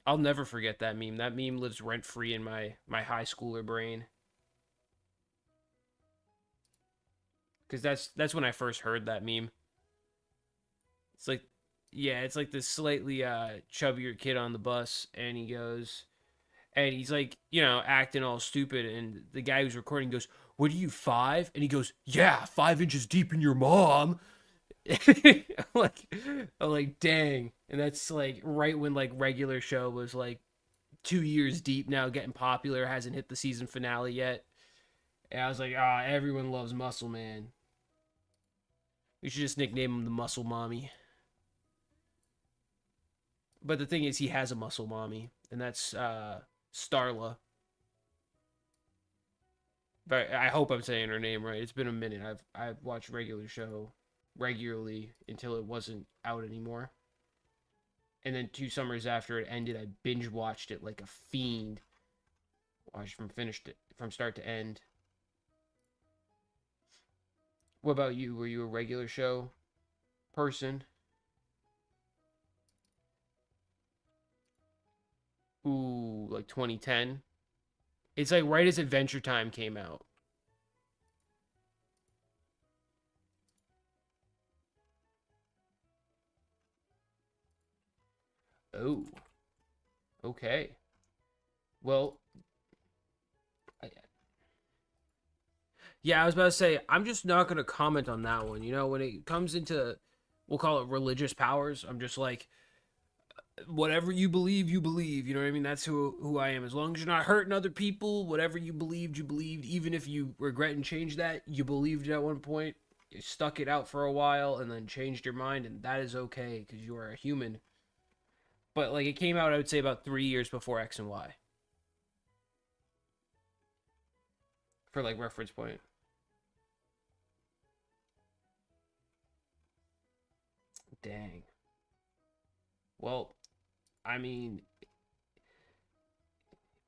I'll never forget that meme. That meme lives rent free in my high schooler brain. Because that's when I first heard that meme. It's like, yeah, it's like this slightly chubbier kid on the bus, and he goes, and he's like, acting all stupid, and the guy who's recording goes, "What are you, 5?" And he goes, "Yeah, 5 inches deep in your mom." I'm like, I'm like, dang, and that's like right when like regular show was like 2 years deep now, getting popular, hasn't hit the season finale yet. And I was like, everyone loves Muscle Man. We should just nickname him the Muscle Mommy. But the thing is, he has a muscle mommy, and that's Starla. But I hope I'm saying her name right. It's been a minute. I've watched regular show regularly until it wasn't out anymore. And then 2 summers after it ended, I binge watched it like a fiend. Watched from finished it from start to end. What about you? Were you a regular show person? Ooh, like 2010. It's like right as Adventure Time came out. Oh, okay. Well, I, yeah, I was about to say, I'm just not going to comment on that one. When it comes into, we'll call it religious powers, I'm just like, whatever you believe, you believe. You know what I mean? That's who I am. As long as you're not hurting other people, whatever you believed, you believed. Even if you regret and change that, you believed it at one point. You stuck it out for a while and then changed your mind, and that is okay because you are a human. But like it came out, I would say about 3 years before X and Y for like reference point. Dang. Well, I mean,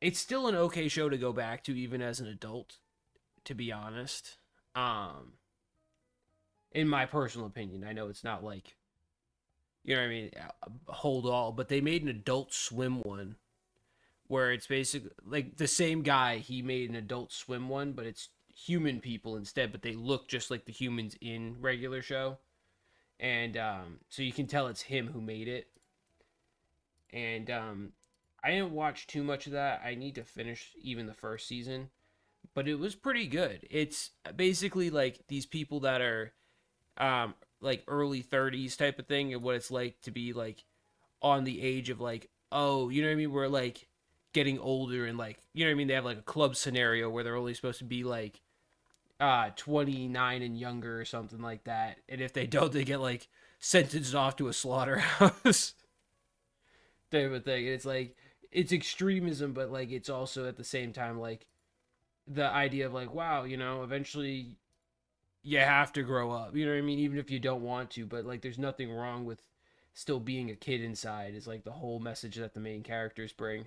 it's still an okay show to go back to even as an adult, to be honest. Um, in my personal opinion, I know it's not like what I mean, hold all, but they made an Adult Swim one where it's basically like the same guy. He made an Adult Swim one, but it's human people instead, but they look just like the humans in regular show, and so you can tell it's him who made it. And I didn't watch too much of that. I need to finish even the first season, but it was pretty good. It's basically like these people that are like early 30s type of thing, and what it's like to be like on the age of like, oh, you know what I mean? We're like getting older, and like, you know what I mean? They have like a club scenario where they're only supposed to be like 29 and younger or something like that. And if they don't, they get like sentenced off to a slaughterhouse type of thing. And it's like it's extremism, but like it's also at the same time like the idea of like, wow, eventually you have to grow up. You know what I mean? Even if you don't want to, but like there's nothing wrong with still being a kid inside is like the whole message that the main characters bring.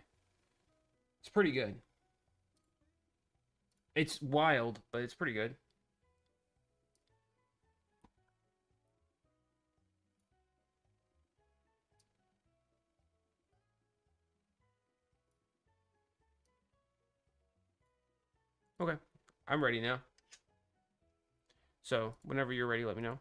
It's pretty good. It's wild, but it's pretty good. Okay. I'm ready now. So, whenever you're ready, let me know.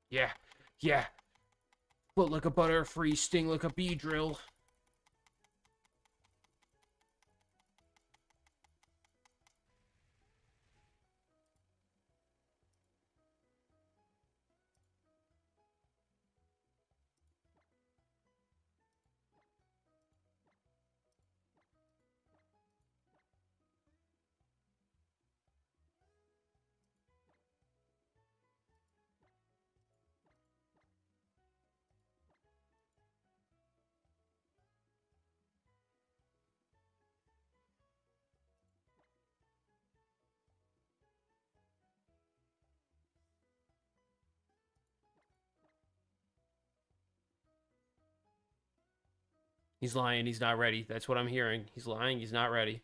Yeah. Yeah. Float like a butterfree, sting like a bee drill. He's lying. He's not ready. That's what I'm hearing. He's lying. He's not ready.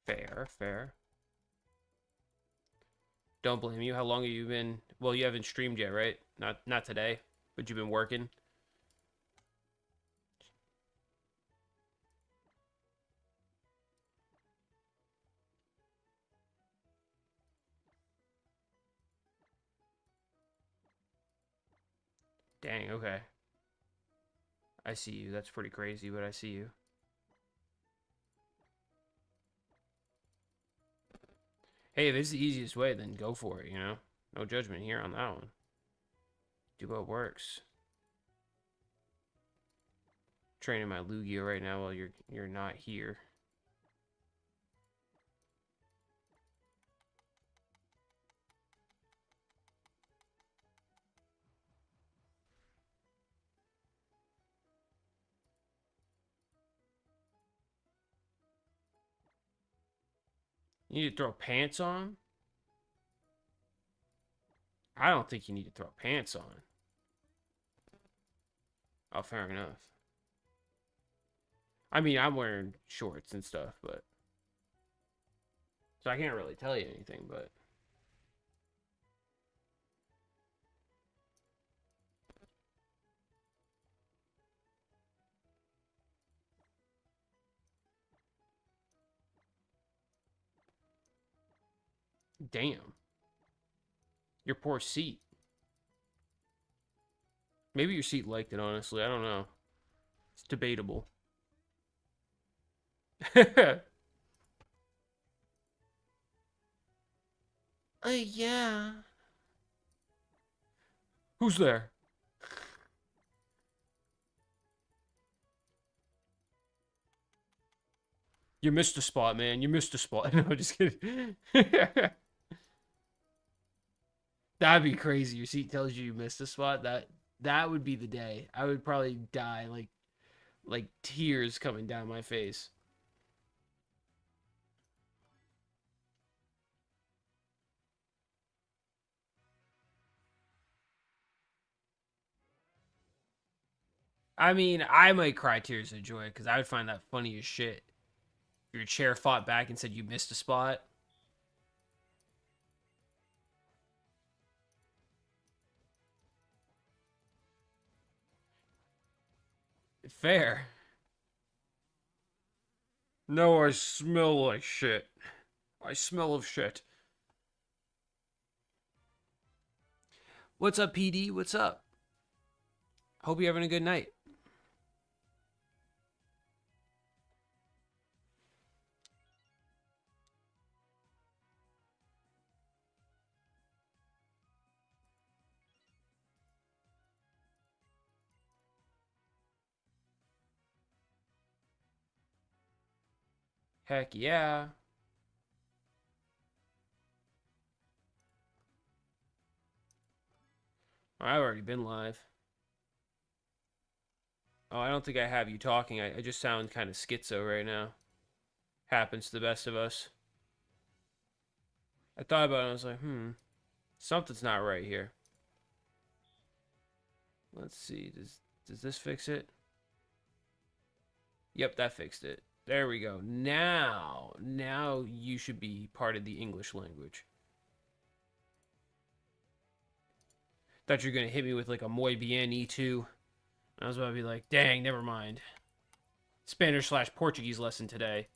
Fair, fair. Don't blame you. How long have you been? Well, you haven't streamed yet, right? Not today, but you've been working. Dang. Okay. I see you. That's pretty crazy, but I see you. Hey, if it's the easiest way, then go for it. No judgment here on that one. Do what works. Training my Lugia right now while you're not here. You need to throw pants on? I don't think you need to throw pants on. Oh, fair enough. I mean, I'm wearing shorts and stuff, but so I can't really tell you anything, but damn. Your poor seat. Maybe your seat liked it, honestly. I don't know. It's debatable. Yeah. Who's there? You missed a spot, man. You missed a spot. No, just kidding. That'd be crazy. Your seat tells you missed a spot. That would be the day. I would probably die, like tears coming down my face. I mean, I might cry tears of joy because I would find that funny as shit. Your chair fought back and said you missed a spot. Fair. No, I smell like shit. I smell of shit. What's up, PD? What's up? Hope you're having a good night. Heck yeah. I've already been live. Oh, I don't think I have you talking. I just sound kind of schizo right now. Happens to the best of us. I thought about it and I was like, something's not right here. Let's see. Does this fix it? Yep, that fixed it. There we go. Now you should be part of the English language. Thought you were gonna hit me with like a muy bien E2. I was about to be like, dang, never mind. Spanish/Portuguese lesson today.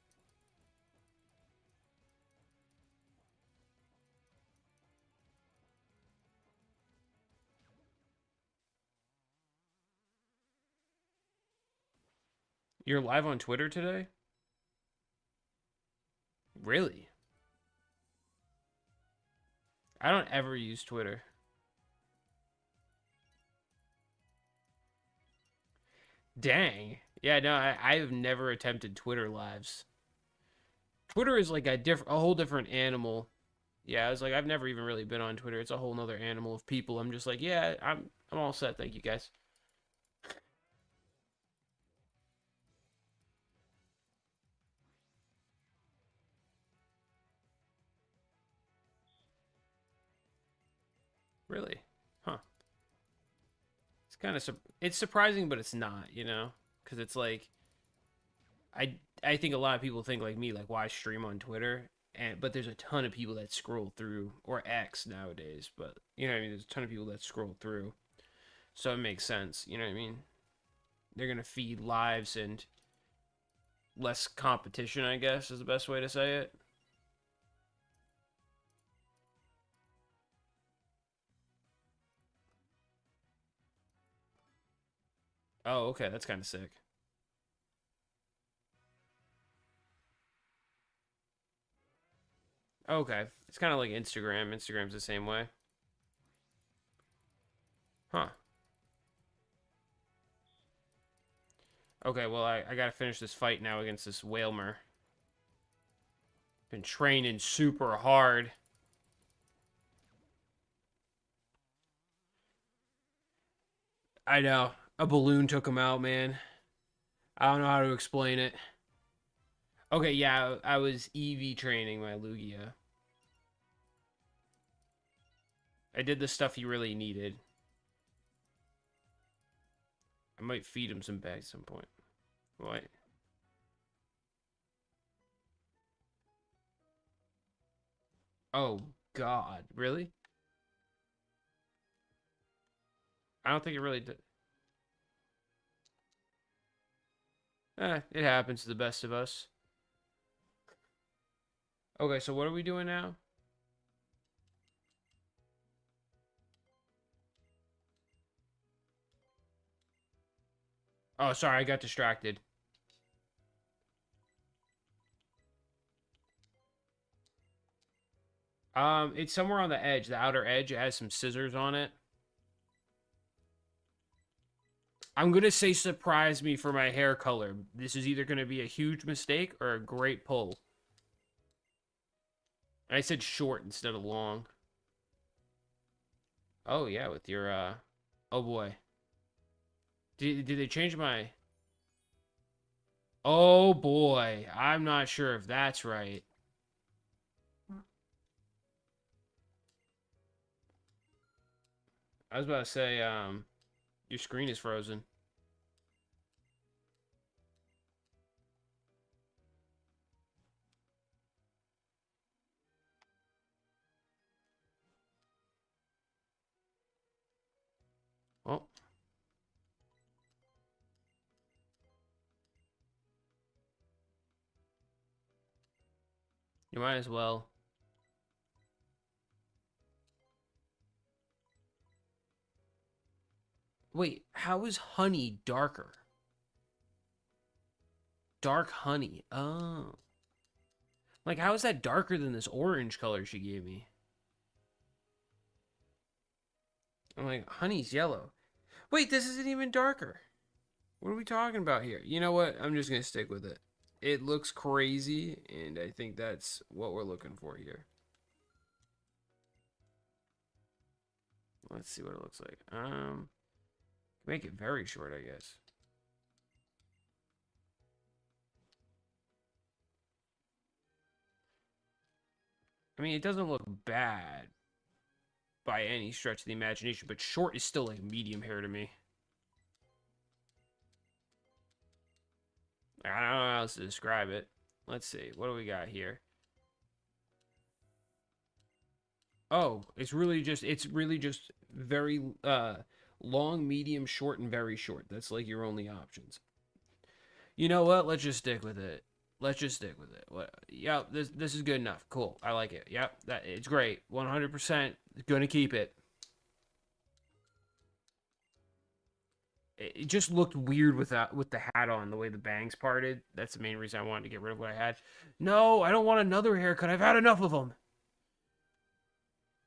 You're live on Twitter today? Really? I don't ever use Twitter. Dang. Yeah, no, I've never attempted Twitter lives. Twitter is like a whole different animal. Yeah, I was like, I've never even really been on Twitter. It's a whole nother animal of people. I'm just like, yeah, I'm all set. Thank you guys. Really? Huh. It's kind of it's surprising, but it's not, you know, because it's like I think a lot of people think like me, like why stream on Twitter, and but there's a ton of people that scroll through or X nowadays, but you know what I mean. There's a ton of people that scroll through, so it makes sense. You know what I mean? They're gonna feed lives and less competition, I guess, is the best way to say it. Oh, okay, that's kind of sick. Okay, it's kind of like Instagram. Instagram's the same way, huh? Okay, well I gotta finish this fight now against this Whalmer. Been training super hard. I know. A balloon took him out, man. I don't know how to explain it. Okay, yeah, I was EV training my Lugia. I did the stuff he really needed. I might feed him some bags at some point. What? Oh, God. Really? I don't think it really did. It happens to the best of us. Okay, so what are we doing now? Oh, sorry, I got distracted. It's somewhere on the edge, the outer edge. It has some scissors on it. I'm gonna say surprise me for my hair color. This is either gonna be a huge mistake or a great pull. I said short instead of long. Oh yeah, with your oh boy. Did they change my Oh boy. I'm not sure if that's right. I was about to say your screen is frozen. Well, you might as well. Wait, how is honey darker? Dark honey. Oh. Like how is that darker than this orange color she gave me? I'm like, honey's yellow. Wait, this isn't even darker. What are we talking about here? You know what? I'm just gonna stick with it. It looks crazy, and I think that's what we're looking for here. Let's see what it looks like. Make it very short, I guess. I mean, it doesn't look bad by any stretch of the imagination, but short is still like medium hair to me. I don't know how else to describe it. Let's see. What do we got here? Oh, it's really just very long, medium, short, and very short. That's like your only options. You know what? Let's just stick with it. Let's just stick with it. What? Yeah, this is good enough. Cool. I like it. Yep, that it's great. 100% gonna keep it. It just looked weird with that with the hat on, the way the bangs parted. That's the main reason I wanted to get rid of what I had. No, I don't want another haircut. I've had enough of them.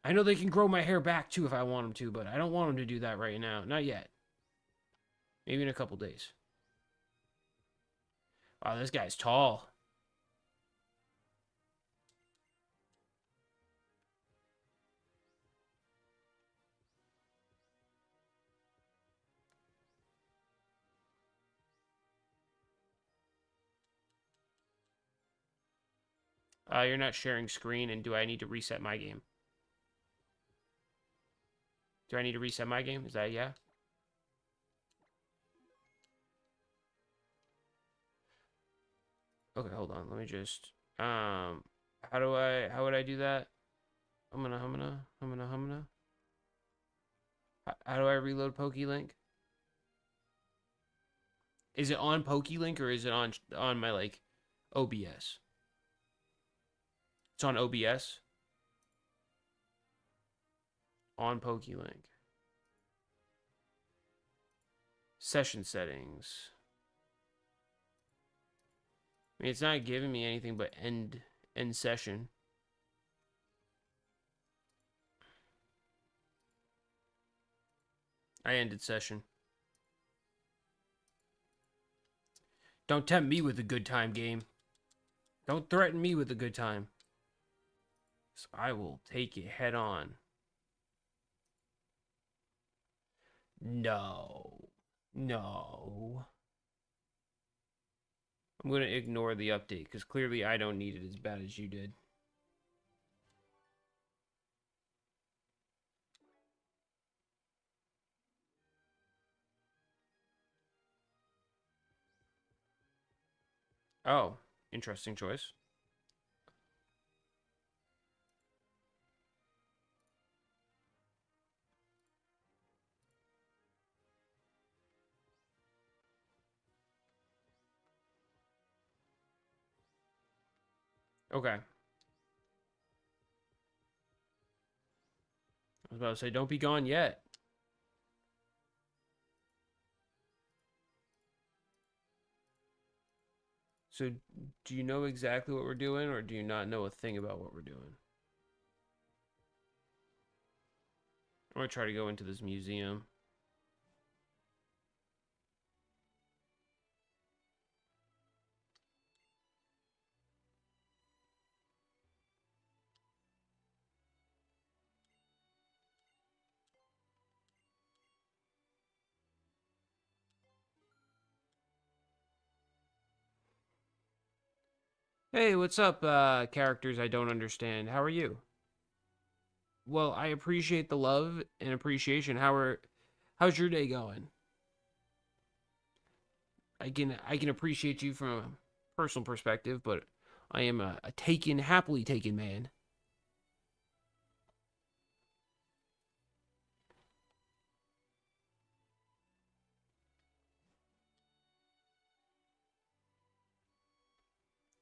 I know they can grow my hair back too if I want them to, but I don't want them to do that right now. Not yet. Maybe in a couple days. Wow, this guy's tall. You're not sharing screen, and do I need to reset my game? Do I need to reset my game? Is that yeah? Okay, hold on. Let me just how would I do that? I'm gonna. How do I reload PokeLink? Is it on PokeLink or is it on my like OBS? It's on OBS on PokeLink. Session settings. I mean, it's not giving me anything but end session. I ended session. Don't tempt me with a good time, game. Don't threaten me with a good time. So I will take it head on. No. No. I'm going to ignore the update because clearly I don't need it as bad as you did. Oh, interesting choice. Okay. I was about to say, don't be gone yet. So, do you know exactly what we're doing, or do you not know a thing about what we're doing? I'm going to try to go into this museum. Hey, what's up, characters I don't understand? How are you? Well, I appreciate the love and appreciation. How's your day going? I can appreciate you from a personal perspective, but I am a happily taken man.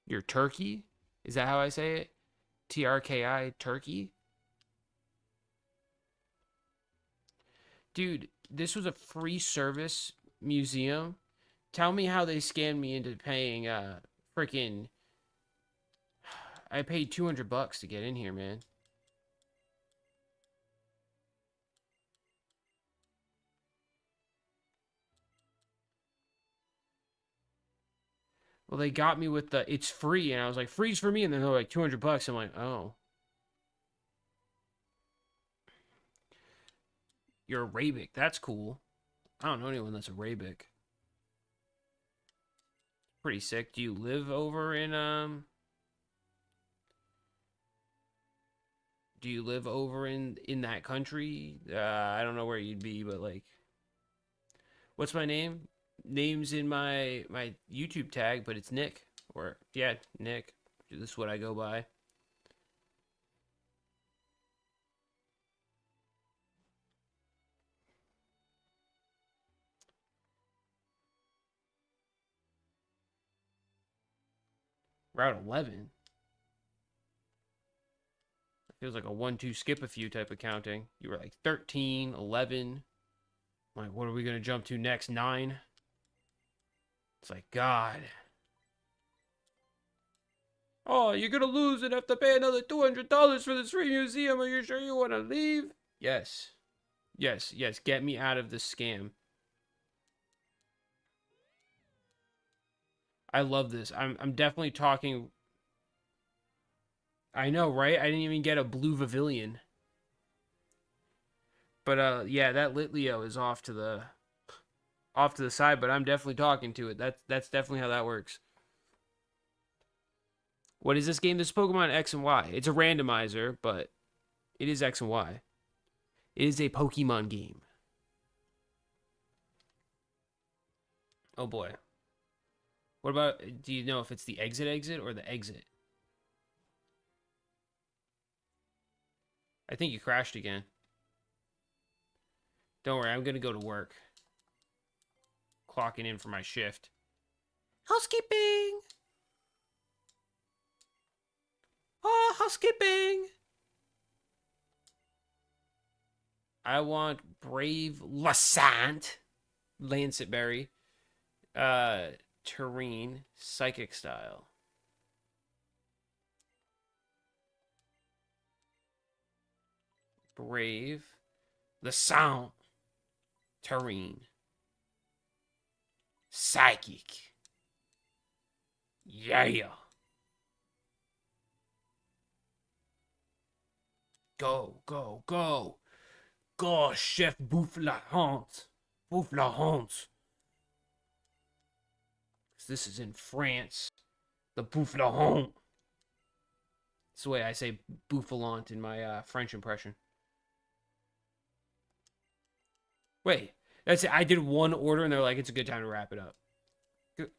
You're turkey? Is that how I say it? TRKI turkey? Dude, this was a free service museum. Tell me how they scammed me into paying freaking I paid $200 to get in here, man. Well, they got me with the it's free, and I was like, free's for me, and then they're like $200. I'm like, oh, you're Arabic. That's cool. I don't know anyone that's Arabic. Pretty sick. Do you live over in Do you live over in that country? I don't know where you'd be, but like, what's my name? Name's in my YouTube tag, but it's Nick. Or yeah, Nick. This is what I go by. Route 11. Feels like a 1-2 skip a few type of counting. You were like 13, 11. I'm like, what are we going to jump to next? 9? It's like, God. Oh, you're going to lose and have to pay another $200 for this free museum. Are you sure you want to leave? Yes. Yes, yes. Get me out of this scam. I love this. I'm definitely talking. I know, right? I didn't even get a blue pavilion. But yeah, that Litleo is off to the side, but I'm definitely talking to it. That's definitely how that works. What is this game? This is Pokemon X and Y. It's a randomizer, but it is X and Y. It is a Pokemon game. Oh boy. What about, do you know if it's the exit or the exit? I think you crashed again. Don't worry, I'm going to go to work. Clocking in for my shift. Housekeeping! Oh, housekeeping! I want Brave Lassant. Lancet Berry. Terrain. Psychic Style. Brave. Lassant. Terrain. Psychic. Yeah. Go, go, go. Go, Chef Bouffe la Honte. Bouffe la Honte. This is in France. The Bouffe la Honte. That's the way I say bouffalant in my French impression. Wait, that's it. I did one order and they're like, it's a good time to wrap it up. Then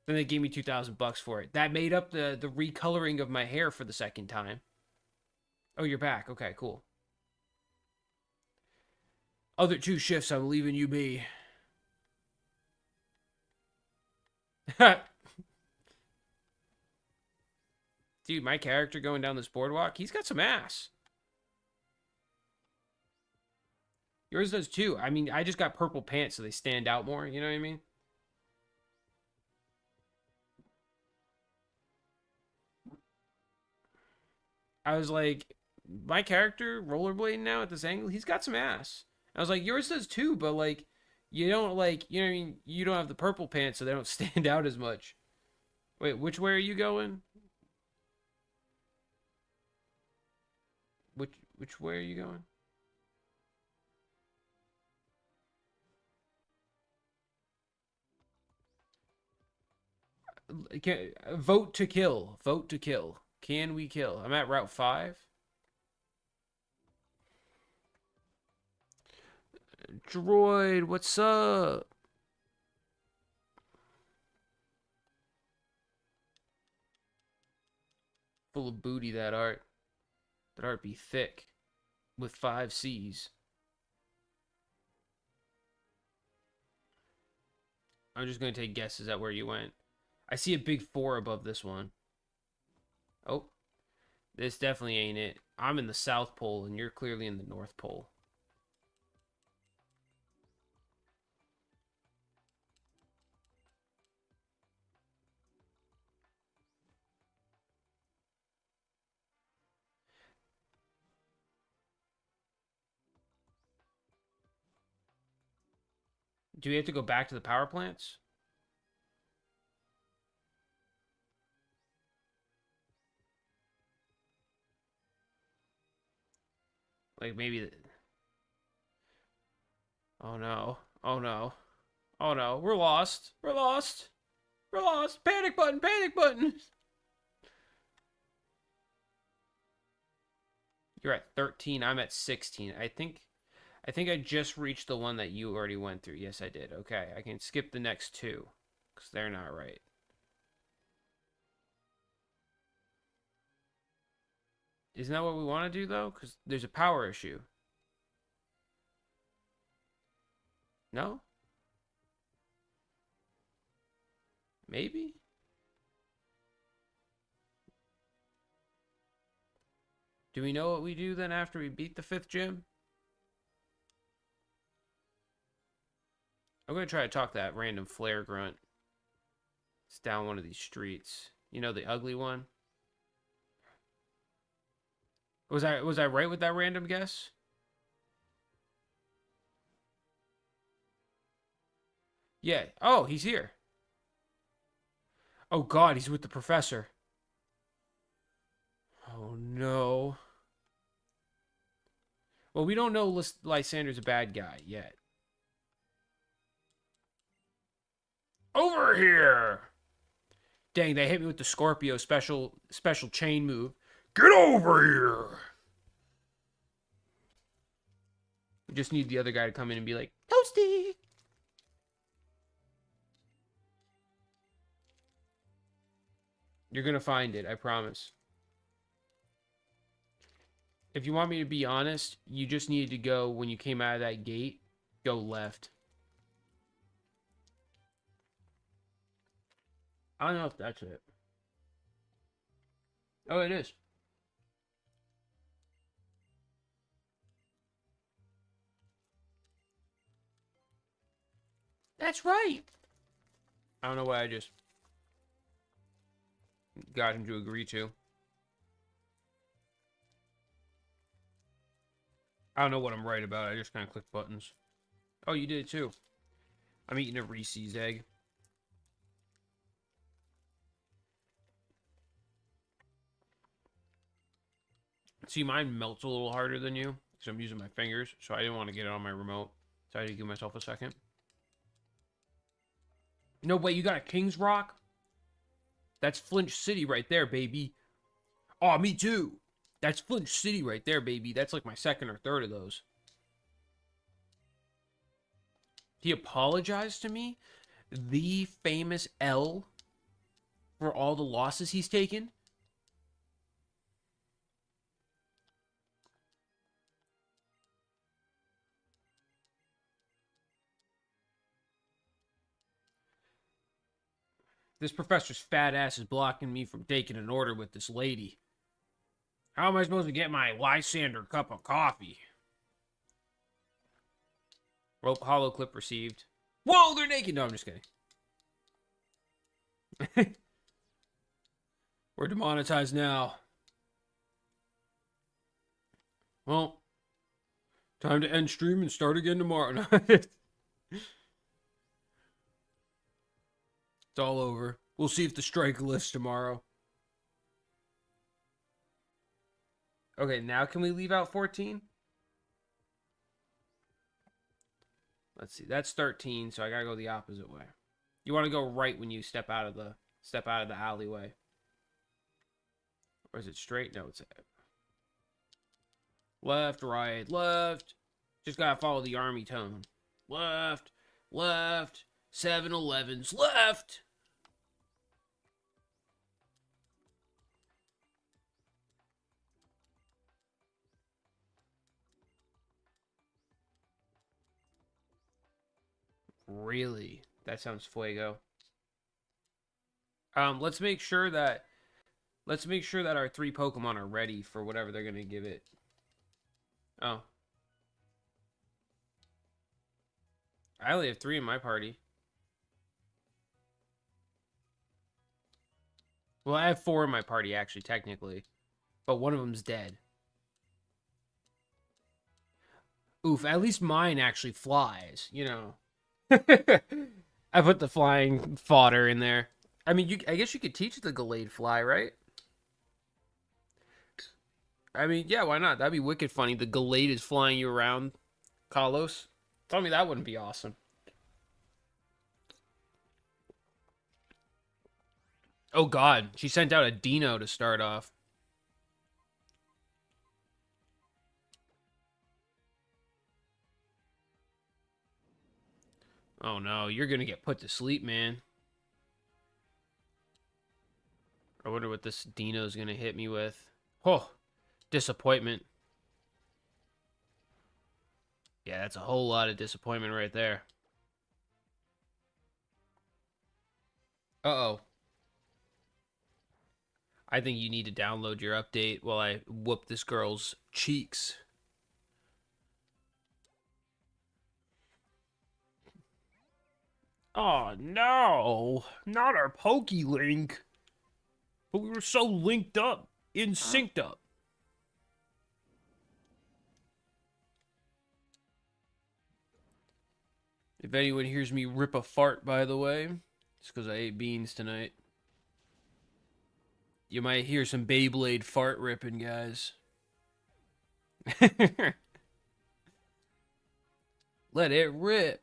they gave me $2,000 for it. That made up the recoloring of my hair for the second time. Oh, you're back. Okay, cool. Other 2 shifts, I'm leaving you be. Dude, my character going down this boardwalk, he's got some ass. Yours does too. I mean, I just got purple pants so they stand out more. You know what I mean? I was like, my character rollerblading now at this angle, he's got some ass. I was like, yours does too, but like, you don't like, you know what I mean? You don't have the purple pants, so they don't stand out as much. Wait, which way are you going? Which way are you going? Vote to kill. Vote to kill. Can we kill? I'm at Route 5. Droid, what's up? Full of booty, that art. That art be thick. With 5 C's. I'm just going to take guesses at where you went. I see a big 4 above this one. Oh. This definitely ain't it. I'm in the South Pole, and you're clearly in the North Pole. Do we have to go back to the power plants? Like maybe... Oh no. Oh no. Oh no. We're lost. We're lost. We're lost. Panic button. Panic button. You're at 13. I'm at 16. I think I just reached the one that you already went through. Yes, I did. Okay. I can skip the next 2 because they're not right. Isn't that what we want to do, though? Because there's a power issue. No? Maybe? Do we know what we do then after we beat the 5th gym? I'm going to try to talk that random flare grunt. It's down one of these streets. You know, the ugly one? Was I right with that random guess? Yeah. Oh, he's here. Oh god, he's with the professor. Oh no. Well, we don't know Lysander's a bad guy yet. Over here! Dang, they hit me with the Scorpio special chain move. Get over here! We just need the other guy to come in and be like, Toasty! You're gonna find it, I promise. If you want me to be honest, you just needed to go, when you came out of that gate, go left. I don't know if that's it. Oh, it is. That's right. I don't know what I just got him to agree to. I don't know what I'm right about. I just kind of click buttons. Oh, you did it too. I'm eating a Reese's egg. See, mine melts a little harder than you because I'm using my fingers, so I didn't want to get it on my remote. So I had to give myself a second. No, wait, you got a King's Rock? That's Flinch City right there, baby. Oh, me too. That's Flinch City right there, baby. That's like my second or third of those. He apologized to me? The famous L for all the losses he's taken? This professor's fat ass is blocking me from taking an order with this lady. How am I supposed to get my Lysander cup of coffee? Rope hollow clip received. Whoa, they're naked! No, I'm just kidding. We're demonetized now. Well, time to end stream and start again tomorrow. It's all over. We'll see if the strike lifts tomorrow. Okay, now can we leave out 14? Let's see. That's 13, so I gotta go the opposite way. You want to go right when you step out of the alleyway. Or is it straight? No, it's left, right, left. Just gotta follow the army tone. Left, left, 7-Elevens, left. Really? That sounds fuego. Let's make sure that our 3 Pokemon are ready for whatever they're gonna give it. Oh. I only have 3 in my party. Well, I have 4 in my party, actually, technically. But one of them's dead. Oof, at least mine actually flies, you know. I put the flying fodder in there. I mean, I guess you could teach the Gallade fly, right? I mean, yeah, why not? That'd be wicked funny. The Gallade is flying you around, Kalos. Tell me that wouldn't be awesome. Oh god, she sent out a Dino to start off. Oh no, you're gonna get put to sleep, man. I wonder what this Dino's gonna hit me with. Oh, disappointment. Yeah, that's a whole lot of disappointment right there. Uh-oh. I think you need to download your update while I whoop this girl's cheeks. Oh no, not our Pokélink. But we were so linked up, in synced up. If anyone hears me rip a fart, by the way, it's because I ate beans tonight. You might hear some Beyblade fart ripping, guys. Let it rip.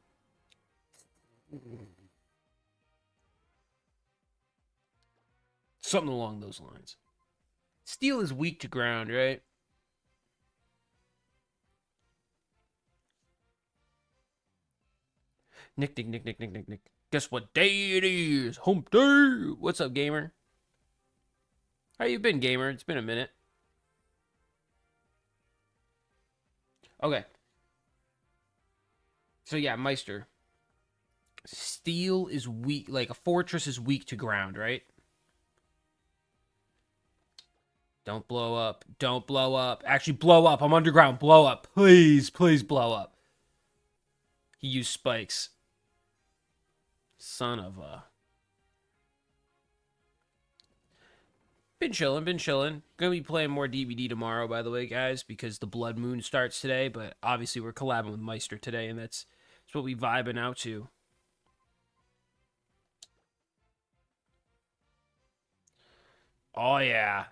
Something along those lines. Steel is weak to ground, right? Nick, Nick, Nick, Nick, Nick, Nick, Nick. Guess what day it is? Hump day. What's up, gamer? How you been, gamer? It's been a minute. Okay. So yeah, Meister. Steel is weak. Like a fortress is weak to ground, right? Don't blow up. Don't blow up. Actually, blow up. I'm underground. Blow up. Please, please blow up. He used spikes. Son of a... Been chilling, been chilling. Gonna be playing more DVD tomorrow, by the way, guys, because the Blood Moon starts today, but obviously we're collabing with Meister today, and that's what we vibing out to. Oh, yeah.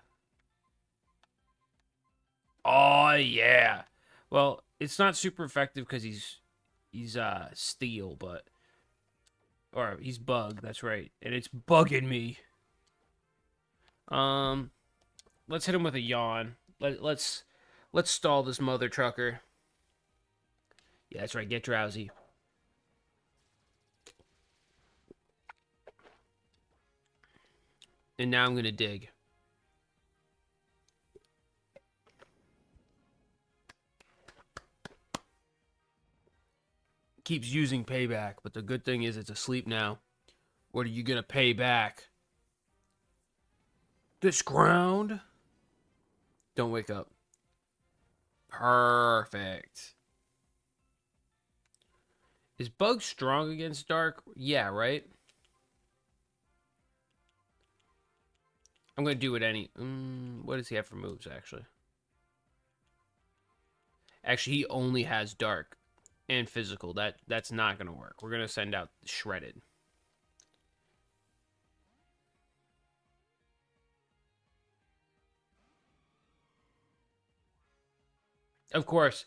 Oh, yeah. Well, it's not super effective because he's steel, but... Or he's bug, that's right. And it's bugging me. Let's hit him with a yawn. Let's stall this mother trucker. Yeah, that's right. Get drowsy. And now I'm gonna dig. Keeps using payback, but the good thing is it's asleep now. What are you gonna pay back? This ground? Don't wake up. Perfect. Is Bug strong against Dark? Yeah, right? I'm going to do it any... what does he have for moves, actually? Actually, he only has Dark and Physical. That's not going to work. We're going to send out Shredded. Of course,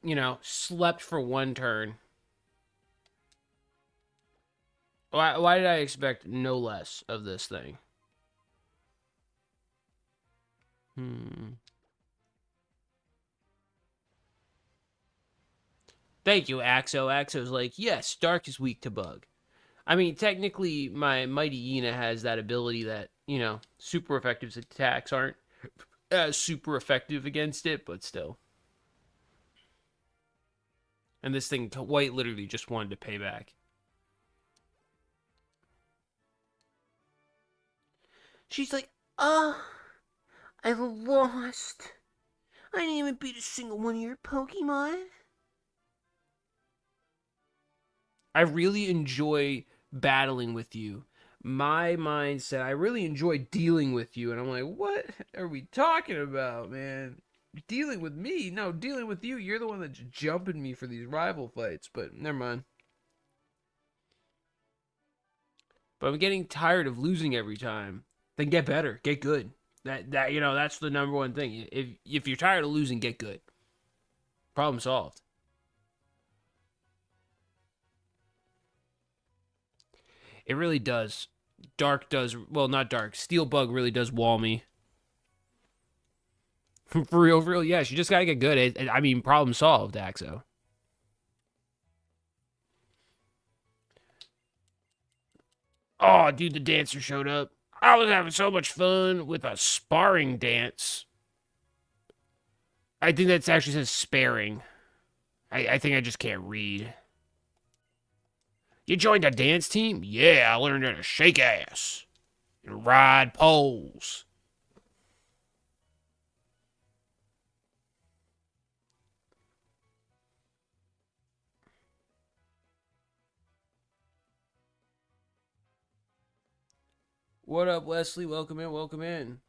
you know, slept for one turn. Why did I expect no less of this thing? Thank you, Axo. Axo's like, yes, Dark is weak to Bug. I mean, technically, my Mighty Yena has that ability that, you know, super effective attacks aren't as super effective against it, but still. And this thing quite literally just wanted to pay back. She's like, I've lost. I didn't even beat a single one of your Pokemon. I really enjoy battling with you. My mindset, I really enjoy dealing with you. And I'm like, what are we talking about, man? Dealing with me? No, dealing with you. You're the one that's jumping me for these rival fights. But never mind. But I'm getting tired of losing every time. Then get better. Get good. That you know, that's the number one thing. If you're tired of losing, get good. Problem solved. It really does. Dark does, well, not Dark. Steel Bug really does wall me. For real, yeah. You just gotta get good. I mean, problem solved, Axo. Oh, dude, the dancer showed up. I was having so much fun with a sparring dance. I think that actually says sparing. I think I just can't read. You joined a dance team? Yeah, I learned how to shake ass and ride poles. What up, Wesley? Welcome in, welcome in.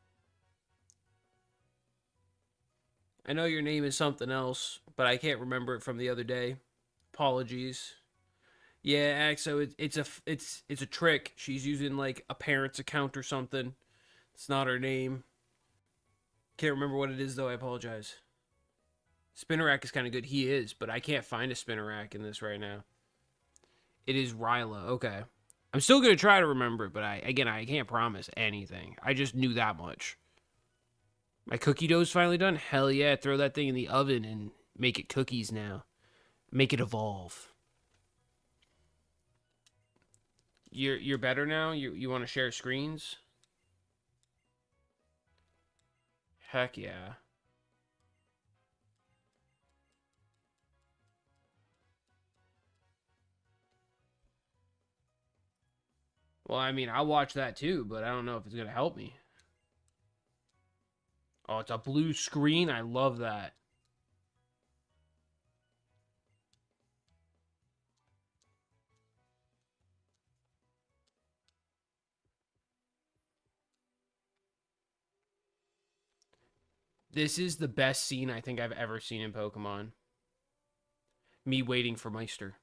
I know your name is something else, but I can't remember it from the other day. Apologies. Yeah, Axo, it's a trick. She's using like a parent's account or something. It's not her name. Can't remember what it is though. I apologize. Spinnerack is kind of good. He is, but I can't find a Spinnerack in this right now. It is Ryla. Okay. I'm still gonna try to remember it, but I can't promise anything. I just knew that much. My cookie dough's finally done. Hell yeah! Throw that thing in the oven and make it cookies now. Make it evolve. You're better now? You want to share screens? Heck yeah. Well, I mean, I'll watch that too, but I don't know if it's going to help me. Oh, it's a blue screen. I love that. This is the best scene I think I've ever seen in Pokemon. Me waiting for Meister.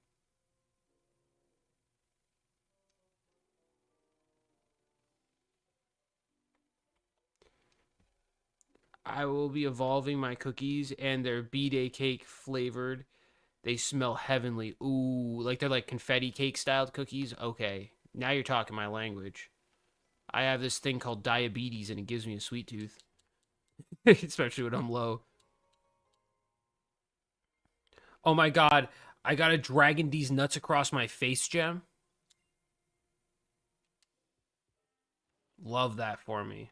I will be evolving my cookies, and they're B-Day cake flavored. They smell heavenly. Ooh, like they're like confetti cake styled cookies. Okay, now you're talking my language. I have this thing called diabetes, and it gives me a sweet tooth, especially when I'm low. Oh my god, I got a dragon these nuts across my face gem. Love that for me.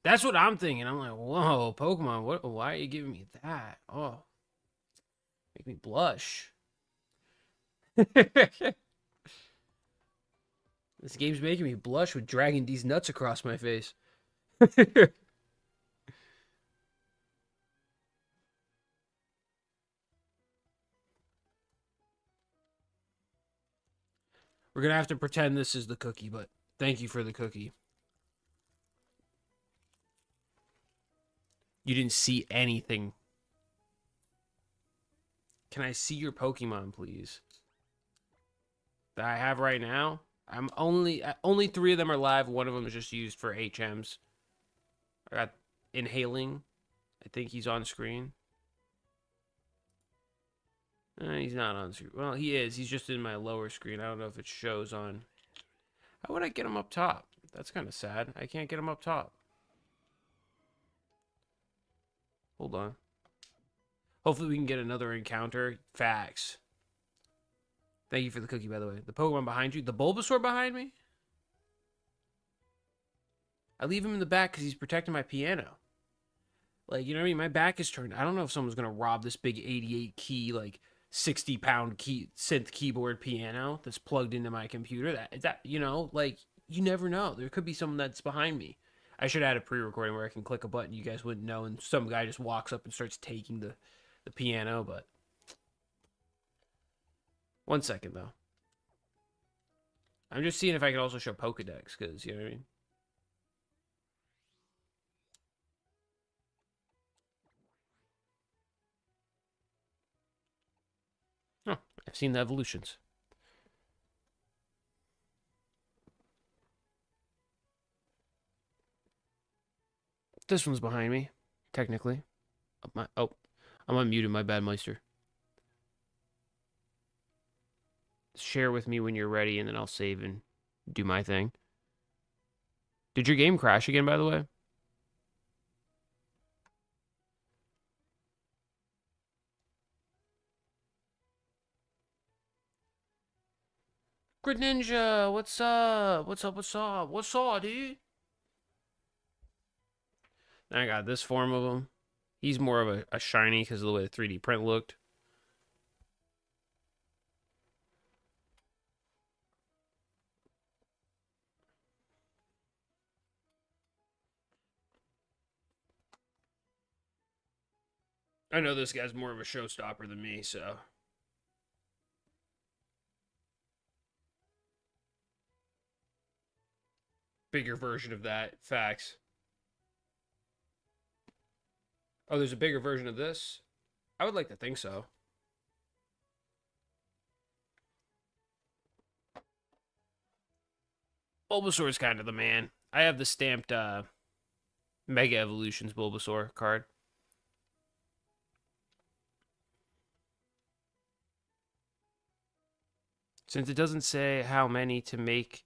That's what I'm thinking. I'm like, whoa, Pokemon, what? Why are you giving me that? Oh, make me blush. This game's making me blush with dragging these nuts across my face. We're gonna have to pretend this is the cookie, but thank you for the cookie. You didn't see anything. Can I see your Pokemon, please? That I have right now? I'm only 3 of them are live. One of them is just used for HMs. I got inhaling. I think he's on screen. He's not on screen. Well, he is. He's just in my lower screen. I don't know if it shows on. How would I get him up top? That's kind of sad. I can't get him up top. Hold on. Hopefully we can get another encounter. Facts. Thank you for the cookie, by the way. The Pokemon behind you. The Bulbasaur behind me? I leave him in the back because he's protecting my piano. Like, you know what I mean? My back is turned. I don't know if someone's going to rob this big 88 key, like 60-pound synth keyboard piano that's plugged into my computer. That you know, like, you never know. There could be someone that's behind me. I should add a pre-recording where I can click a button you guys wouldn't know, and some guy just walks up and starts taking the piano, but... One second, though. I'm just seeing if I can also show Pokedex, because, you know what I mean? Oh, I've seen the evolutions. This one's behind me, technically. Oh, I'm unmuted, my bad, Meister. Share with me when you're ready, and then I'll save and do my thing. Did your game crash again, by the way? Greninja, what's up? What's up? What's up? What's up, dude? I got this form of him. He's more of a shiny because of the way the 3D print looked. I know this guy's more of a showstopper than me, so. Bigger version of that. Facts. Oh, there's a bigger version of this? I would like to think so. Bulbasaur is kind of the man. I have the stamped Mega Evolutions Bulbasaur card. Since it doesn't say how many to make,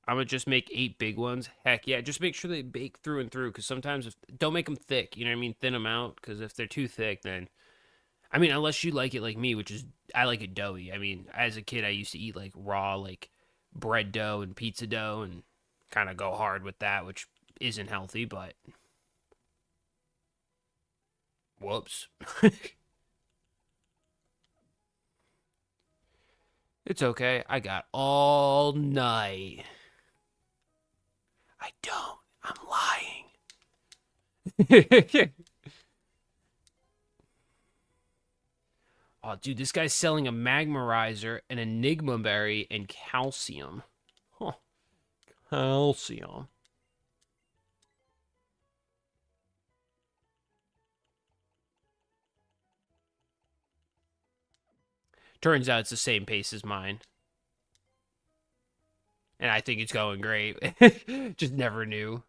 I'm gonna just make 8 big ones. Heck yeah, just make sure they bake through and through. Because sometimes don't make them thick. You know what I mean? Thin them out. Because if they're too thick, then I mean, unless you like it like me, which is I like it doughy. I mean, as a kid, I used to eat like raw, like bread dough and pizza dough and kind of go hard with that, which isn't healthy, but whoops. It's okay. I got all night. I don't. I'm lying. Oh, dude, this guy's selling a Magmarizer, an Enigma Berry, and Calcium. Huh. Calcium. Turns out it's the same pace as mine. And I think it's going great. Just never knew.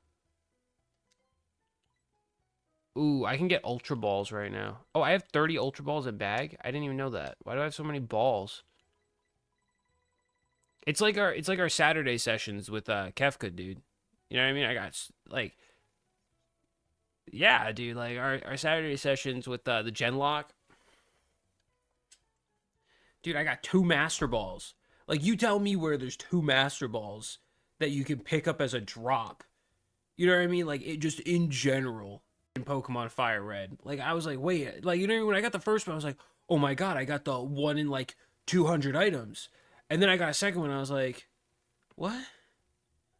Ooh, I can get Ultra Balls right now. Oh, I have 30 Ultra Balls in bag? I didn't even know that. Why do I have so many balls? It's like our Saturday sessions with Kefka, dude. You know what I mean? I got like yeah, dude, like our Saturday sessions with the Genlock. Dude, I got 2 Master Balls. Like, you tell me where there's 2 Master Balls that you can pick up as a drop. You know what I mean? Like, it just in general in Pokemon Fire Red. Like, I was like, wait, like, you know, when I got the first one, I was like, oh my god, I got the one in like 200 items. And then I got a second one, I was like, what?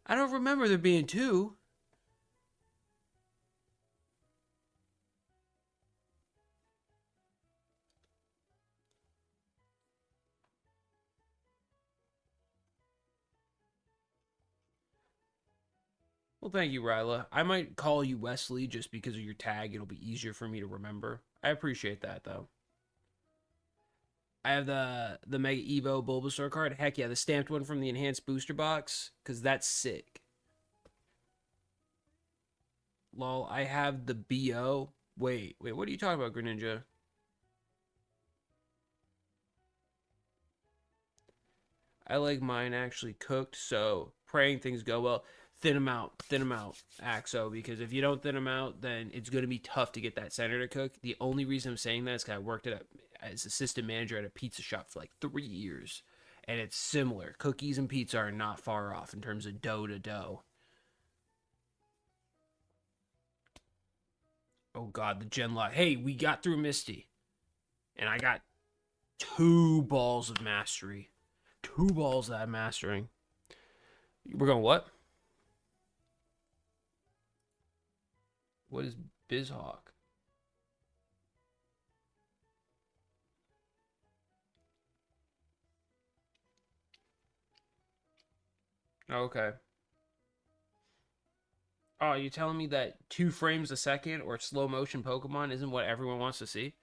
I don't remember there being 2. Well, thank you, Ryla. I might call you Wesley just because of your tag. It'll be easier for me to remember. I appreciate that, though. I have the Mega Evo Bulbasaur card. Heck yeah, the stamped one from the enhanced booster box, because that's sick. Lol, I have the BO. Wait, what are you talking about, Greninja? I like mine actually cooked, so praying things go well. Thin them out, Axo, because if you don't thin them out, then it's going to be tough to get that center to cook. The only reason I'm saying that is because I worked as assistant manager at a pizza shop for like 3 years, and it's similar. Cookies and pizza are not far off in terms of dough to dough. Oh God, the Genlock. Hey, we got through Misty, and I got 2 balls of mastery. 2 balls that I'm mastering. We're going what? What is Bizhawk? Okay. Oh, you telling me that 2 frames a second or slow motion Pokemon isn't what everyone wants to see?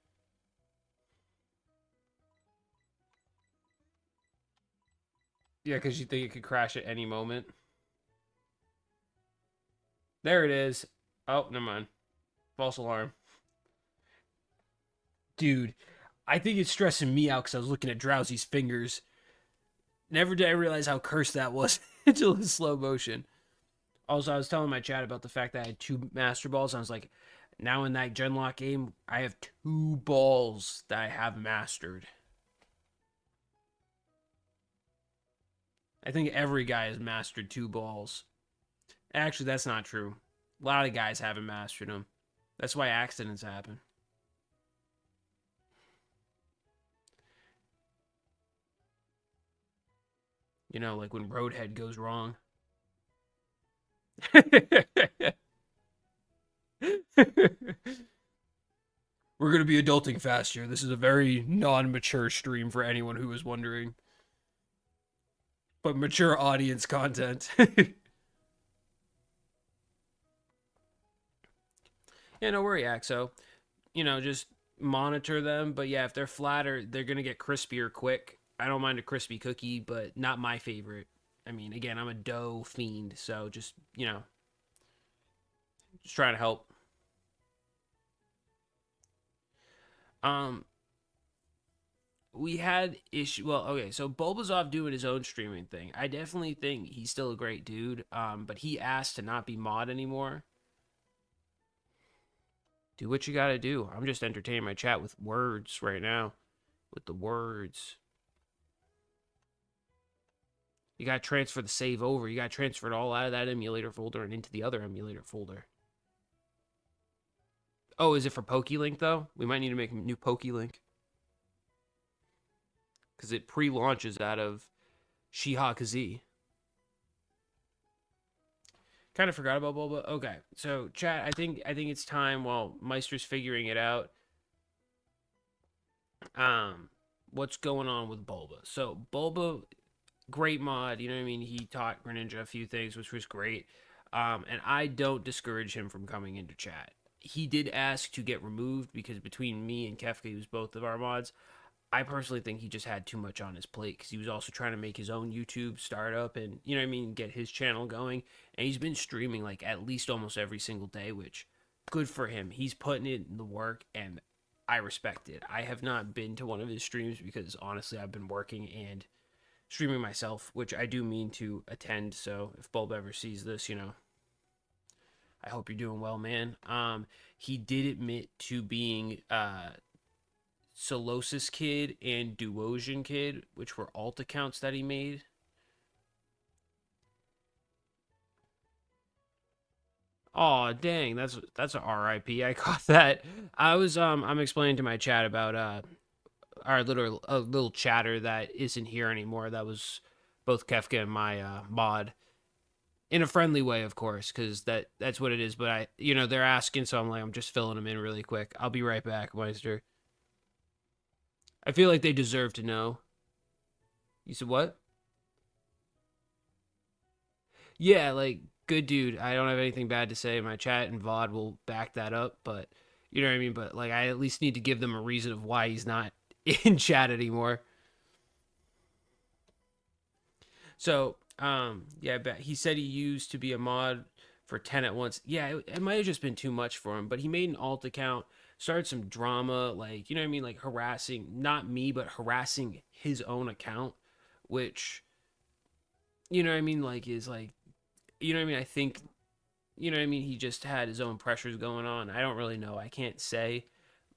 Yeah, because you think it could crash at any moment. There it is. Oh, never mind. False alarm. Dude, I think it's stressing me out because I was looking at Drowsy's fingers. Never did I realize how cursed that was until in slow motion. Also, I was telling my chat about the fact that I had 2 Master Balls. I was like, now in that Genlock game, I have 2 balls that I have mastered. I think every guy has mastered 2 balls. Actually, that's not true. A lot of guys haven't mastered them. That's why accidents happen. You know, like when Roadhead goes wrong. We're going to be adulting fast here. This is a very non-mature stream for anyone who was wondering. But mature audience content. Yeah, no worry, Axo. You know, just monitor them. But yeah, if they're flatter, they're going to get crispier quick. I don't mind a crispy cookie, but not my favorite. I mean, again, I'm a dough fiend, so just, you know, just trying to help. Um, we had issue. Well, okay, so Bulbasaur doing his own streaming thing. I definitely think he's still a great dude. But he asked to not be mod anymore. Do what you gotta do. I'm just entertaining my chat with words right now. With the words. You got to transfer the save over. You got to transfer it all out of that emulator folder and into the other emulator folder. Oh, is it for PokeLink, though? We might need to make a new PokeLink. Because it pre-launches out of Shihakaze. Kind of forgot about Bulba. Okay, so chat, I think it's time while Meister's figuring it out. What's going on with Bulba? So Bulba, great mod. You know what I mean? He taught Greninja a few things, which was great. And I don't discourage him from coming into chat. He did ask to get removed because between me and Kefka, who's both of our mods, I personally think he just had too much on his plate because he was also trying to make his own YouTube startup and, you know what I mean, get his channel going. And he's been streaming like at least almost every single day, which good for him. He's putting in the work and I respect it. I have not been to one of his streams because honestly, I've been working and streaming myself, which I do mean to attend. So if Bulb ever sees this, you know, I hope you're doing well, man. He did admit to being Solosis Kid and Duosian Kid, which were alt accounts that he made. Oh dang, that's a RIP. I caught that. I'm explaining to my chat about our little chatter that isn't here anymore. That was both Kefka and my mod in a friendly way, of course, because that's what it is. But they're asking, so I'm just filling them in really quick. I'll be right back, Meister. I feel like they deserve to know. You said what? Yeah, like good dude. I don't have anything bad to say. My chat and VOD will back that up, but you know what I mean? But like I at least need to give them a reason of why he's not in chat anymore. So, yeah, but he said he used to be a mod for 10 at once. Yeah, it might have just been too much for him, but he made an alt account, started some drama, like, you know what I mean? Like harassing, not me, but harassing his own account, which, you know what I mean? Like, is like, you know what I mean? I think, you know what I mean? He just had his own pressures going on. I don't really know. I can't say.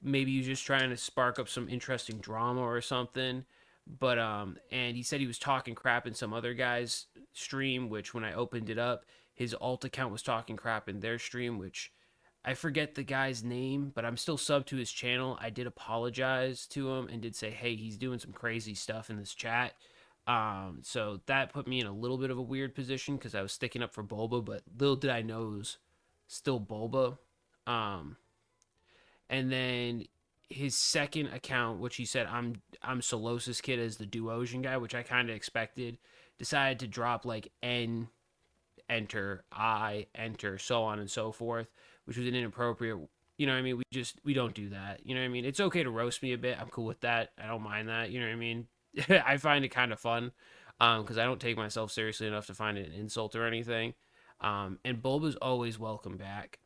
Maybe he was just trying to spark up some interesting drama or something. But and he said he was talking crap in some other guy's stream, which when I opened it up, his alt account was talking crap in their stream, which I forget the guy's name, but I'm still sub to his channel. I did apologize to him and did say, hey, he's doing some crazy stuff in this chat. So that put me in a little bit of a weird position because I was sticking up for Bulba, but little did I know it was still Bulba. Um, and then his second account, which he said I'm Solosis Kid as the Duosian guy, which I kind of expected, decided to drop like N enter, I enter, so on and so forth, which was an inappropriate. You know what I mean? We don't do that. You know what I mean? It's okay to roast me a bit. I'm cool with that. I don't mind that. You know what I mean? I find it kind of fun because I don't take myself seriously enough to find it an insult or anything. And Bulba's always welcome back.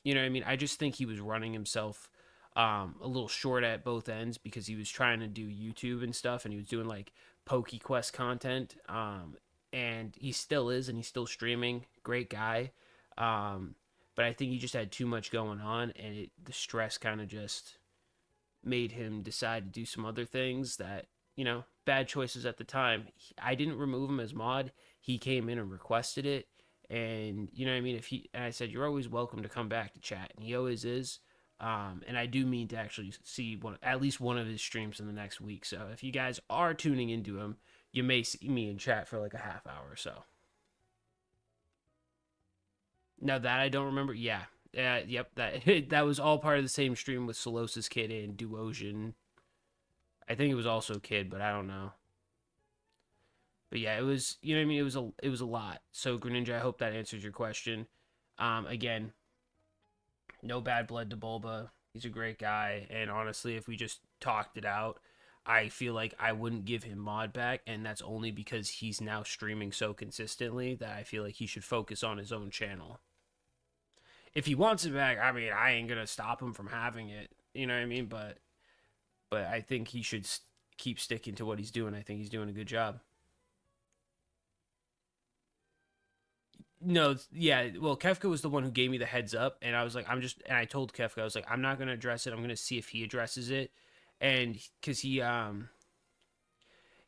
You know what I mean? I just think he was running himself a little short at both ends because he was trying to do YouTube and stuff, and he was doing like PokeQuest content. And he still is, and he's still streaming. Great guy. But I think he just had too much going on, and the stress kind of just made him decide to do some other things that, bad choices at the time. I didn't remove him as mod. He came in and requested it. And, you know what I mean? And I said, you're always welcome to come back to chat. And he always is. And I do mean to actually see at least one of his streams in the next week. So if you guys are tuning into him, you may see me in chat for like a half hour or so. Now that I don't remember, yeah. Yep, that was all part of the same stream with Solosis Kid and Duosian. I think it was also Kid, but I don't know. But yeah, it was, you know what I mean? It was a lot. So Greninja, I hope that answers your question. Again, no bad blood to Bulba. He's a great guy, and honestly, if we just talked it out, I feel like I wouldn't give him mod back, and that's only because he's now streaming so consistently that I feel like he should focus on his own channel. If he wants it back, I mean, I ain't gonna stop him from having it. You know what I mean? But I think he should keep sticking to what he's doing. I think he's doing a good job. No, yeah. Well, Kefka was the one who gave me the heads up, and I was like, and I told Kefka, I was like, I'm not gonna address it. I'm gonna see if he addresses it, and because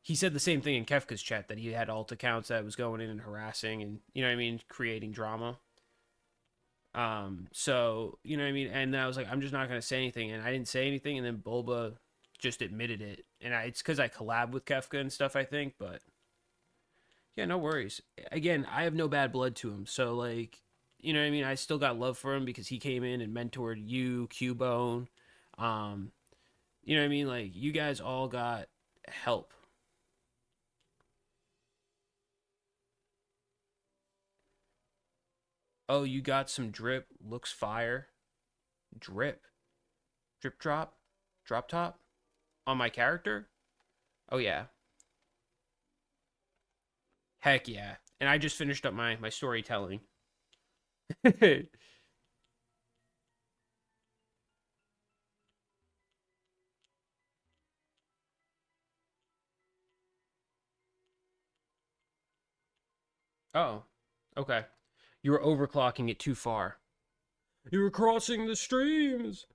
he said the same thing in Kefka's chat that he had alt accounts that was going in and harassing and you know what I mean, creating drama. So you know what I mean, and then I was like, I'm just not gonna say anything, and I didn't say anything, and then Bulba just admitted it, and it's because I collab with Kefka and stuff, I think, but yeah, no worries. Again, I have no bad blood to him, so like, you know what I mean. I still got love for him because he came in and mentored you, Cubone, um, you know what I mean. Like, you guys all got help. Oh, you got some drip. Looks fire. Drip, drip drop, drop top on my character. Oh yeah, heck yeah. And I just finished up my storytelling. Oh, okay. You were overclocking it too far. You were crossing the streams.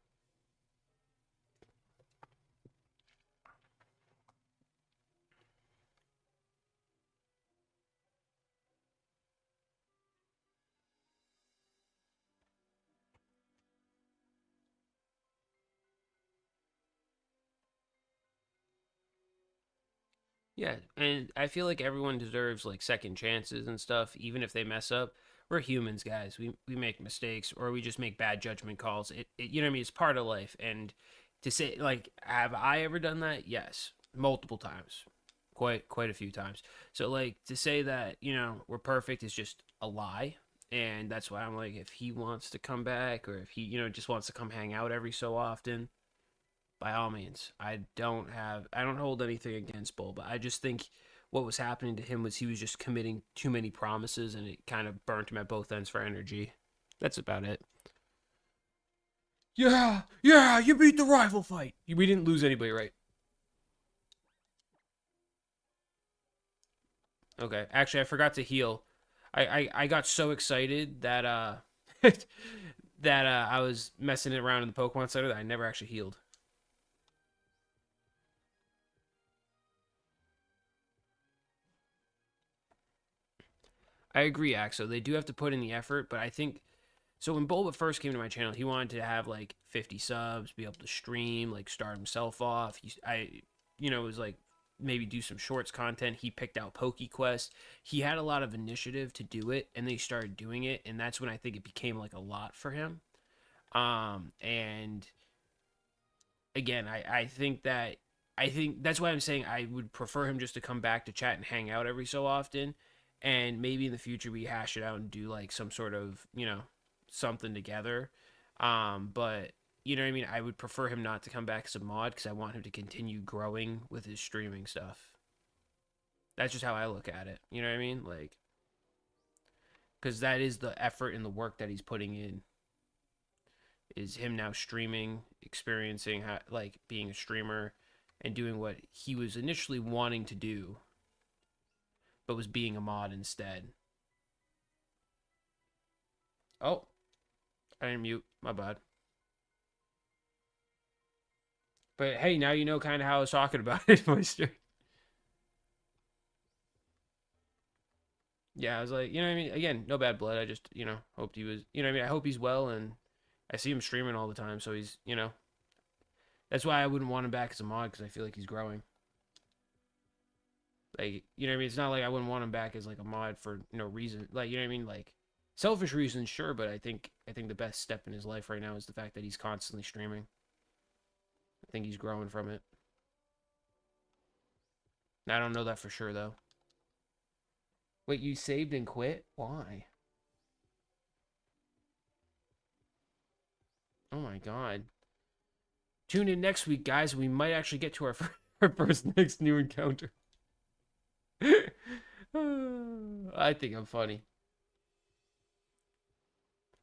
Yeah, and I feel like everyone deserves like second chances and stuff, even if they mess up. We're humans, guys. We make mistakes or we just make bad judgment calls. You know what I mean? It's part of life. And to say like, have I ever done that? Yes, multiple times, quite a few times. So like to say that we're perfect is just a lie. And that's why I'm like, if he wants to come back or if he just wants to come hang out every so often, by all means. I don't hold anything against Bull, but I just think what was happening to him was he was just committing too many promises and it kind of burnt him at both ends for energy. That's about it. Yeah, yeah, you beat the rival fight. We didn't lose anybody, right? Okay. Actually, I forgot to heal. I got so excited that that I was messing around in the Pokemon Center that I never actually healed. I agree, Axo. They do have to put in the effort, but I think so. When Bulba first came to my channel, he wanted to have like 50 subs, be able to stream, like start himself off. It was like maybe do some shorts content. He picked out PokeQuest. He had a lot of initiative to do it, and they started doing it, and that's when I think it became like a lot for him. And again, I think that's why I'm saying I would prefer him just to come back to chat and hang out every so often, and maybe in the future we hash it out and do like some sort of something together. But you know what I mean. I would prefer him not to come back as a mod because I want him to continue growing with his streaming stuff. That's just how I look at it. You know what I mean? Like, because that is the effort and the work that he's putting in is him now streaming, experiencing how, like being a streamer and doing what he was initially wanting to do, but was being a mod instead. Oh, I didn't mute. My bad. But hey, now you know kind of how I was talking about it, Moisture. Yeah, I was like, you know what I mean? Again, no bad blood. I just, hoped he was, you know what I mean? I hope he's well, and I see him streaming all the time, so that's why I wouldn't want him back as a mod because I feel like he's growing. Like, you know what I mean? It's not like I wouldn't want him back as like a mod for no reason. Like, you know what I mean? Like, selfish reasons, sure, but I think the best step in his life right now is the fact that he's constantly streaming. I think he's growing from it. I don't know that for sure though. Wait, you saved and quit? Why? Oh my god. Tune in next week, guys. We might actually get to our our first next new encounter. I think I'm funny.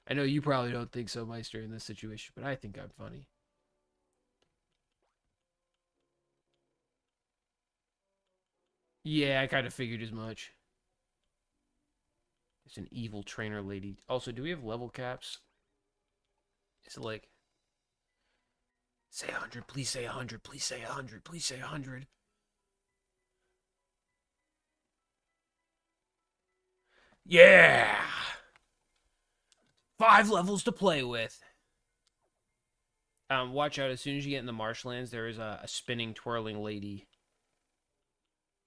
I know you probably don't think so, Meister, in this situation, but I think I'm funny. Yeah, I kind of figured as much. It's an evil trainer lady. Also, do we have level caps? Is it like, say 100, please say 100, please say 100, please say 100. Yeah! 5 levels to play with. Watch out, as soon as you get in the marshlands, there is a spinning, twirling lady.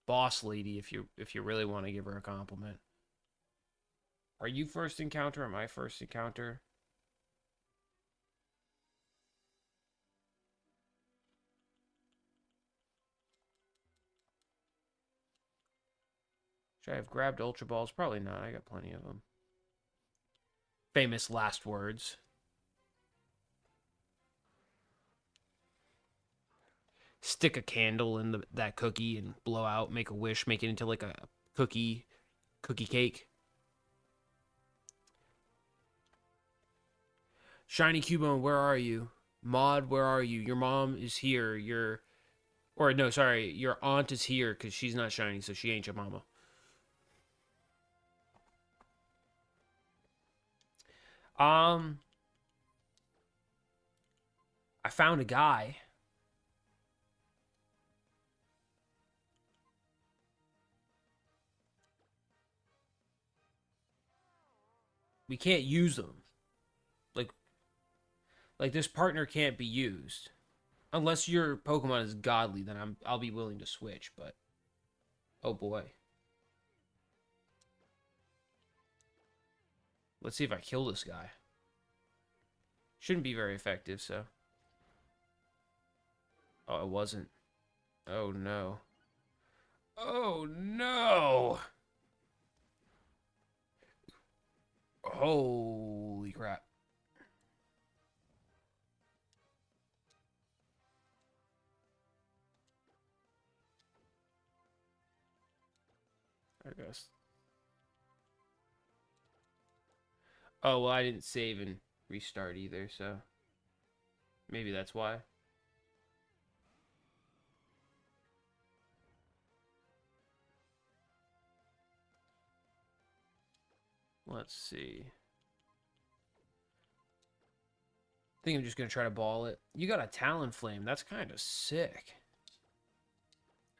Boss lady, if you really want to give her a compliment. Are you first encounter or my first encounter? Should I have grabbed Ultra Balls? Probably not. I got plenty of them. Famous last words. Stick a candle in that cookie and blow out, make a wish, make it into like a cookie cake. Shiny Cubone, where are you? Mod, where are you? Your mom is here. Your aunt is here because she's not shiny, so she ain't your mama. I found a guy. We can't use them. Like this partner can't be used unless your Pokemon is godly. Then I'll be willing to switch. But oh boy, let's see if I kill this guy. Shouldn't be very effective. So oh, it wasn't. Oh no. Oh no. Holy crap. I guess. Oh, well, I didn't save and restart either, so maybe that's why. Let's see. I think I'm just going to try to ball it. You got a Talonflame. That's kind of sick.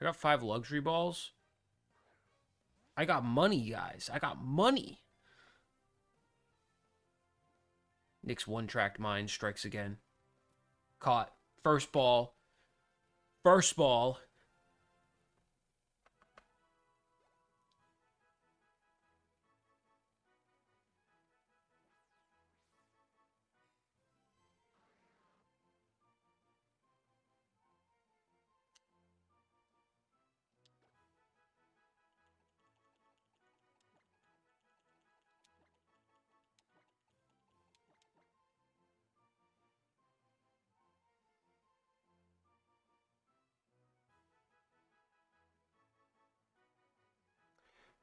I got 5 luxury balls. I got money, guys. I got money. Nick's one-tracked mind strikes again. Caught. First ball. First ball.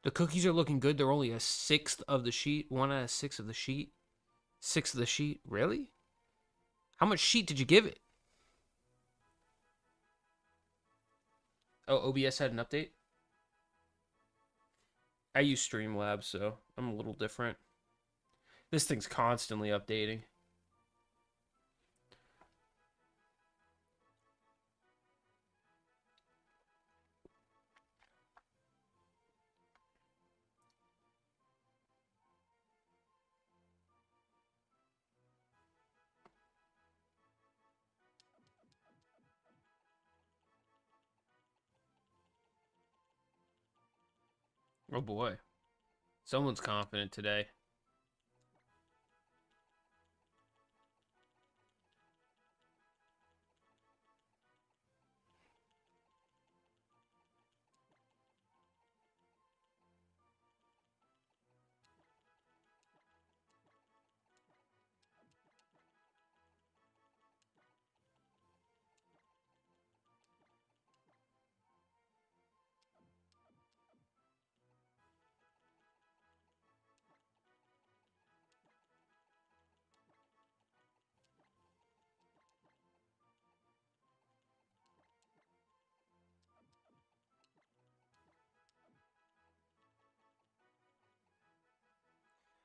The cookies are looking good. They're only a sixth of the sheet. 1 out of 6 of the sheet. 6 of the sheet. Really? How much sheet did you give it? Oh, OBS had an update? I use Streamlabs, so I'm a little different. This thing's constantly updating. Oh boy. Someone's confident today.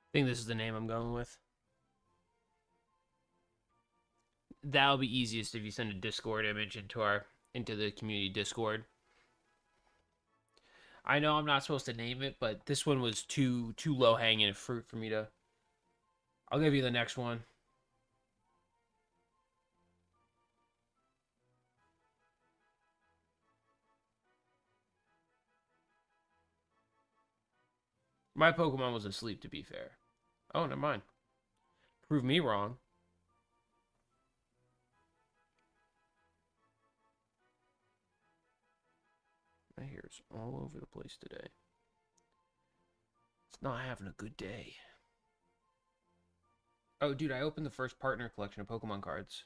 I think this is the name I'm going with. That'll be easiest if you send a Discord image into the community Discord. I know I'm not supposed to name it, but this one was too low hanging fruit for me to. I'll give you the next one. My Pokemon was asleep, to be fair. Oh, never mind. Prove me wrong. My hair's all over the place today. It's not having a good day. Oh, dude, I opened the first partner collection of Pokemon cards.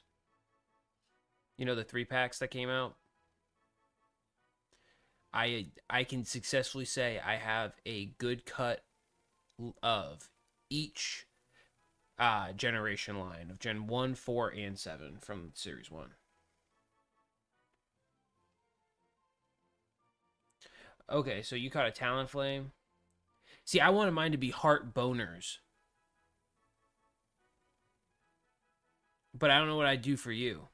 You know the 3 packs that came out? I can successfully say I have a good cut of each generation line of Gen 1, 4, and 7 from Series 1. Okay, so you caught a Talonflame. See, I wanted mine to be heart boners. But I don't know what I'd do for you.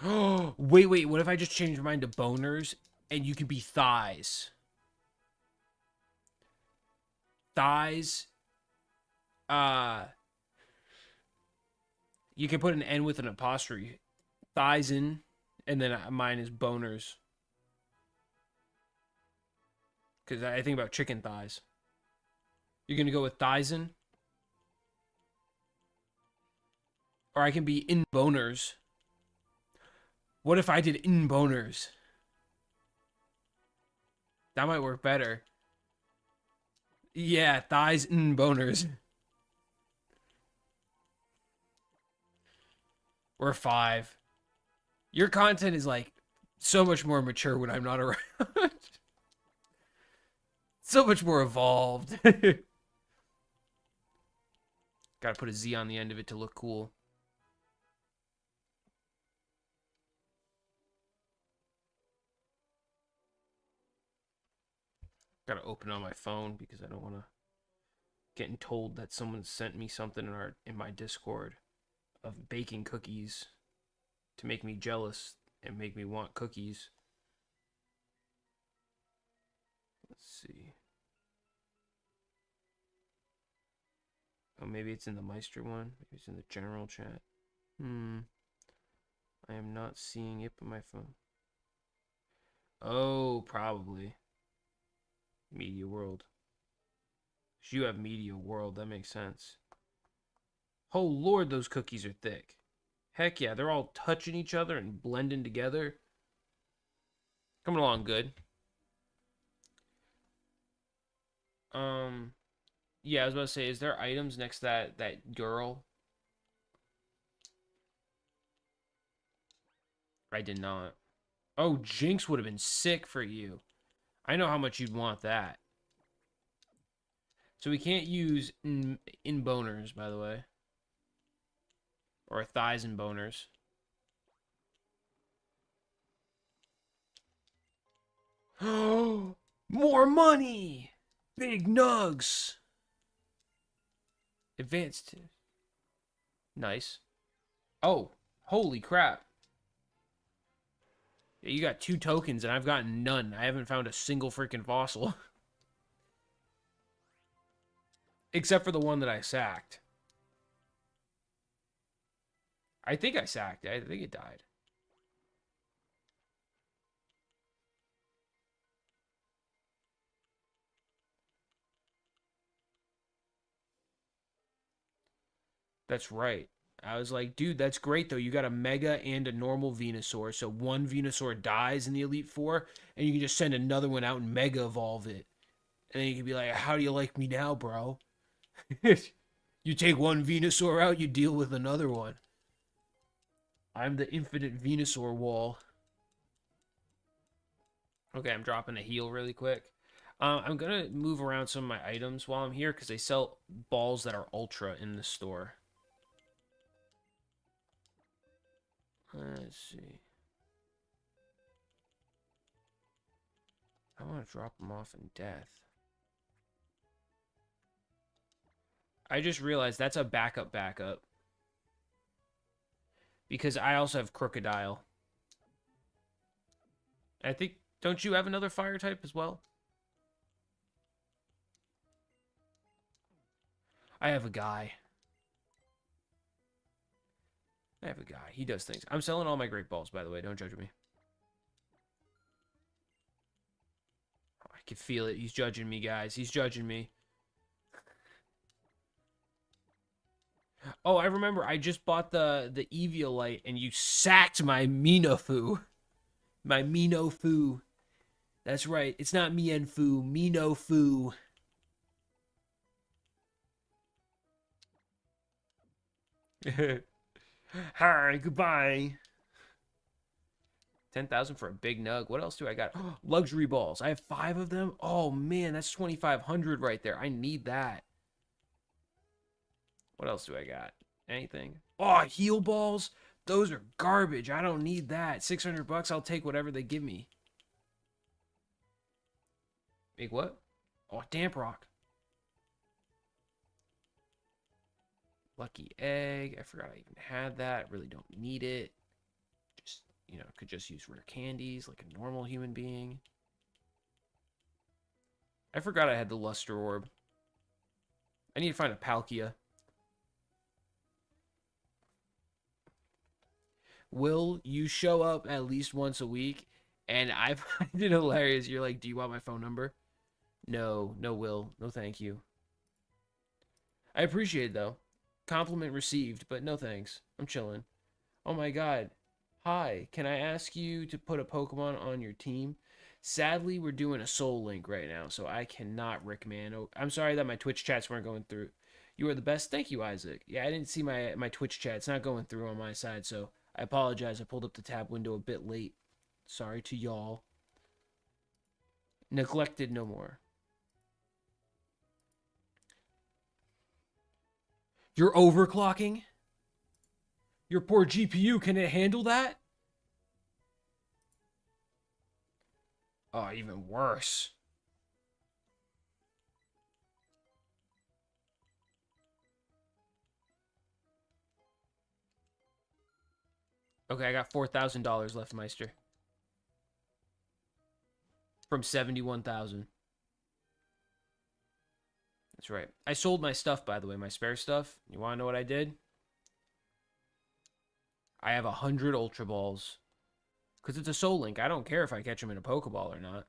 Oh, wait. What if I just change mine to boners and you could be thighs? Thighs. You can put an N with an apostrophe. Thighs in, and then mine is boners. Because I think about chicken thighs. You're going to go with thighs in? Or I can be in boners. What if I did in boners? That might work better. Yeah, thighs in boners. Or 5. Your content is like so much more mature when I'm not around. So much more evolved. Gotta put a Z on the end of it to look cool. Gotta open it on my phone because I don't want to getting told that someone sent me something in my Discord of baking cookies to make me jealous and make me want cookies. Let's see. Oh, maybe it's in the Meister one. Maybe it's in the general chat. I am not seeing it on my phone. Oh, probably. Media World. You have Media World. That makes sense. Oh, Lord, those cookies are thick. Heck yeah, they're all touching each other and blending together. Coming along good. Yeah, I was about to say, is there items next to that girl? I did not. Oh, Jinx would have been sick for you. I know how much you'd want that. So we can't use in boners, by the way. Or thighs and boners. Oh, more money! Big nugs! Advanced. Nice. Oh, holy crap. Yeah, you got 2 tokens and I've gotten none. I haven't found a single freaking fossil. Except for the one that I sacked. I think I sacked it. I think it died. That's right. I was like, dude, that's great though. You got a Mega and a normal Venusaur. So one Venusaur dies in the Elite Four, and you can just send another one out and Mega Evolve it. And then you can be like, how do you like me now, bro? You take one Venusaur out, you deal with another one. I'm the infinite Venusaur wall. Okay, I'm dropping a heal really quick. I'm going to move around some of my items while I'm here because they sell balls that are ultra in the store. Let's see. I want to drop them off in death. I just realized that's a backup. Because I also have Crocodile. I think Don't you have another fire type as well? I have a guy. I have a guy. He does things. I'm selling all my great balls, by the way. Don't judge me. Oh, I can feel it. He's judging me, guys. He's judging me. Oh, I remember. I just bought the Eviolite, and you sacked my Minofu. My Minofu. That's right. It's not Mienfu. Minofu. Hi, goodbye. 10,000 for a big nug. What else do I got? Luxury balls. I have 5 of them. Oh man, that's 2,500 right there. I need that. What else do I got? Anything? Oh, heal balls. Those are garbage. I don't need that. 600 bucks. I'll take whatever they give me. Big what? Oh, damp rock. Lucky egg. I forgot I even had that. I really don't need it. Just, you know, could just use rare candies like a normal human being. I forgot I had the luster orb. I need to find a Palkia. Will, you show up at least once a week, and I find it hilarious. You're like, do you want my phone number? No, no, Will. No, thank you. I appreciate it, though. Compliment received, but no thanks. I'm chilling. Oh my god. Hi, can I ask you to put a Pokemon on your team? Sadly, we're doing a Soul Link right now, so I cannot, Rickman. Oh, I'm sorry that my Twitch chats weren't going through. You are the best. Thank you, Isaac. Yeah, I didn't see my Twitch chat. It's not going through on my side, so I apologize. I pulled up the tab window a bit late. Sorry to y'all. Neglected no more. You're overclocking? Your poor GPU, can it handle that? Oh, even worse. Okay, I got $4,000 left, Meister. From 71,000. That's right. I sold my stuff, by the way, my spare stuff. You want to know what I did? I have 100 Ultra Balls. Because it's a Soul Link. I don't care if I catch them in a Pokeball or not.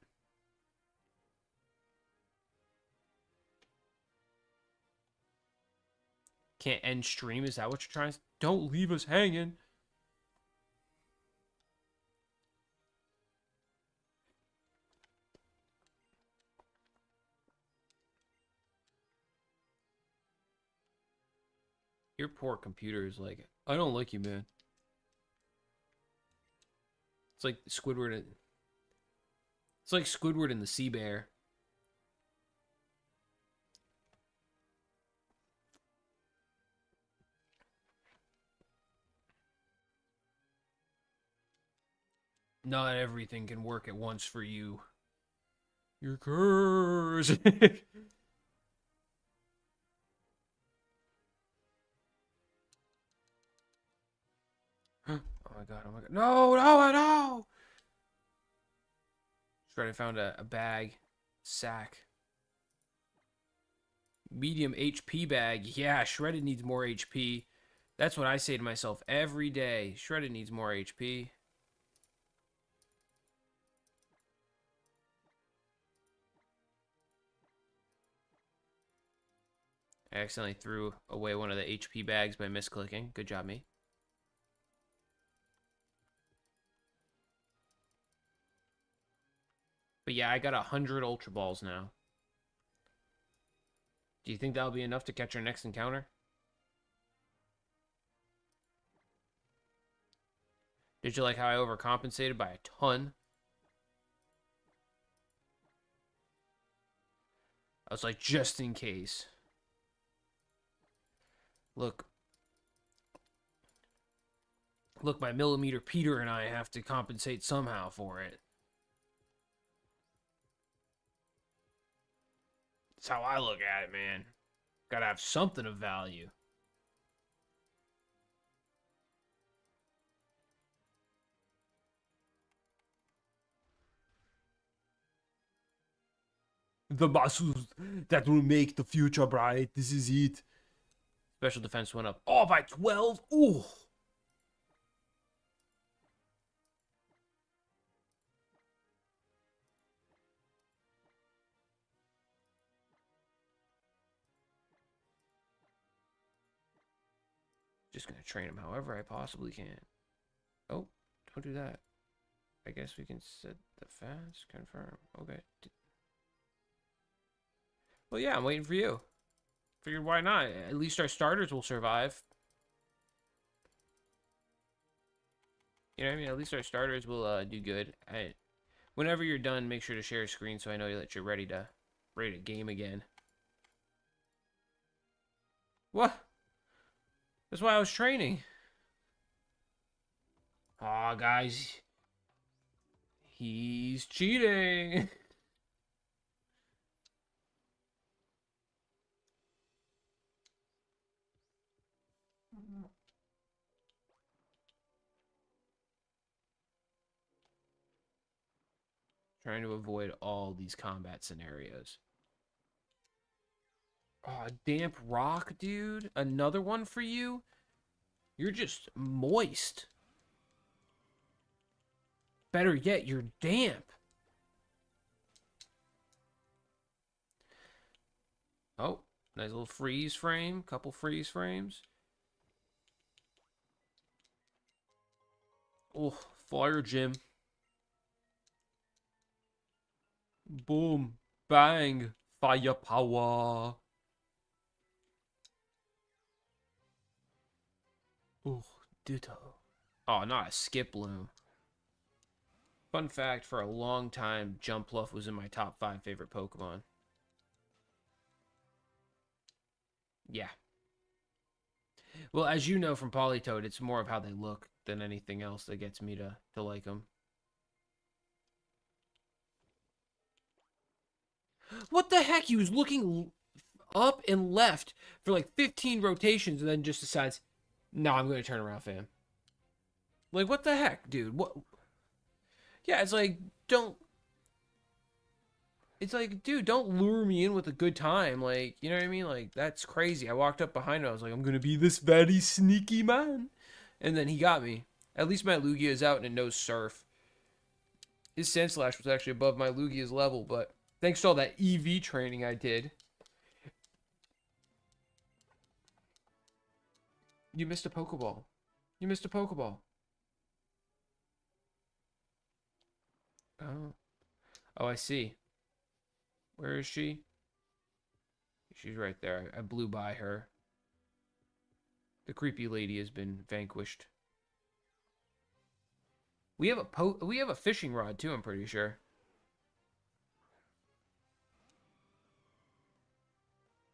Can't end stream? Is that what you're trying to... Don't leave us hanging. Your poor computer is like, I don't like you, man. It's like Squidward. It's like Squidward and the Sea Bear. Not everything can work at once for you. You're cursed. Oh my god, oh my god. No, no, no! Right, I found a bag. Sack. Medium HP bag. Yeah, Shredded needs more HP. That's what I say to myself every day. Shredded needs more HP. I accidentally threw away one of the HP bags by misclicking. Good job, me. But yeah, I got 100 Ultra Balls now. Do you think that'll be enough to catch our next encounter? Did you like how I overcompensated by a ton? I was like, just in case. Look. Look, my Millimeter Peter and I have to compensate somehow for it. That's how I look at it, man. Gotta have something of value. The muscles that will make the future bright. This is it. Special defense went up. Oh, by 12? Ooh. Just gonna train him however I possibly can. Oh, don't do that. I guess we can set the fast. Confirm. Okay. Well, yeah, I'm waiting for you. Figured why not? At least our starters will survive. You know what I mean? At least our starters will do good. Whenever you're done, make sure to share a screen so I know that you're ready to game again. What? That's why I was training. Aw, guys. He's cheating. Trying to avoid all these combat scenarios. Oh, damp rock, dude. Another one for you? You're just moist. Better yet, you're damp. Oh, nice little freeze frame. Couple freeze frames. Oh, fire gym. Boom. Bang. Firepower. Oh, ditto. Oh, not a skip loom. Fun fact, for a long time, Jumpluff was in my top 5 favorite Pokemon. Yeah. Well, as you know from Politoed, it's more of how they look than anything else that gets me to like them. What the heck? He was looking up and left for like 15 rotations and then just decides, no, I'm going to turn around, fam. Like, what the heck, dude? What? Yeah, it's like, don't. It's like, dude, don't lure me in with a good time. Like, you know what I mean? Like, that's crazy. I walked up behind him. I was like, I'm going to be this very sneaky man. And then he got me. At least my Lugia is out and it knows Surf. His Sandslash was actually above my Lugia's level, but thanks to all that EV training I did. You missed a Pokeball. You missed a Pokeball. Oh. Oh, I see. Where is she? She's right there. I blew by her. The creepy lady has been vanquished. We have a fishing rod too, I'm pretty sure.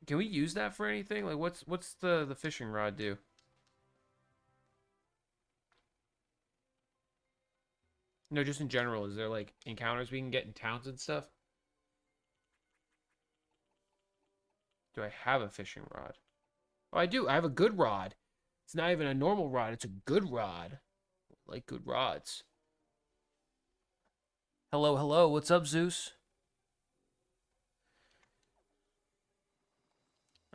Can we use that for anything? Like what's the fishing rod do? No, just in general. Is there like encounters we can get in towns and stuff? Do I have a fishing rod? Oh, I do. I have a good rod. It's not even a normal rod. It's a good rod. I like good rods. Hello, hello. What's up, Zeus?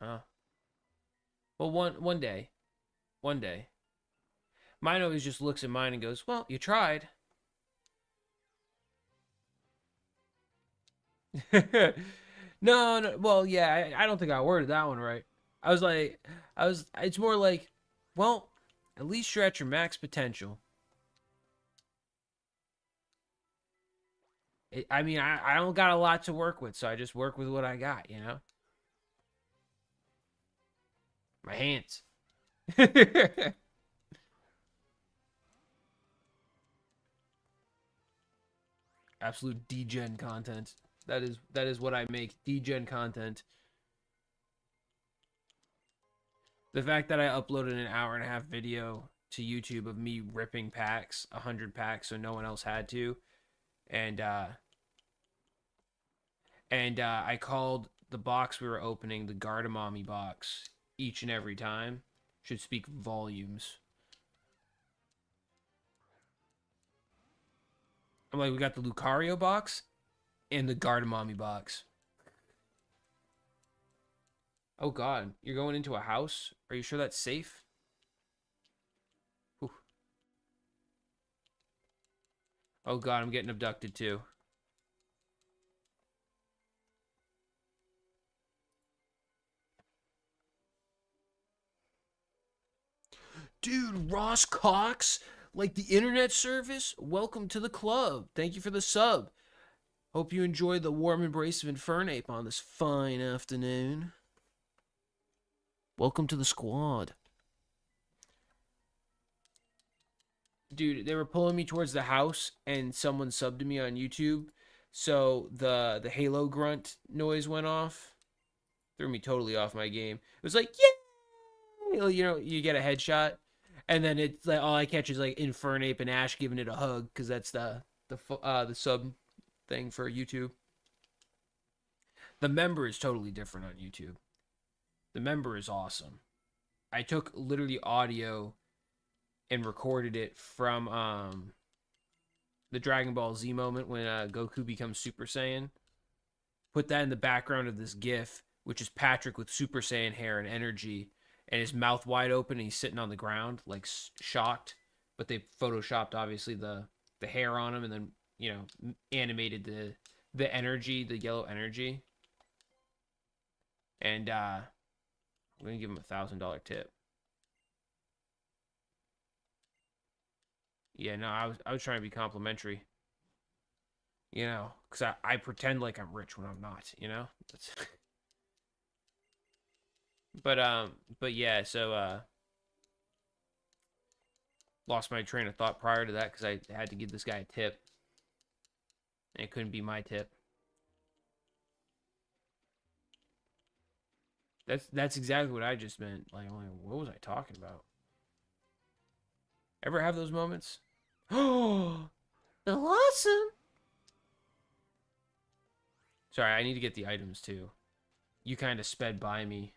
Well, one day. One day. Mine always just looks at mine and goes, well, you tried. No, well, yeah, I don't think I worded that one right. It's more like, well, at least you're at your max potential. I mean, I don't got a lot to work with, so I just work with what I got, you know? My hands. Absolute degen content. That is what I make, degen content. The fact that I uploaded an hour and a half video to YouTube of me ripping packs, 100 packs, so no one else had to, and I called the box we were opening the Gardamami box each and every time, should speak volumes. I'm like, we got the Lucario box and the Gardamami box. Oh God, you're going into a house? Are you sure that's safe? Whew. Oh God, I'm getting abducted too. Dude, Ross Cox, like the internet service? Welcome to the club. Thank you for the sub. Hope you enjoy the warm embrace of Infernape on this fine afternoon. Welcome to the squad. Dude, they were pulling me towards the house and someone subbed to me on YouTube. So the Halo grunt noise went off. Threw me totally off my game. It was like, yeah, you know, you get a headshot, and then it's like all I catch is like Infernape and Ash giving it a hug because that's the sub thing for YouTube. The member is totally different on YouTube. The member is awesome. I took literally audio and recorded it from the Dragon Ball Z moment when Goku becomes Super Saiyan. Put that in the background of this GIF, which is Patrick with Super Saiyan hair and energy, and his mouth wide open, and he's sitting on the ground like shocked. But they photoshopped obviously the hair on him, and then animated the energy, the yellow energy, and I'm gonna give him $1,000 tip. Yeah, no, I was trying to be complimentary, because I pretend like I'm rich when I'm not, That's but yeah, so lost my train of thought prior to that because I had to give this guy a tip, and it couldn't be my tip. That's exactly what I just meant. Like, what was I talking about? Ever have those moments? Oh, awesome. Sorry, I need to get the items too. You kind of sped by me.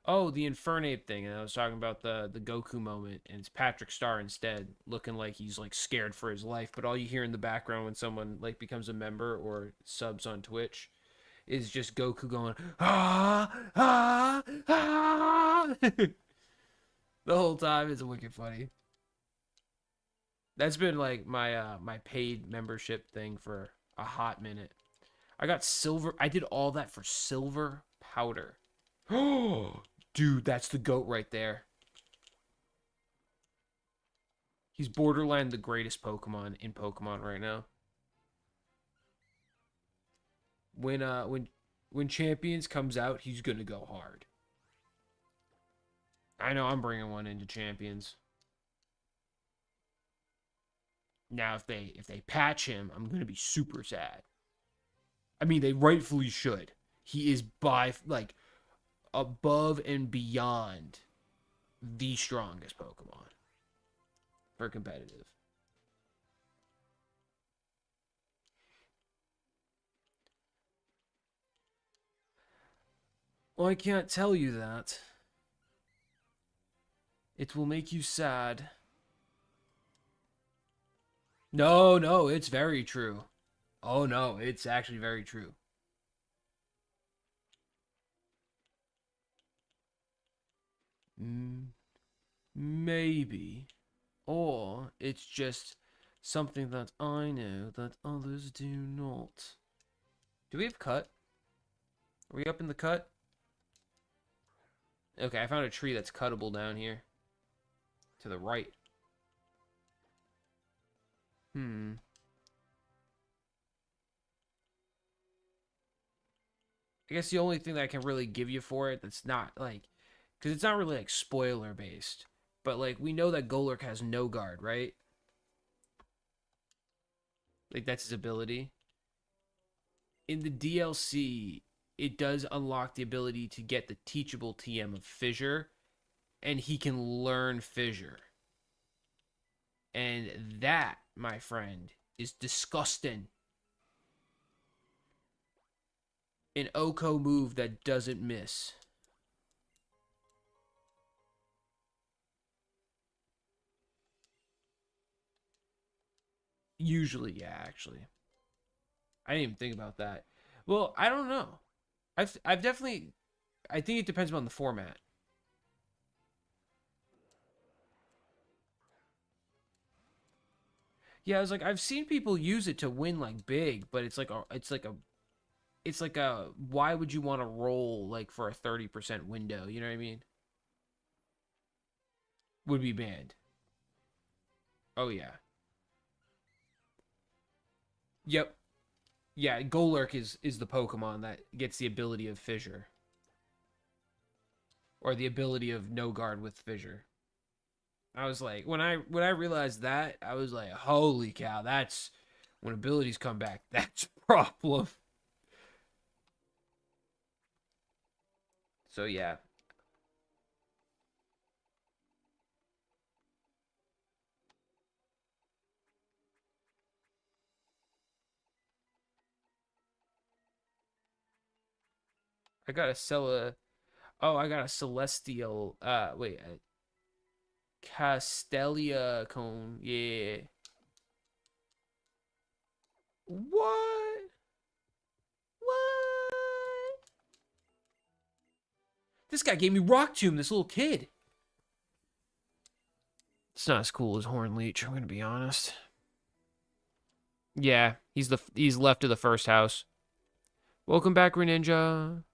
Oh, the Infernape thing, and I was talking about the Goku moment, and it's Patrick Star instead, looking like he's like scared for his life. But all you hear in the background when someone like becomes a member or subs on Twitch is just Goku going ah ah ah the whole time. It's wicked funny. That's been like my paid membership thing for a hot minute. I got silver. I did all that for silver powder. Oh, dude, that's the goat right there. He's borderline the greatest Pokemon in Pokemon right now. When Champions comes out, he's gonna go hard. I know I'm bringing one into Champions. Now if they patch him, I'm gonna be super sad. I mean, they rightfully should. He is by like above and beyond the strongest Pokemon for competitive. Well, I can't tell you that. It will make you sad. No, no, it's very true. Oh no, it's actually very true. Mm, maybe. Or it's just something that I know that others do not. Do we have cut? Are we up in the cut? Okay, I found a tree that's cuttable down here. To the right. Hmm. I guess the only thing that I can really give you for it that's not like, because it's not really like spoiler based, but like we know that Golurk has no guard, right? Like that's his ability. In the DLC, it does unlock the ability to get the teachable TM of Fissure, and he can learn Fissure. And that, my friend, is disgusting. An Oko move that doesn't miss. Usually, yeah, actually. I didn't even think about that. Well, I don't know. I've definitely. I think it depends on the format. Yeah, I was like, I've seen people use it to win like big, but it's like a why would you want to roll like for a 30% window? You know what I mean? Would be banned. Oh yeah. Yep. Yeah, Golurk is the Pokemon that gets the ability of Fissure or the ability of No Guard with Fissure. I was like, when I realized that, I was like, holy cow, that's when abilities come back. That's a problem. So yeah, I got to sell a. Oh, I got a Celestial. Wait, a Castelia cone. Yeah. What? What? This guy gave me Rock Tomb. This little kid. It's not as cool as Horn Leech. I'm gonna be honest. Yeah, he's left of the first house. Welcome back, Greninja.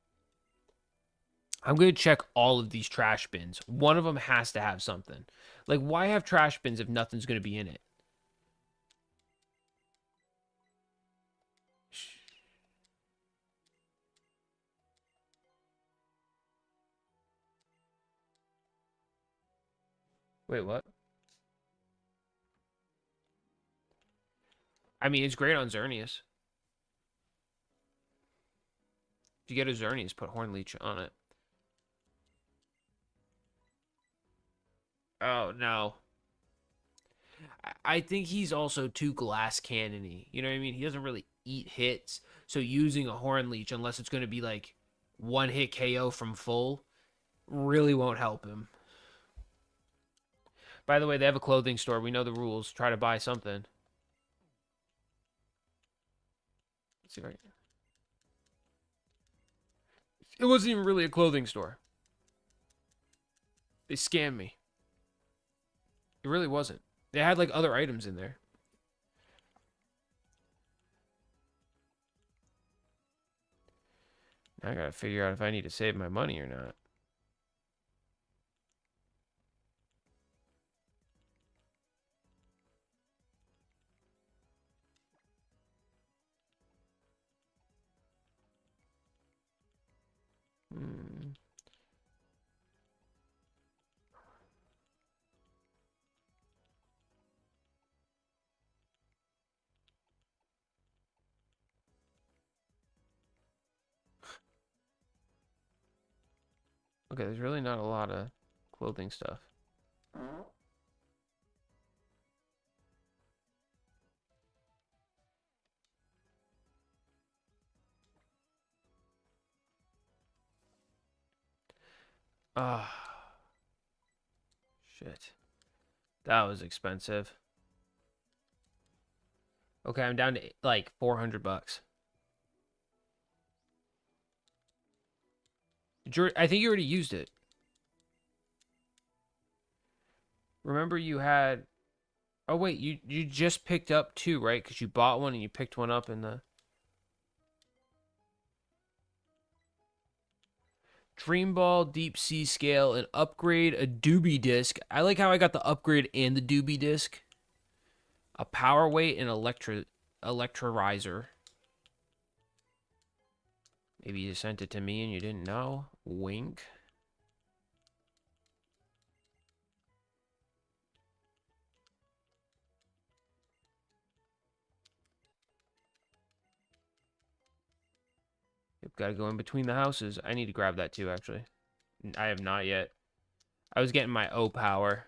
I'm gonna check all of these trash bins. One of them has to have something. Like, why have trash bins if nothing's gonna be in it? Wait, what? I mean, it's great on Xerneas. If you get a Xerneas, put Horn Leech on it. Oh no. I think he's also too glass cannony. You know what I mean? He doesn't really eat hits. So using a Horn Leech, unless it's gonna be like one hit KO from full, really won't help him. By the way, they have a clothing store. We know the rules. Try to buy something. Let's see if I can. It wasn't even really a clothing store. They scammed me. It really wasn't. They had like other items in there. Now I gotta figure out if I need to save my money or not. Hmm. Okay, there's really not a lot of clothing stuff. Ah, shit. That was expensive. Okay, I'm down to like 400 bucks. I think you already used it. Remember you had. Oh wait, you just picked up two, right? Because you bought one and you picked one up in the Dream Ball, Deep Sea Scale, and upgrade a Doobie Disc. I like how I got the upgrade and the Doobie Disc. A Power Weight and Electrorizer. Maybe you sent it to me and you didn't know. Wink. You've got to go in between the houses. I need to grab that too, actually. I have not yet. I was getting my O power.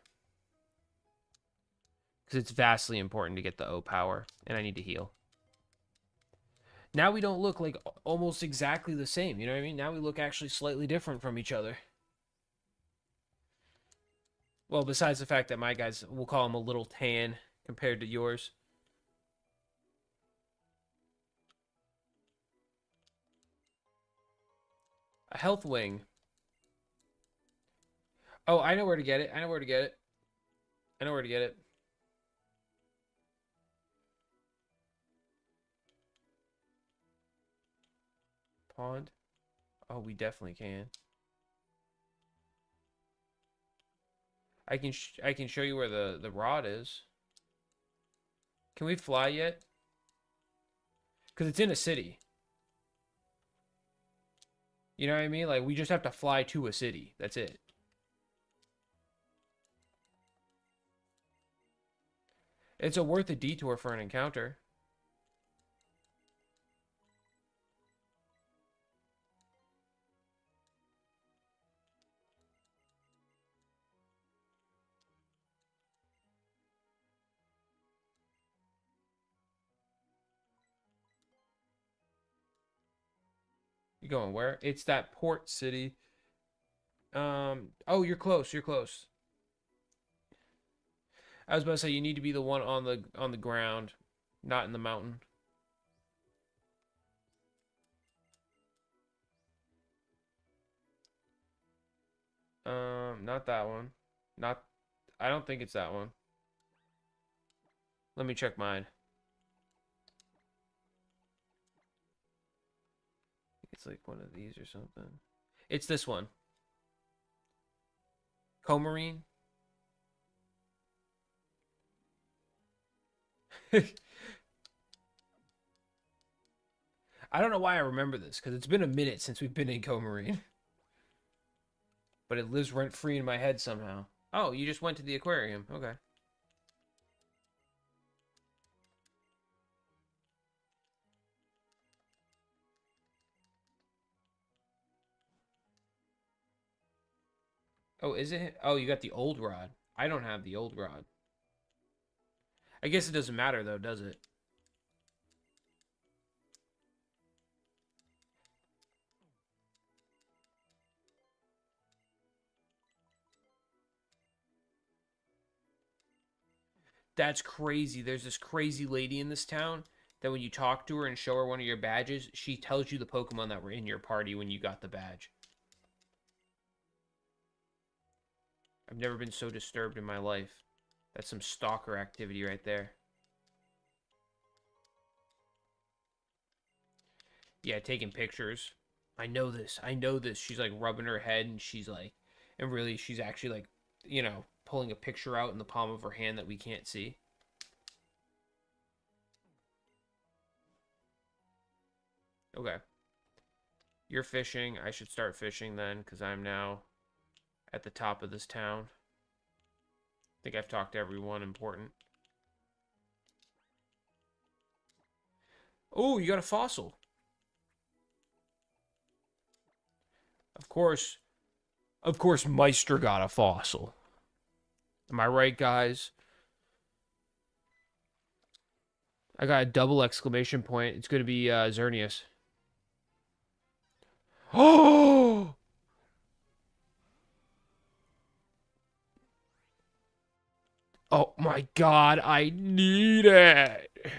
Because it's vastly important to get the O power. And I need to heal. Now we don't look like almost exactly the same. You know what I mean? Now we look actually slightly different from each other. Well, besides the fact that my guys, we'll call them a little tan compared to yours. A health wing. Oh, I know where to get it. I know where to get it. I know where to get it. Pond. Oh, we definitely can. I can show you where the rod is. Can we fly yet? Because it's in a city. You know what I mean? Like, we just have to fly to a city. That's it. It's a worth a detour for an encounter. You going where? It's that port city. Oh, you're close. You're close. I was about to say you need to be the one on the ground, not in the mountain. Not that one. Not. I don't think it's that one. Let me check mine. It's like one of these or something. It's this one. Comarine. I don't know why I remember this because it's been a minute since we've been in Comarine, but it lives rent free in my head somehow. Oh, you just went to the aquarium. Okay. Oh, is it? Oh, you got the old rod. I don't have the old rod. I guess it doesn't matter though, does it? That's crazy. There's this crazy lady in this town that when you talk to her and show her one of your badges, she tells you the Pokemon that were in your party when you got the badge. I've never been so disturbed in my life. That's some stalker activity right there. Yeah, taking pictures. I know this. I know this. She's like rubbing her head and she's like, and really she's actually like, pulling a picture out in the palm of her hand that we can't see. Okay. You're fishing. I should start fishing then because I'm now at the top of this town. I think I've talked to everyone important. Oh, you got a fossil. Of course. Of course, Meister got a fossil. Am I right, guys? I got a double exclamation point. It's going to be Xerneas. Oh! Oh my god, I need it.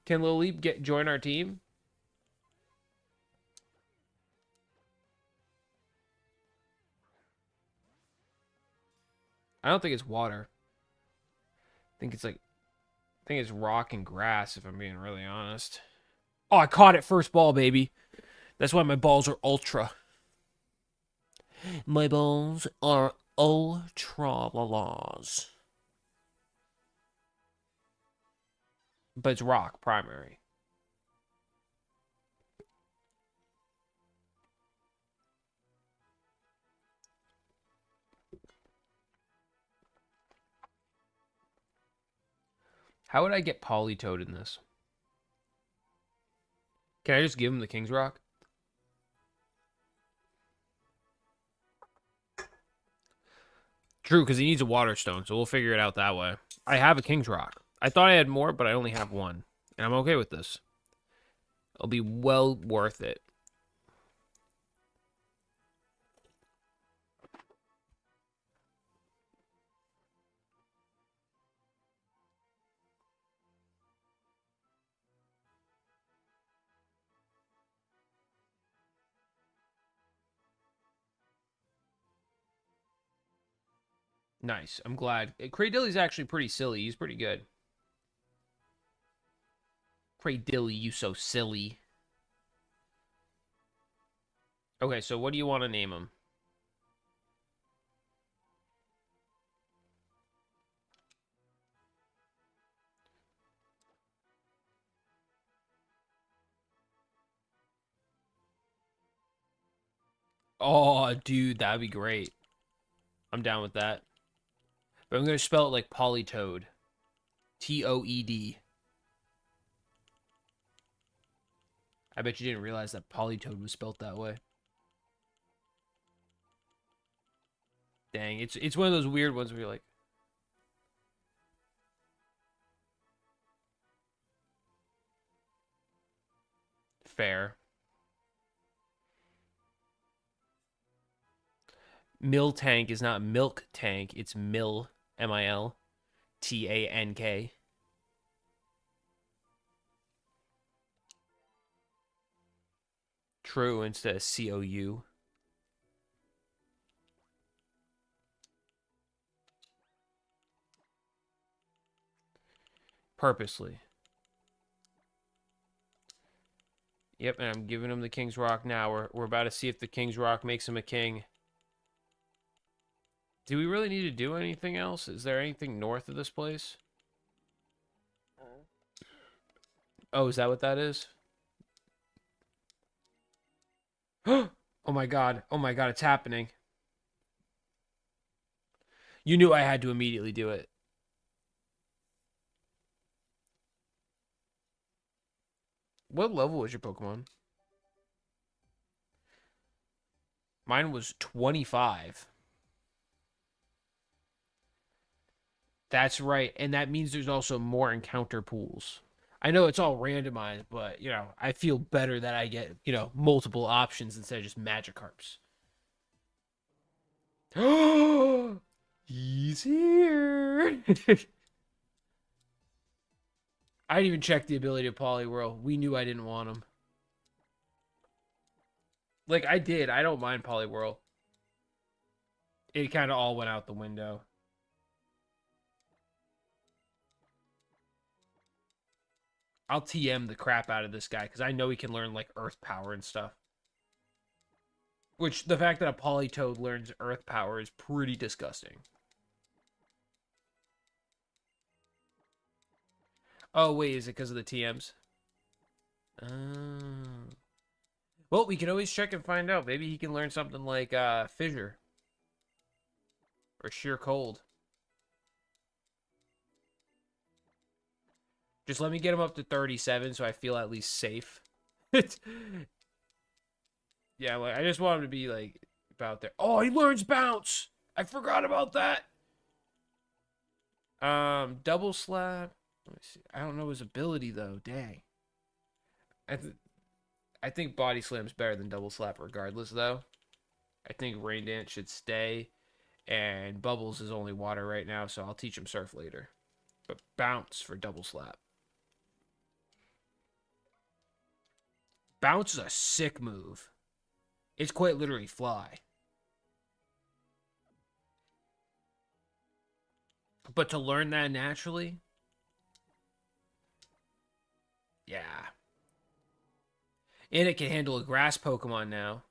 Can Lily join our team? I don't think it's water. I think it's rock and grass if I'm being really honest. Oh, I caught it first ball, baby. That's why my balls are ultra. My balls are ultra laws. But it's rock primary. How would I get Politoed in this? Can I just give him the King's Rock? True, because he needs a Water Stone, so we'll figure it out that way. I have a King's Rock. I thought I had more, but I only have one. And I'm okay with this. It'll be well worth it. Nice. I'm glad. Cradilly's actually pretty silly. He's pretty good. Cradilly, you so silly. Okay, so what do you want to name him? Oh, dude, that'd be great. I'm down with that. But I'm going to spell it like Polytoad. Toed. I bet you didn't realize that Polytoad was spelled that way. Dang, it's one of those weird ones where you're like, fair. Miltank is not milk tank, it's Miltank. True instead of COU. Purposely. Yep, and I'm giving him the King's Rock now. We're about to see if the King's Rock makes him a king. Do we really need to do anything else? Is there anything north of this place? Oh, is that what that is? Oh my god. Oh my god, it's happening. You knew I had to immediately do it. What level was your Pokemon? Mine was 25. That's right. And that means there's also more encounter pools. I know it's all randomized, but, I feel better that I get, multiple options instead of just Magikarps. Oh, he's here. I didn't even check the ability of Poliwhirl. We knew I didn't want him. Like, I did. I don't mind Poliwhirl. It kind of all went out the window. I'll TM the crap out of this guy because I know he can learn, like, Earth Power and stuff. Which, the fact that a Politoad learns Earth Power is pretty disgusting. Oh, wait, is it because of the TMs? Well, we can always check and find out. Maybe he can learn something like Fissure. Or Sheer Cold. Just let me get him up to 37 so I feel at least safe. Yeah, like I just want him to be like about there. Oh, he learns Bounce! I forgot about that. Double Slap. Let me see. I don't know his ability though. Dang. I think Body Slam's better than Double Slap regardless though. I think Rain Dance should stay. And Bubbles is only water right now, so I'll teach him Surf later. But Bounce for Double Slap. Bounce is a sick move. It's quite literally fly. But to learn that naturally, yeah. And it can handle a grass Pokemon now.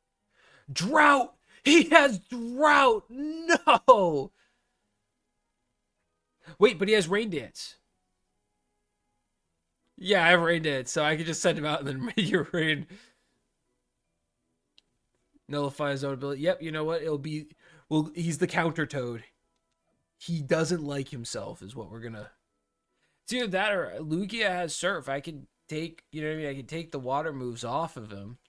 Drought! He has Drought! No! Wait, but he has Rain Dance. Yeah, I have Rain Dance, so I could just send him out and then make your rain. Nullify his own ability. Yep, you know what? It'll be... Well, he's the counter Toad. He doesn't like himself, is what we're gonna... It's either that or Lugia has Surf. I can take... You know what I mean? I can take the water moves off of him.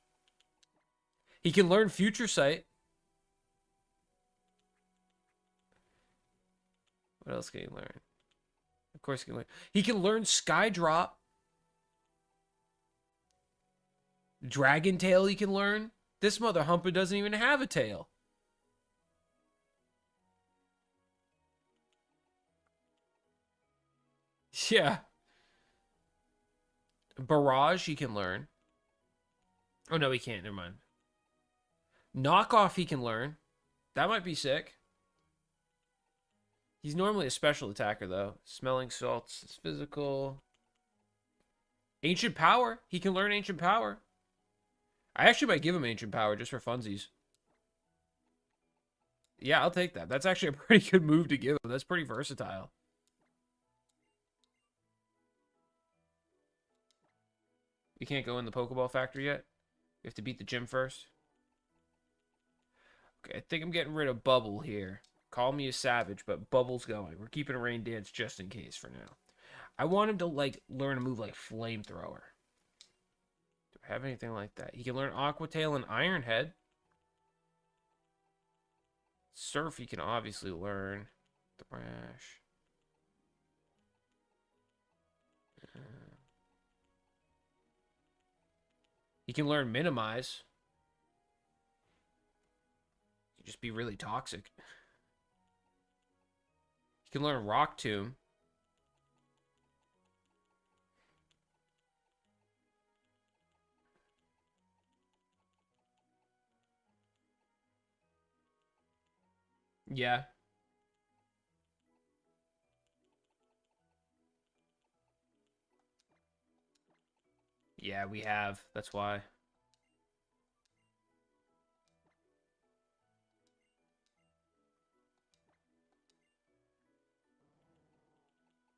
He can learn Future Sight. What else can he learn? Of course he can learn. He can learn Sky Drop. Dragon Tail he can learn. This mother humper doesn't even have a tail. Yeah. Barrage he can learn. Oh, no, he can't. Never mind. Knockoff he can learn. That might be sick. He's normally a special attacker, though. Smelling salts is physical. Ancient power. He can learn ancient power. I actually might give him ancient power just for funsies. Yeah, I'll take that. That's actually a pretty good move to give him. That's pretty versatile. We can't go in the Pokeball factory yet. We have to beat the gym first. Okay, I think I'm getting rid of Bubble here. Call me a savage, but Bubble's going. We're keeping Rain Dance just in case for now. I want him to, like, learn a move like Flamethrower. Do I have anything like that? He can learn Aqua Tail and Iron Head. Surf he can obviously learn. Thrash. He can learn Minimize. Just be really toxic. He can learn Rock Tomb. Yeah. Yeah, we have. That's why.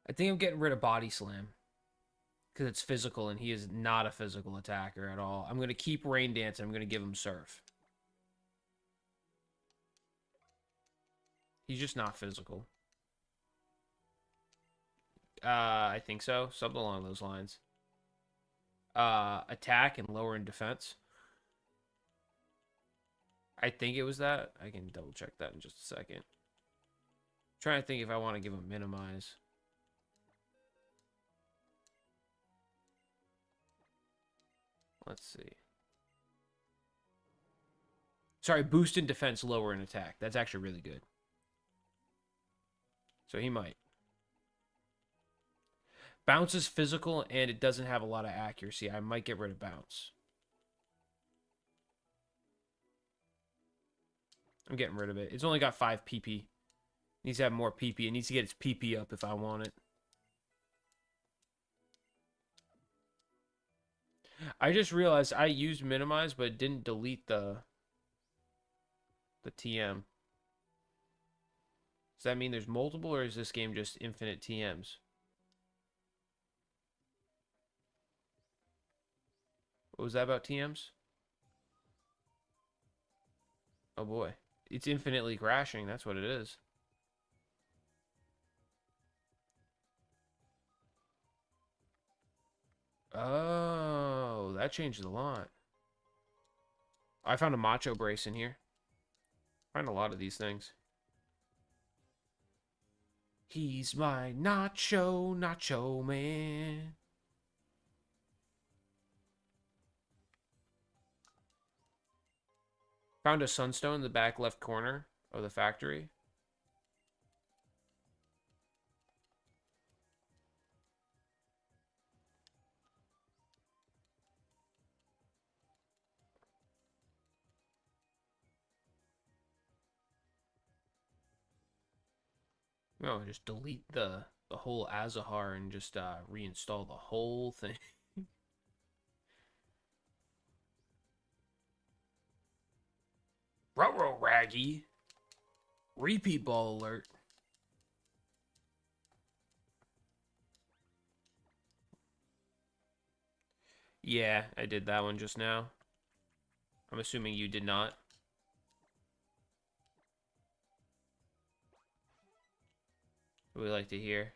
I think I'm getting rid of Body Slam. Because it's physical, and he is not a physical attacker at all. I'm going to keep Rain Dance, and I'm going to give him Surf. He's just not physical. I think so. Something along those lines. Attack and lower in defense. I think it was that. I can double check that in just a second. I'm trying to think if I want to give him Minimize. Let's see. Sorry, boost in defense, lower in attack. That's actually really good. So he might. Bounce is physical, and it doesn't have a lot of accuracy. I might get rid of Bounce. I'm getting rid of it. It's only got 5 PP. It needs to have more PP. It needs to get its PP up if I want it. I just realized I used Minimize, but it didn't delete the TM. Does that mean there's multiple, or is this game just infinite TMs? What was that about TMs? Oh boy. It's infinitely crashing. That's what it is. Oh, that changed a lot. I found a Macho Brace in here. I find a lot of these things. He's my nacho man. Found a Sunstone in the back left corner of the factory. No, just delete the whole Azahar and just reinstall the whole thing. Ruh-roh, Raggy. Repeat ball alert. Yeah, I did that one just now. I'm assuming you did not. What we like to hear.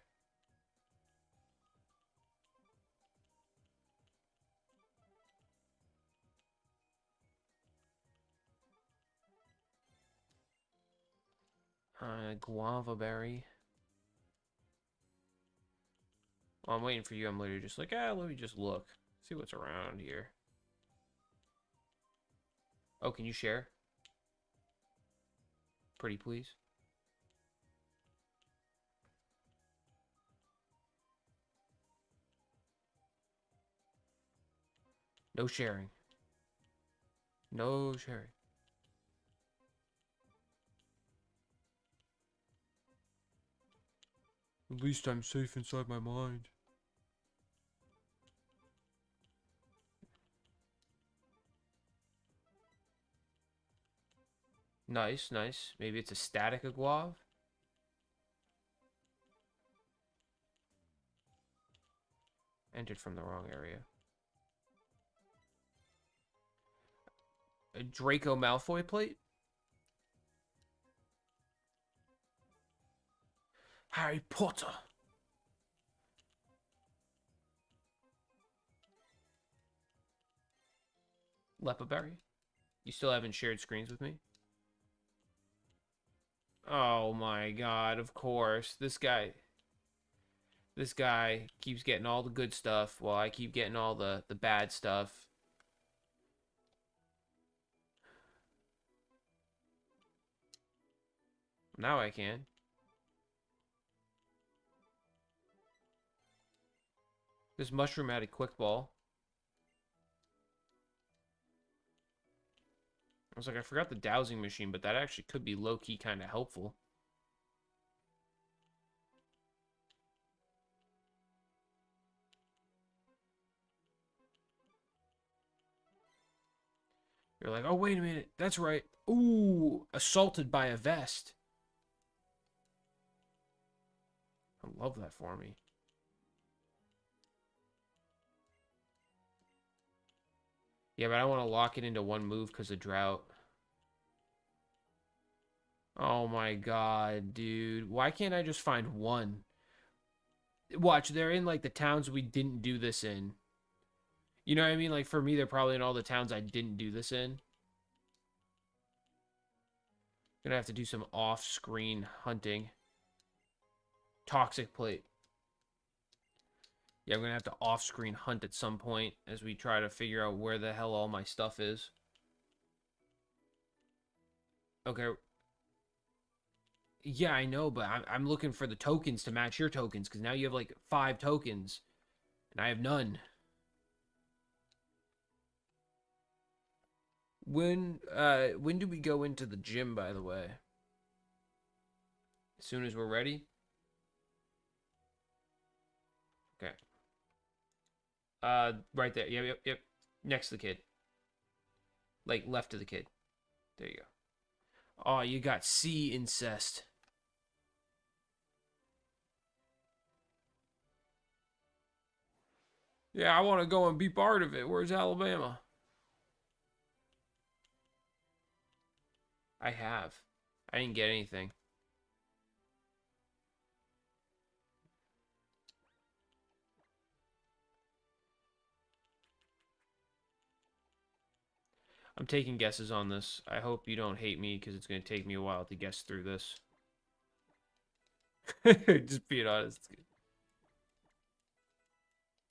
Guava berry. While I'm waiting for you, I'm literally just like, let me just look. See what's around here. Oh, can you share? Pretty please. No sharing. No sharing. At least I'm safe inside my mind. Nice, nice. Maybe it's a static Aguav. Entered from the wrong area. A Draco Malfoy plate? Harry Potter. Lepaberry? You still haven't shared screens with me? Oh my god, of course. This guy keeps getting all the good stuff while I keep getting all the bad stuff. Now I can. This mushroom had a quick ball. I was like, I forgot the dowsing machine, but that actually could be low-key kind of helpful. You're like, oh, wait a minute. That's right. Ooh, assaulted by a vest. I love that for me. Yeah, but I want to lock it into one move because of drought. Oh my god, dude. Why can't I just find one? Watch, they're in like the towns we didn't do this in. You know what I mean? Like for me, they're probably in all the towns I didn't do this in. Gonna have to do some off-screen hunting. Toxic plate. Yeah, I'm gonna have to off-screen hunt at some point as we try to figure out where the hell all my stuff is. Okay. Yeah, I know, but I'm looking for the tokens to match your tokens because now you have like 5 tokens and I have none. When do we go into the gym, by the way? As soon as we're ready? Okay. Right there. Yep, yep, yep. Next to the kid. Like left of the kid. There you go. Oh, you got sea incest. Yeah, I want to go and be part of it. Where's Alabama? I have. I didn't get anything. I'm taking guesses on this. I hope you don't hate me because it's going to take me a while to guess through this. Just being honest.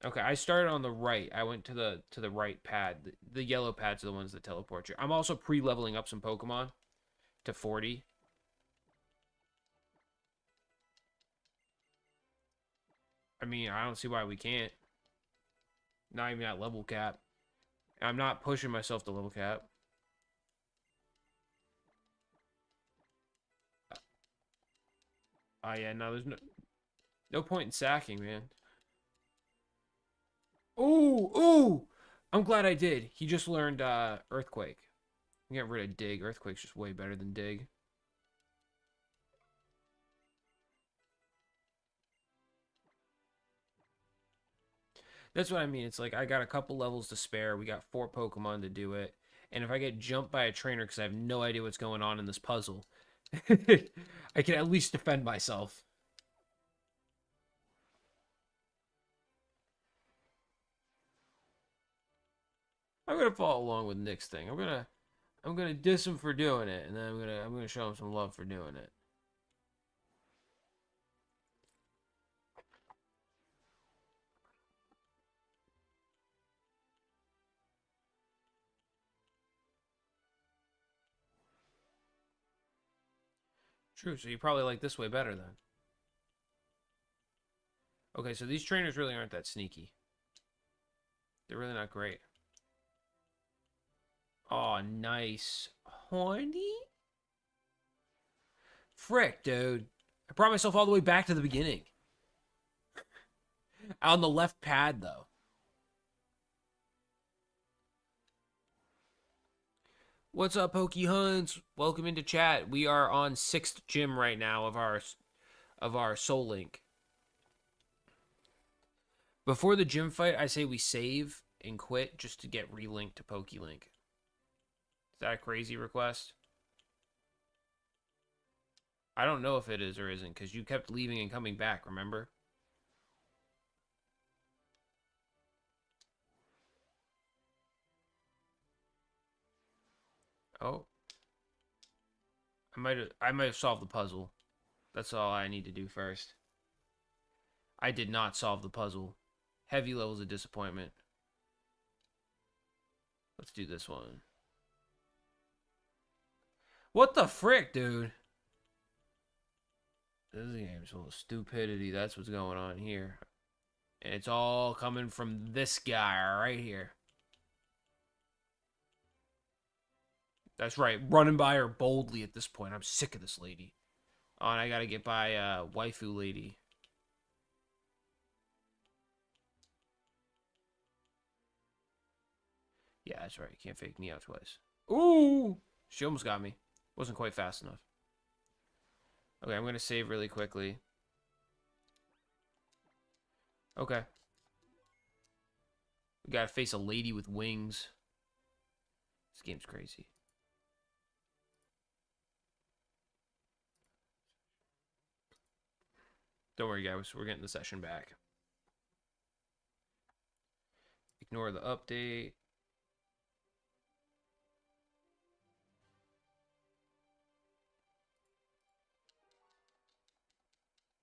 Okay, I started on the right. I went to the right pad. The yellow pads are the ones that teleport you. I'm also pre-leveling up some Pokemon to 40. I mean, I don't see why we can't. Not even at level cap. I'm not pushing myself to level cap. Oh yeah, no, there's no point in sacking, man. Ooh, ooh! I'm glad I did. He just learned Earthquake. You get rid of Dig. Earthquake's just way better than Dig. That's what I mean. It's like I got a couple levels to spare. We got 4 Pokemon to do it. And if I get jumped by a trainer because I have no idea what's going on in this puzzle, I can at least defend myself. I'm gonna follow along with Nick's thing. I'm gonna diss him for doing it, and then I'm gonna show him some love for doing it. True. So you probably like this way better then. Okay, so these trainers really aren't that sneaky. They're really not great. Oh, nice. Horny? Frick, dude. I brought myself all the way back to the beginning. On the left pad, though. What's up, Pokey Hunts? Welcome into chat. We are on 6th gym right now of our Soul Link. Before the gym fight, I say we save and quit just to get relinked to PokeLink. Is that a crazy request? I don't know if it is or isn't, because you kept leaving and coming back, remember? Oh. I might have solved the puzzle. That's all I need to do first. I did not solve the puzzle. Heavy levels of disappointment. Let's do this one. What the frick, dude? This game's full of stupidity. That's what's going on here. And it's all coming from this guy right here. That's right. Running by her boldly at this point. I'm sick of this lady. Oh, and I gotta get by waifu lady. Yeah, that's right. You can't fake me out twice. Ooh! She almost got me. Wasn't quite fast enough. Okay, I'm gonna save really quickly. Okay. We gotta face a lady with wings. This game's crazy. Don't worry, guys. We're getting the session back. Ignore the update.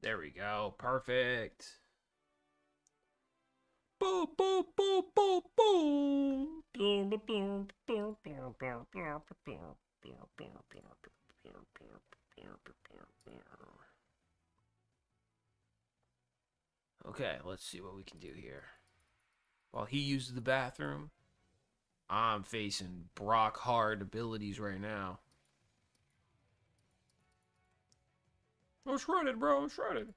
There we go. Perfect. Boom, boom, boom, boom, boom. Okay, let's see what we can do here. While he uses the bathroom, I'm facing Brock hard abilities right now. I'm shredded, bro. I'm shredded.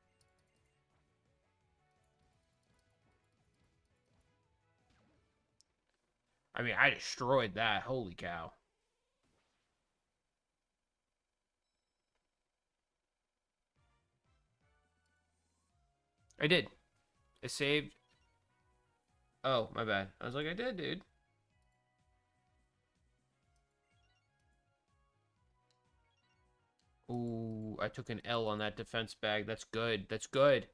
I mean, I destroyed that. Holy cow. I did. I saved. Oh, my bad. I was like, I did, dude. Ooh, I took an L on that defense bag. That's good. That's good.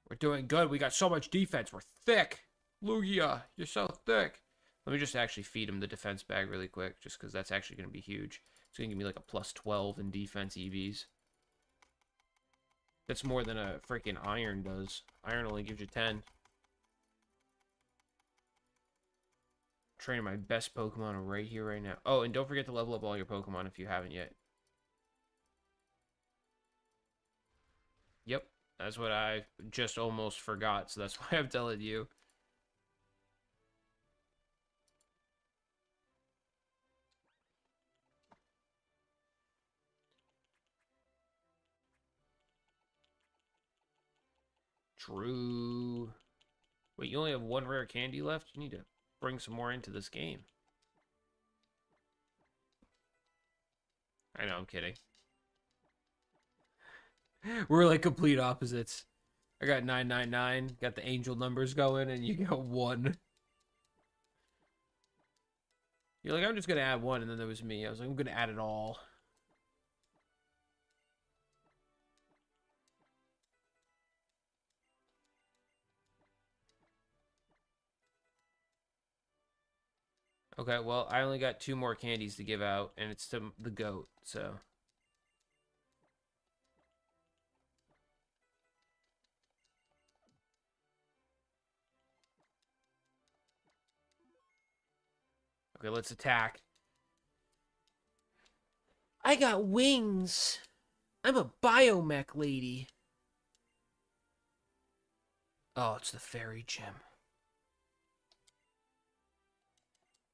We're doing good. We got so much defense. We're thick. Lugia, you're so thick. Let me just actually feed him the defense bag really quick, just because that's actually going to be huge. It's going to give me like a plus 12 in defense EVs. That's more than a freaking iron does. Iron only gives you 10. Training my best Pokemon right here, right now. Oh, and don't forget to level up all your Pokemon if you haven't yet. Yep, that's what I just almost forgot, so that's why I'm telling you. True. Wait, you only have one rare candy left? You need to bring some more into this game. I know, I'm kidding. We're like complete opposites. I got 999, got the angel numbers going, and you got 1. You're like, I'm just gonna add 1, and then there was me. I was like, I'm gonna add it all. Okay, well, I only got 2 more candies to give out, and it's to the goat, so. Okay, let's attack. I got wings. I'm a biomech lady. Oh, it's the fairy gym.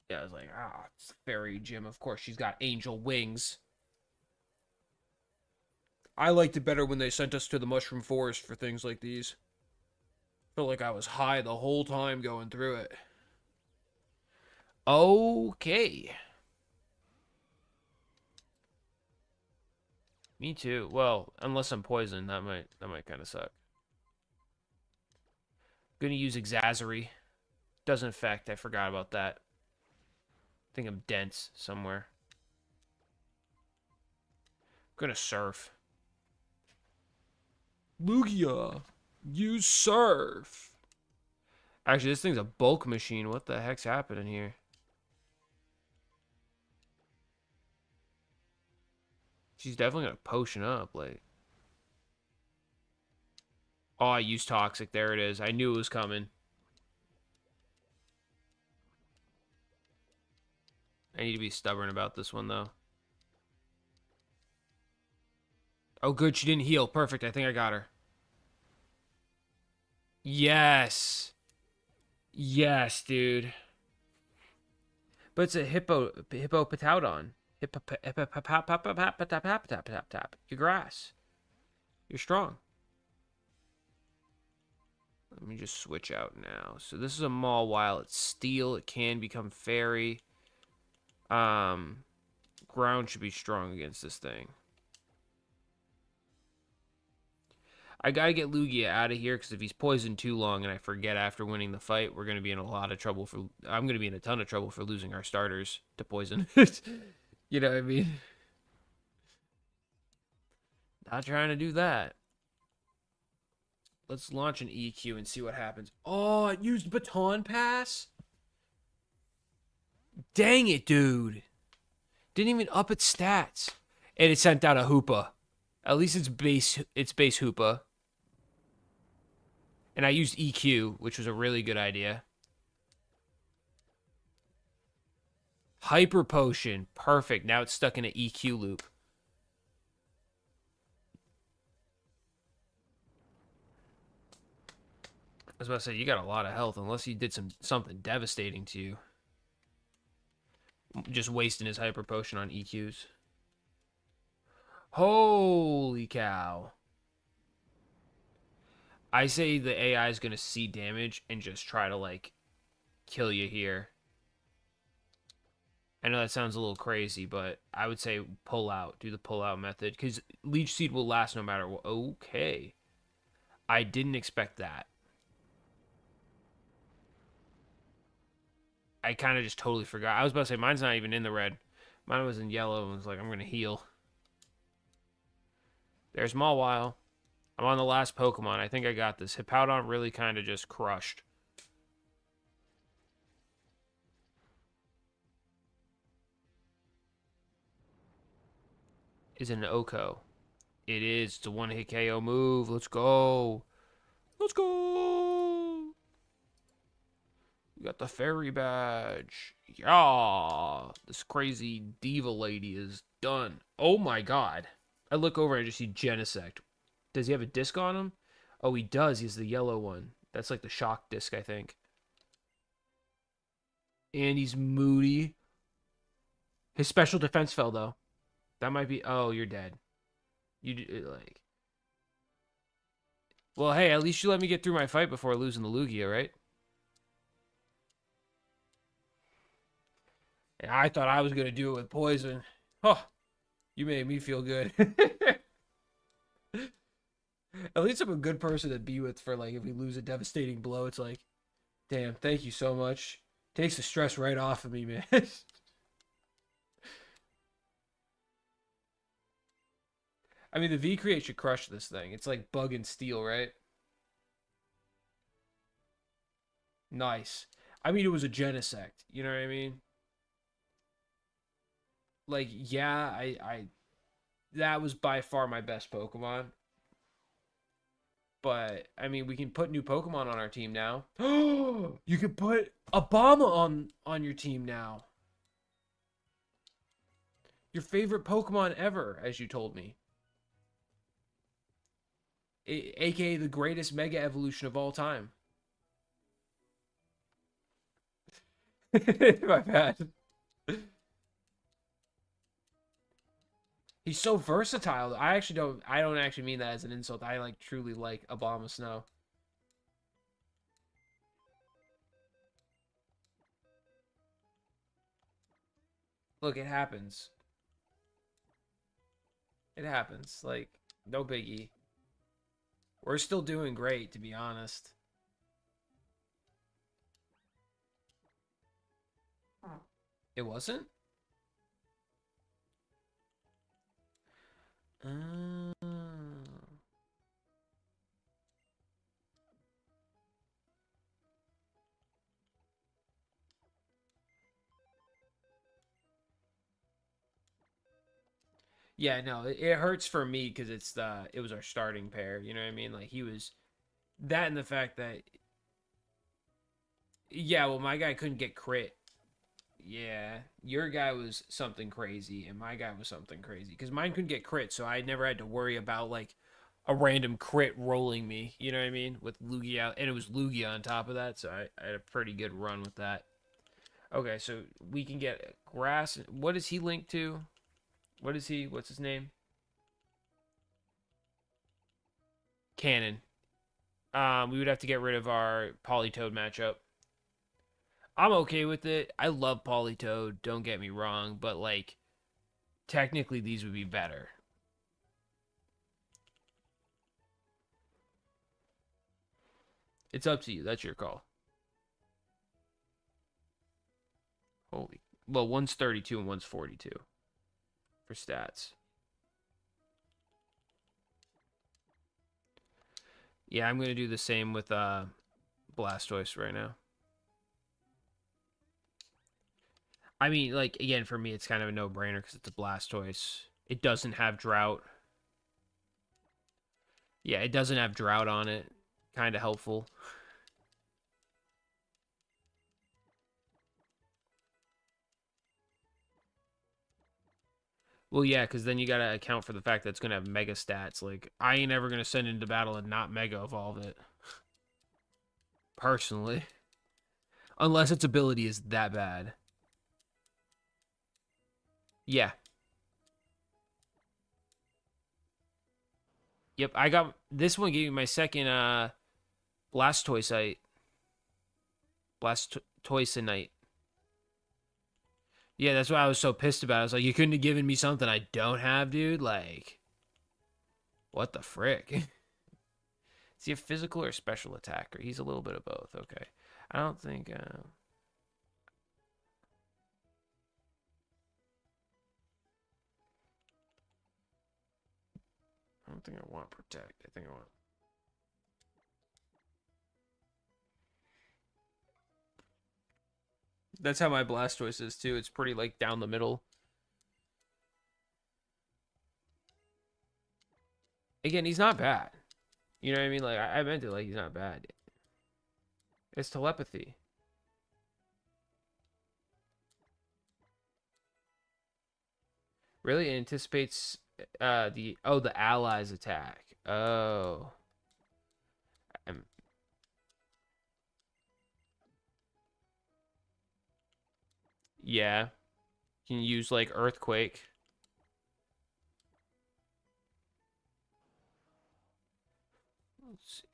Yeah, I was like, it's the fairy gym. Of course, she's got angel wings. I liked it better when they sent us to the mushroom forest for things like these. Felt like I was high the whole time going through it. Okay. Me too. Well, unless I'm poisoned, that might kind of suck. Gonna use Exazzery. Doesn't affect. I forgot about that. I think I'm dense somewhere. Gonna surf. Lugia, use surf. Actually, this thing's a bulk machine. What the heck's happening here? She's definitely gonna potion up, like. Oh, I used Toxic. There it is. I knew it was coming. I need to be stubborn about this one, though. Oh, good. She didn't heal. Perfect. I think I got her. Yes. Yes, dude. But it's a hippopotowdon. Your grass. You're strong. Let me just switch out now. So this is a Mawile. It's steel. It can become fairy. Ground should be strong against this thing. I gotta get Lugia out of here because if he's poisoned too long and I forget after winning the fight, we're gonna be in a lot of trouble for. I'm gonna be in a ton of trouble for losing our starters to poison. You know what I mean? Not trying to do that. Let's launch an EQ and see what happens. Oh, it used Baton Pass? Dang it, dude. Didn't even up its stats. And it sent out a Hoopa. At least it's base Hoopa. And I used EQ, which was a really good idea. Hyper Potion. Perfect. Now it's stuck in an EQ loop. I was about to say, you got a lot of health, unless he did something devastating to you. Just wasting his Hyper Potion on EQs. Holy cow. I say the AI is going to see damage and just try to, like, kill you here. I know that sounds a little crazy, but I would say pull out. Do the pull out method. Because Leech Seed will last no matter what. Okay. I didn't expect that. I kind of just totally forgot. I was about to say, mine's not even in the red. Mine was in yellow and was like, I'm going to heal. There's Mawile. I'm on the last Pokemon. I think I got this. Hippowdon really kind of just crushed. Is it an Oko? It is. It's a one-hit KO move. Let's go. Let's go. We got the fairy badge. Yeah. This crazy diva lady is done. Oh my god. I look over and I just see Genesect. Does he have a disc on him? Oh, he does. He has the yellow one. That's like the shock disc, I think. And he's moody. His special defense fell, though. That might be... Oh, you're dead. Like... Well, hey, at least you let me get through my fight before losing the Lugia, right? And I thought I was going to do it with poison. Oh, you made me feel good. At least I'm a good person to be with for, like, if we lose a devastating blow, it's like, damn, thank you so much. Takes the stress right off of me, man. I mean, the V-Create should crush this thing. It's like Bug and Steel, right? Nice. I mean, it was a Genesect. You know what I mean? Like, yeah, that was by far my best Pokemon. But I mean, we can put new Pokemon on our team now. Oh, you can put Obama on your team now. Your favorite Pokemon ever, as you told me. AKA the greatest Mega Evolution of all time. My bad. He's so versatile. I don't actually mean that as an insult. I like truly like Obama Snow. Look, it happens. It happens. Like, no biggie. We're still doing great, to be honest. It wasn't? Uh, yeah, no, it hurts for me because it was our starting pair. You know what I mean? Like he was that and the fact that yeah, well, my guy couldn't get crit. Yeah, your guy was something crazy, and my guy was something crazy because mine couldn't get crit, so I never had to worry about like a random crit rolling me. You know what I mean? With Lugia, and it was Lugia on top of that, so I had a pretty good run with that. Okay, so we can get grass. What is he linked to? What is he? What's his name? Cannon. We would have to get rid of our Politoed matchup. I'm okay with it. I love Politoed. Don't get me wrong, but like technically these would be better. It's up to you. That's your call. Holy. Well, one's 32 and one's 42 for stats. Yeah, I'm going to do the same with Blastoise right now. I mean, like again for me it's kind of a no-brainer cuz it's a Blastoise. It doesn't have drought. Yeah, it doesn't have drought on it. Kind of helpful. Well, yeah, because then you gotta account for the fact that it's gonna have mega stats. Like, I ain't ever gonna send it into battle and not mega evolve it. Personally. Unless its ability is that bad. Yeah. Yep, I got this one gave me my second Blastoiseite. Blastoisinite. Yeah, that's why I was so pissed about it. I was like, you couldn't have given me something I don't have, dude. Like, what the frick? Is he a physical or special attacker? He's a little bit of both. Okay. I don't think I don't think I want protect. I think I want. That's how my Blastoise is too. It's pretty like down the middle. Again, he's not bad. You know what I mean? Like I meant it like he's not bad. It's telepathy. Really it anticipates the allies attack. Oh. Um, yeah. Can you use like earthquake? Let's see.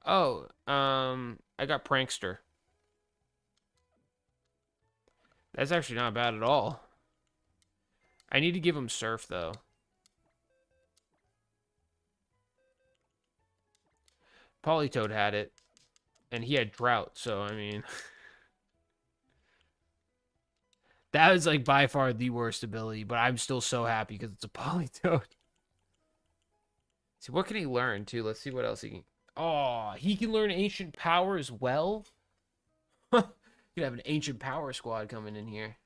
Oh, I got prankster. That's actually not bad at all. I need to give him surf though. Politoed had it, and he had drought. So I mean, that was like by far the worst ability. But I'm still so happy because it's a Politoed. See what can he learn too? Let's see what else he can. Oh, he can learn ancient power as well. You could have an ancient power squad coming in here.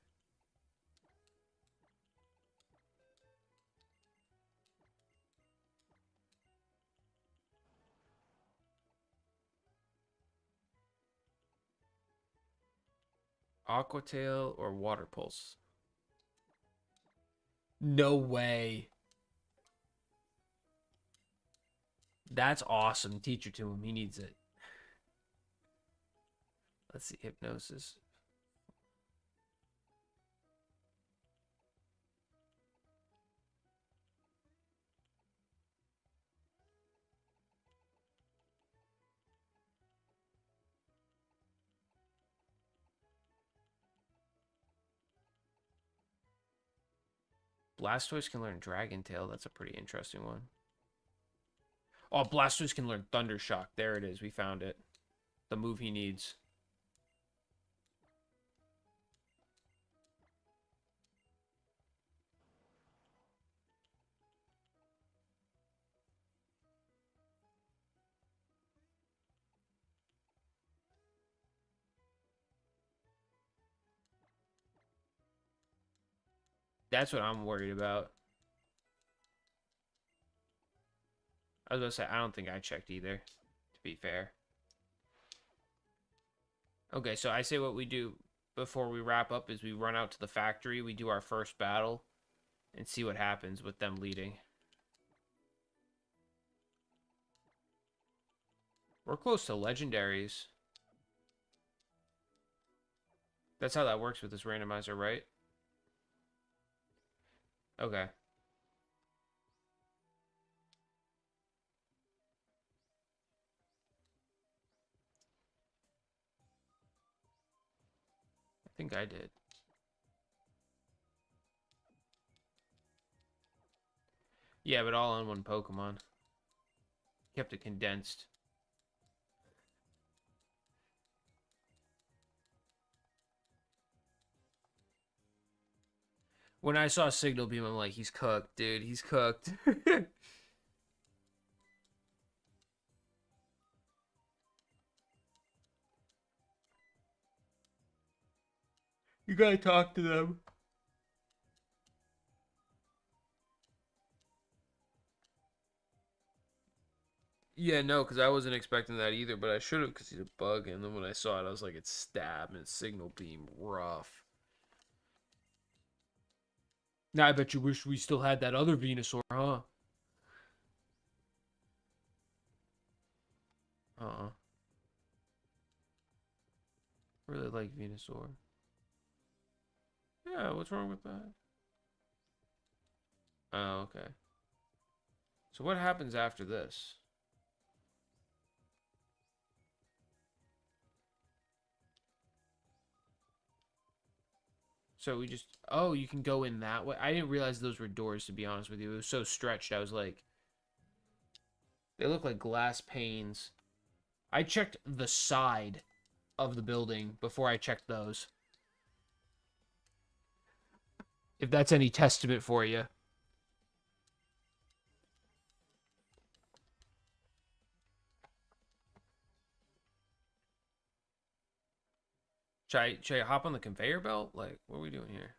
Aqua Tail or Water Pulse? No way. That's awesome. Teach it to him. He needs it. Let's see. Hypnosis. Blastoise can learn Dragon Tail. That's a pretty interesting one. Oh, Blastoise can learn Thunder Shock. There it is. We found it. The move he needs. That's what I'm worried about. I was going to say, I don't think I checked either, to be fair. Okay, so I say what we do before we wrap up is we run out to the factory, we do our first battle, and see what happens with them leading. We're close to legendaries. That's how that works with this randomizer, right? Okay. I think I did. Yeah, but all on one Pokemon. Kept it condensed. When I saw Signal Beam, I'm like, he's cooked, dude. He's cooked. You gotta talk to them. Yeah, no, because I wasn't expecting that either, but I should have because he's a bug. And then when I saw it, I was like, it's Stab and Signal Beam. Rough. Now, I bet you wish we still had that other Venusaur, huh? Uh-uh. Really like Venusaur. Yeah, what's wrong with that? Oh, okay. So what happens after this? So we just... Oh, you can go in that way? I didn't realize those were doors, to be honest with you. It was so stretched, I was like... They look like glass panes. I checked the side of the building before I checked those. If that's any testament for you. Should I hop on the conveyor belt? Like, what are we doing here?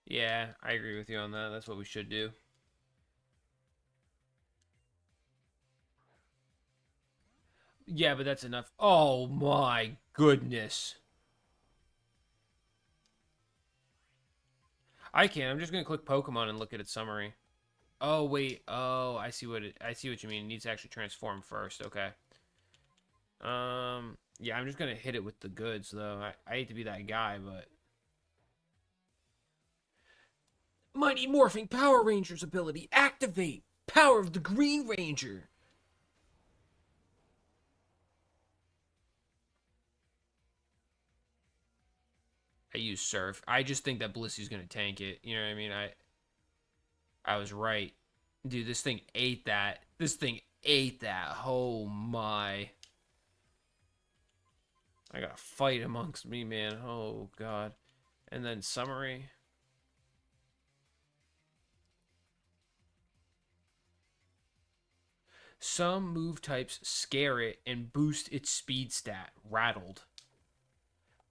Yeah, I agree with you on that. That's what we should do. Yeah, but that's enough. Oh my goodness. I can't. I'm just gonna click Pokemon and look at its summary. Oh wait. Oh, I see what you mean. It needs to actually transform first. Okay. Yeah, I'm just gonna hit it with the goods though. I hate to be that guy, but Mighty Morphing Power Ranger's ability activate. Power of the Green Ranger. I use Surf. I just think that Blissy's gonna tank it. You know what I mean? I was right. Dude, this thing ate that. This thing ate that. Oh my. I got a fight amongst me, man. Oh god. And then summary. Some move types scare it and boost its speed stat. Rattled.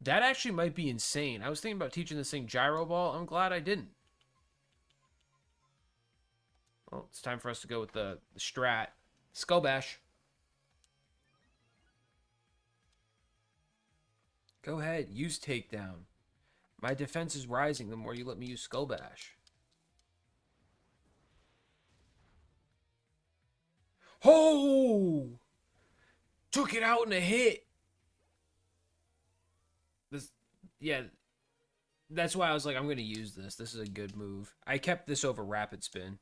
That actually might be insane. I was thinking about teaching this thing Gyro Ball. I'm glad I didn't. Well, it's time for us to go with the strat. Skull Bash. Go ahead, use Takedown. My defense is rising the more you let me use Skull Bash. Oh! Took it out in a hit. This, yeah, that's why I was like, I'm going to use this. This is a good move. I kept this over Rapid Spin.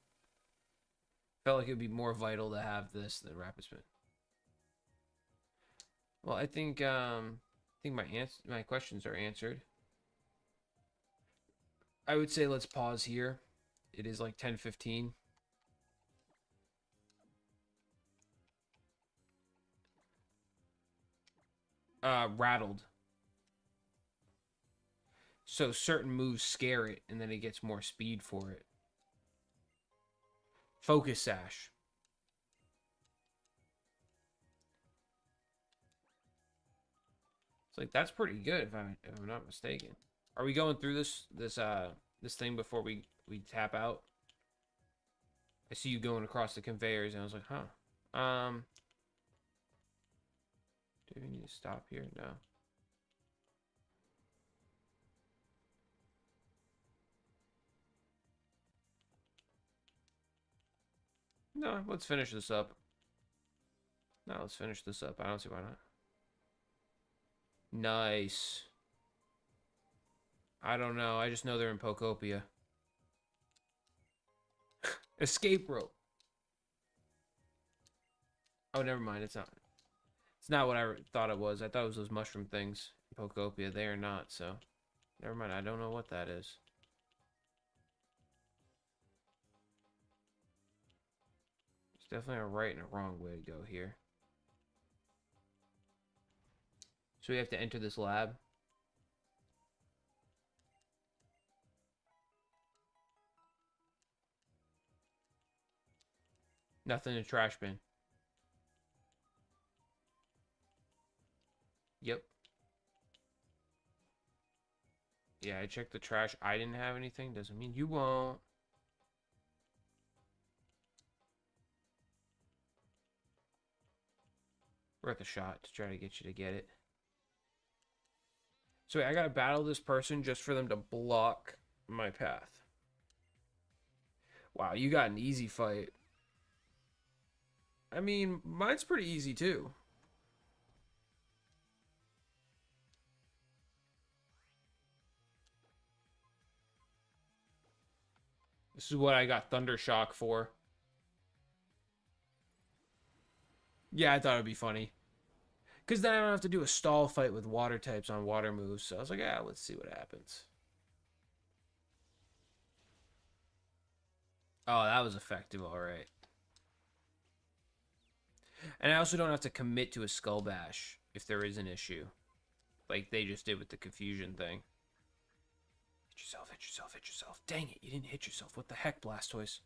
Felt like it would be more vital to have this than Rapid Spin. Well, I think my questions are answered. I would say let's pause here. It is like 10:15. Rattled. So certain moves scare it, and then it gets more speed for it. Focus Sash. It's like that's pretty good if I'm not mistaken. Are we going through this thing before we tap out? I see you going across the conveyors, and I was like, huh. Do we need to stop here? No. No, let's finish this up. No, let's finish this up. I don't see why not. Nice. I don't know. I just know they're in Pokopia. Escape rope. Oh, never mind. It's not. It's not what I thought it was. I thought it was those mushroom things in Pokopia. They are not, so never mind. I don't know what that is. It's definitely a right and a wrong way to go here. So we have to enter this lab. Nothing in the trash bin. Yep. Yeah, I checked the trash. I didn't have anything. Doesn't mean you won't. Worth a shot to try to get you to get it. So wait, I gotta battle this person just for them to block my path. Wow, you got an easy fight. I mean, mine's pretty easy too. This is what I got Thunder Shock for. Yeah, I thought it'd be funny. Because then I don't have to do a stall fight with water types on water moves. So I was like, yeah, let's see what happens. Oh, that was effective, alright. And I also don't have to commit to a Skull Bash if there is an issue. Like they just did with the confusion thing. Hit yourself, hit yourself, hit yourself. Dang it, you didn't hit yourself. What the heck, Blastoise?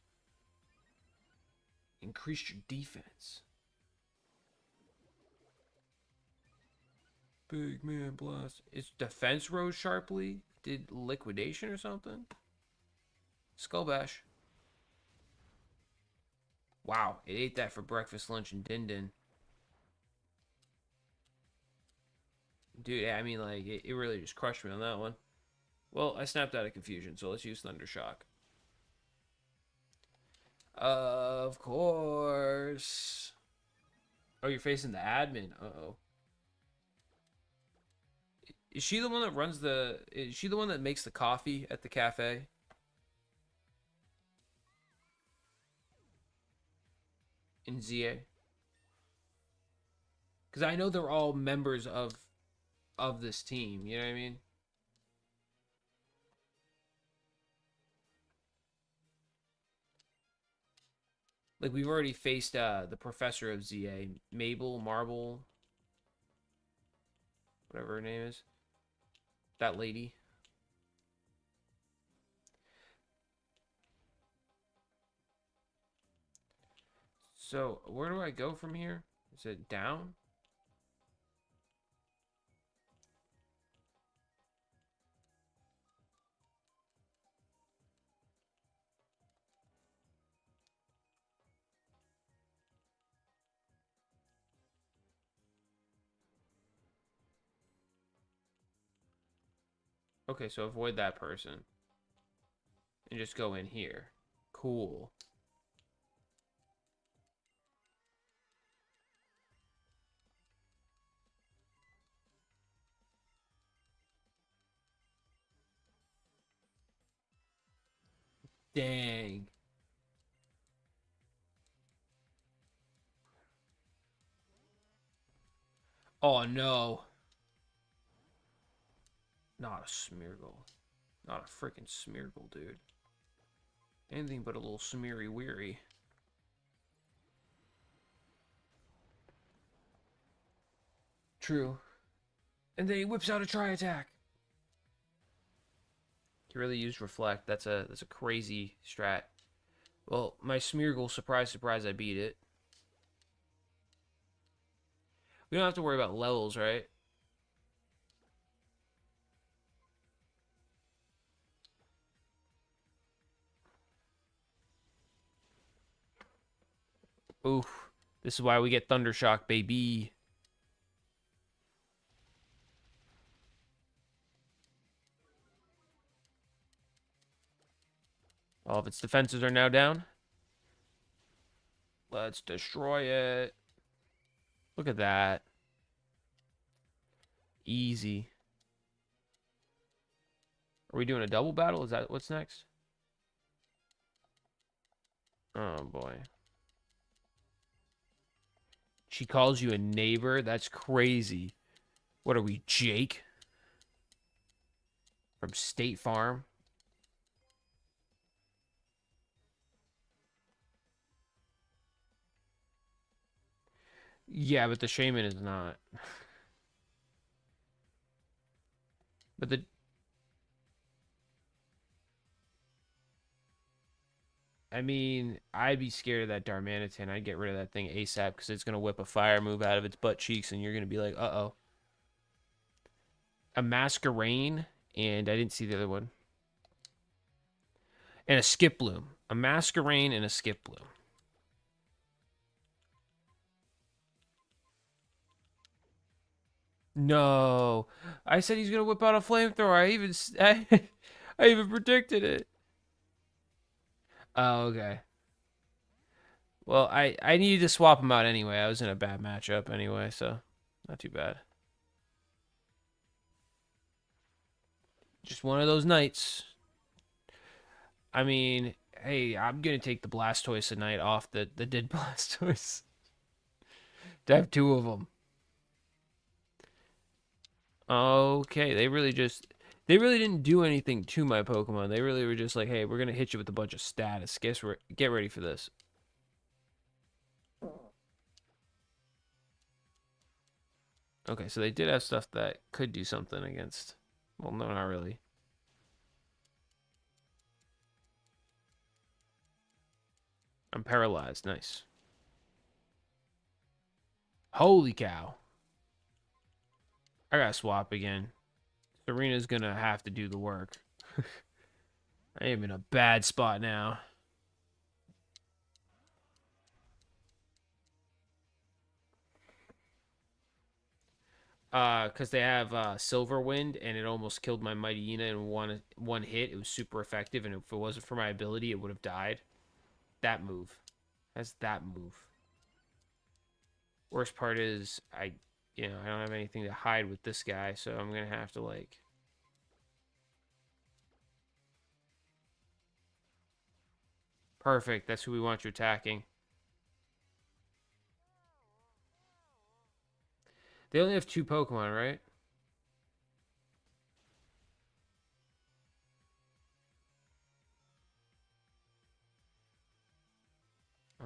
Increased your defense. Big man blast. Its defense rose sharply? Did liquidation or something? Skull Bash. Wow, it ate that for breakfast, lunch, and din-din. Dude, I mean, like, it really just crushed me on that one. Well, I snapped out of confusion, so let's use Thunder Shock. Of course. Oh, you're facing the admin. Uh-oh. Is she the one that runs the... Is she the one that makes the coffee at the cafe? In ZA? Because I know they're all members of this team. You know what I mean? Like, we've already faced the professor of ZA. Mabel, Marble... Whatever her name is. That lady. So, where do I go from here? Is it down? Okay, so avoid that person. And just go in here. Cool. Dang. Oh, no. Not a Smeargle. Not a freaking Smeargle, dude. Anything but a little smeary weary. True. And then he whips out a tri-attack. He really used Reflect. That's a crazy strat. Well, my Smeargle, surprise, surprise, I beat it. We don't have to worry about levels, right? Oof. This is why we get Thundershock, baby. All of its defenses are now down. Let's destroy it. Look at that. Easy. Are we doing a double battle? Is that what's next? Oh, boy. She calls you a neighbor? That's crazy. What are we, Jake? From State Farm? Yeah, but the Shaman is not. But the... I mean, I'd be scared of that Darmanitan. I'd get rid of that thing ASAP because it's going to whip a fire move out of its butt cheeks and you're going to be like, uh-oh. A Masquerain, and I didn't see the other one. And a Skiploom. A Masquerain and a Skiploom. No. I said he's going to whip out a flamethrower. I even predicted it. Oh, okay. Well, I needed to swap him out anyway. I was in a bad matchup anyway, so not too bad. Just one of those nights. I mean, hey, I'm going to take the Blastoise tonight off the dead Blastoise. To have two of them. Okay, they really didn't do anything to my Pokemon. They really were just like, hey, we're going to hit you with a bunch of status. Get ready for this. Okay, so they did have stuff that could do something against... Well, no, not really. I'm paralyzed. Nice. Holy cow. I gotta swap again. Serena's gonna have to do the work. I am in a bad spot now. Because they have Silver Wind, and it almost killed my Mightyena in one hit. It was super effective, and if it wasn't for my ability, it would have died. That move. That's that move. Worst part is, I don't have anything to hide with this guy, so I'm gonna have to, like... Perfect, that's who we want you attacking. They only have 2 Pokemon, right?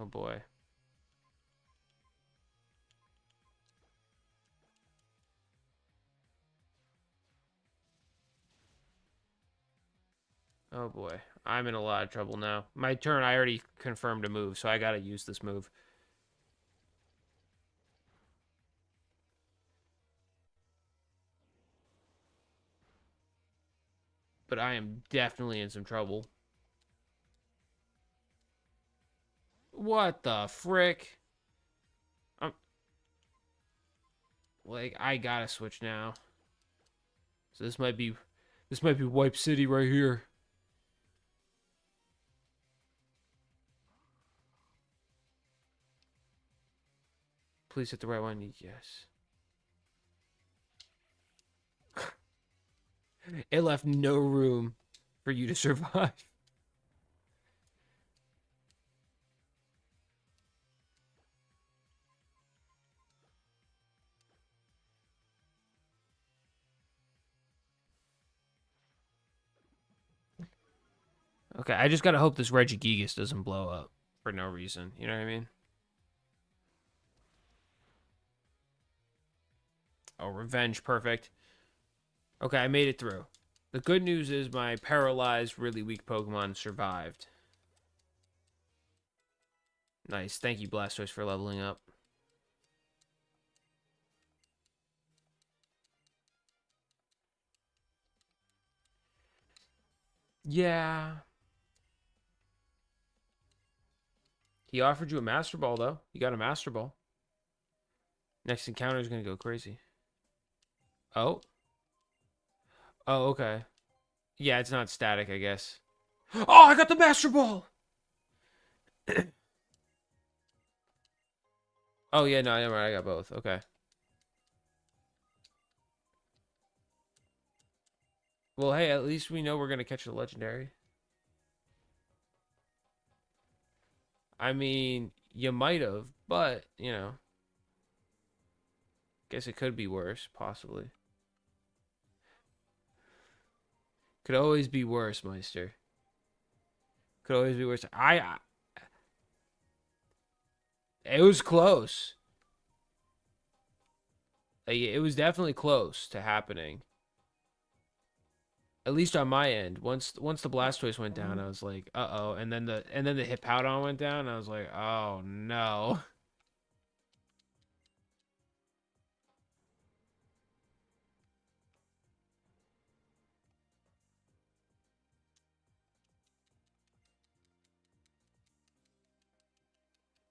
Oh boy. Oh boy. I'm in a lot of trouble now. My turn, I already confirmed a move, so I gotta use this move. But I am definitely in some trouble. What the frick? Like, I gotta switch now. So this might be Wipe City right here. Please hit the right one. Yes. It left no room for you to survive. Okay, I just gotta hope this Regigigas doesn't blow up for no reason. You know what I mean? Oh, revenge, perfect. Okay, I made it through. The good news is my paralyzed, really weak Pokemon survived. Nice. Thank you, Blastoise, for leveling up. Yeah. He offered you a Master Ball, though. You got a Master Ball. Next encounter is going to go crazy. Oh. Oh, okay. Yeah, it's not static, I guess. Oh, I got the Master Ball! Oh, yeah, no, never mind. I got both. Okay. Well, hey, at least we know we're going to catch the Legendary. I mean, you might have, but, you know. Guess it could be worse, possibly. Could always be worse, Meister. Could always be worse. It was close. It was definitely close to happening. At least on my end. Once the Blastoise went down, I was like, uh-oh. And then the Hippowdon went down, and I was like, oh no.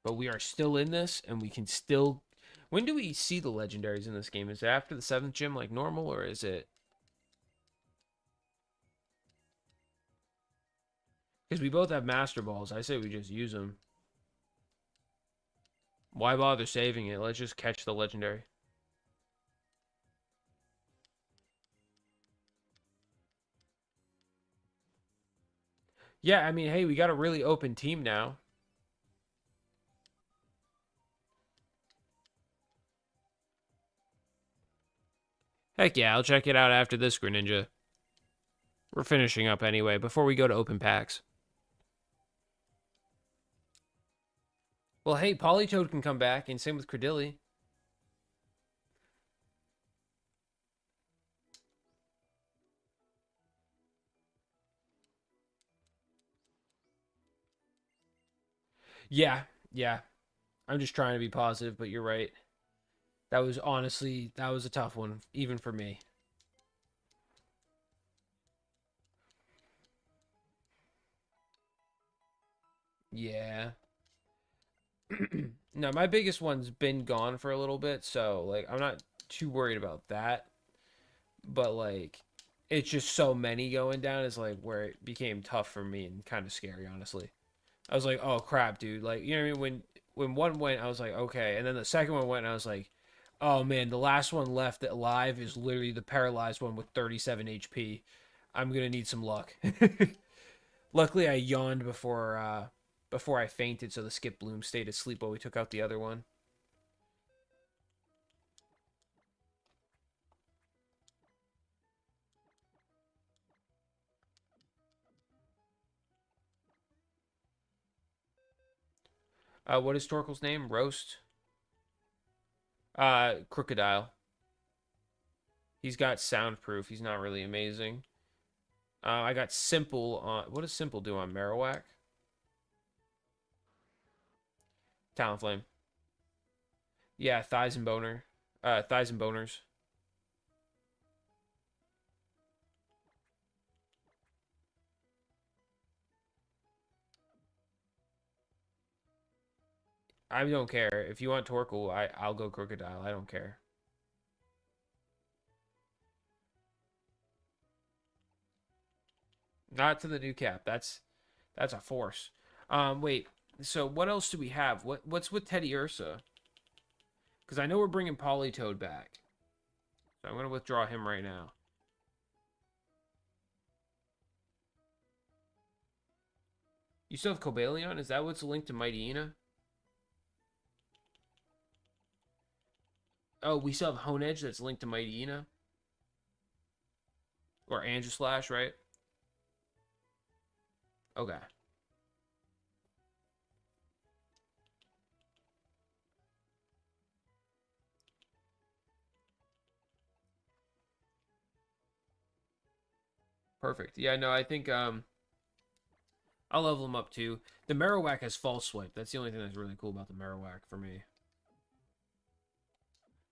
But we are still in this, and we can still. When do we see the legendaries in this game? Is it after the 7th gym like normal, or is it? Because we both have Master Balls. I say we just use them. Why bother saving it? Let's just catch the legendary. Yeah, I mean, hey, we got a really open team now. Heck yeah, I'll check it out after this, Greninja. We're finishing up anyway, before we go to open packs. Well, hey, Politoed can come back, and same with Credilli. Yeah, yeah. I'm just trying to be positive, but you're right. That was honestly, that was a tough one, even for me. Yeah. No, my biggest one's been gone for a little bit, so like I'm not too worried about that. But like it's just so many going down is like where it became tough for me and kind of scary, honestly. I was like, "Oh crap, dude." Like, you know what I mean? When one went, I was like, "Okay." And then the second one went and I was like, "Oh man, the last one left alive is literally the paralyzed one with 37 HP. I'm going to need some luck." Luckily, I yawned before I fainted, so the Skip Bloom stayed asleep while we took out the other one. What is Torkel's name? Roast? Crocodile. He's got soundproof. He's not really amazing. I got Simple on. What does Simple do on Marowak? Talonflame. Yeah, thighs and boner. Thighs and boners. I don't care. If you want Torkoal, I'll go Crocodile. I don't care. Not to the new cap. That's a force. Wait. So what else do we have? What's with Teddy Ursa? Because I know we're bringing Politoed back. So I'm gonna withdraw him right now. You still have Cobalion? Is that what's linked to Mightyena? Oh, we still have Honedge that's linked to Mightyena? Or Angislash, right? Okay. Perfect. Yeah, no, I think I'll level him up too. The Marowak has false swipe. That's the only thing that's really cool about the Marowak for me.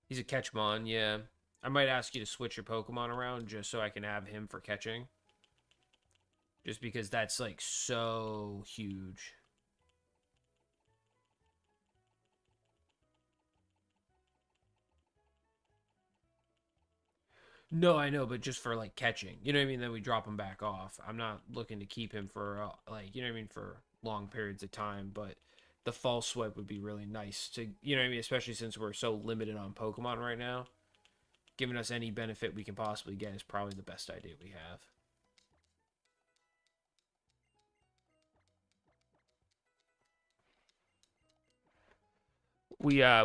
He's a catchmon, yeah. I might ask you to switch your Pokemon around just so I can have him for catching. Just because that's like so huge. No, I know, but just for like catching. You know what I mean? Then we drop him back off. I'm not looking to keep him for like, you know what I mean, for long periods of time, but the false swipe would be really nice to, you know what I mean, especially since we're so limited on Pokemon right now. Giving us any benefit we can possibly get is probably the best idea we have.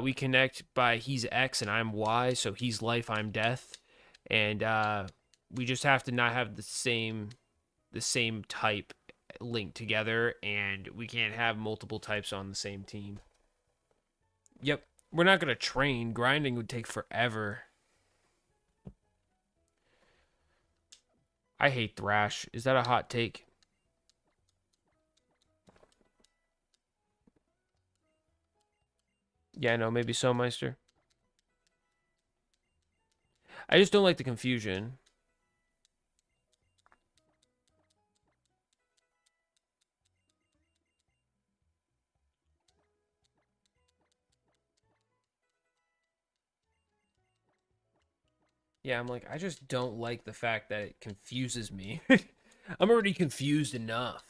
We connect by he's X and I'm Y, so he's life, I'm death, and we just have to not have the same type linked together, and we can't have multiple types on the same team. Yep, we're not gonna train. Grinding would take forever. I hate Thrash. Is that a hot take? Yeah, no, maybe so, Meister. I just don't like the confusion. Yeah, I'm like, I just don't like the fact that it confuses me. I'm already confused enough.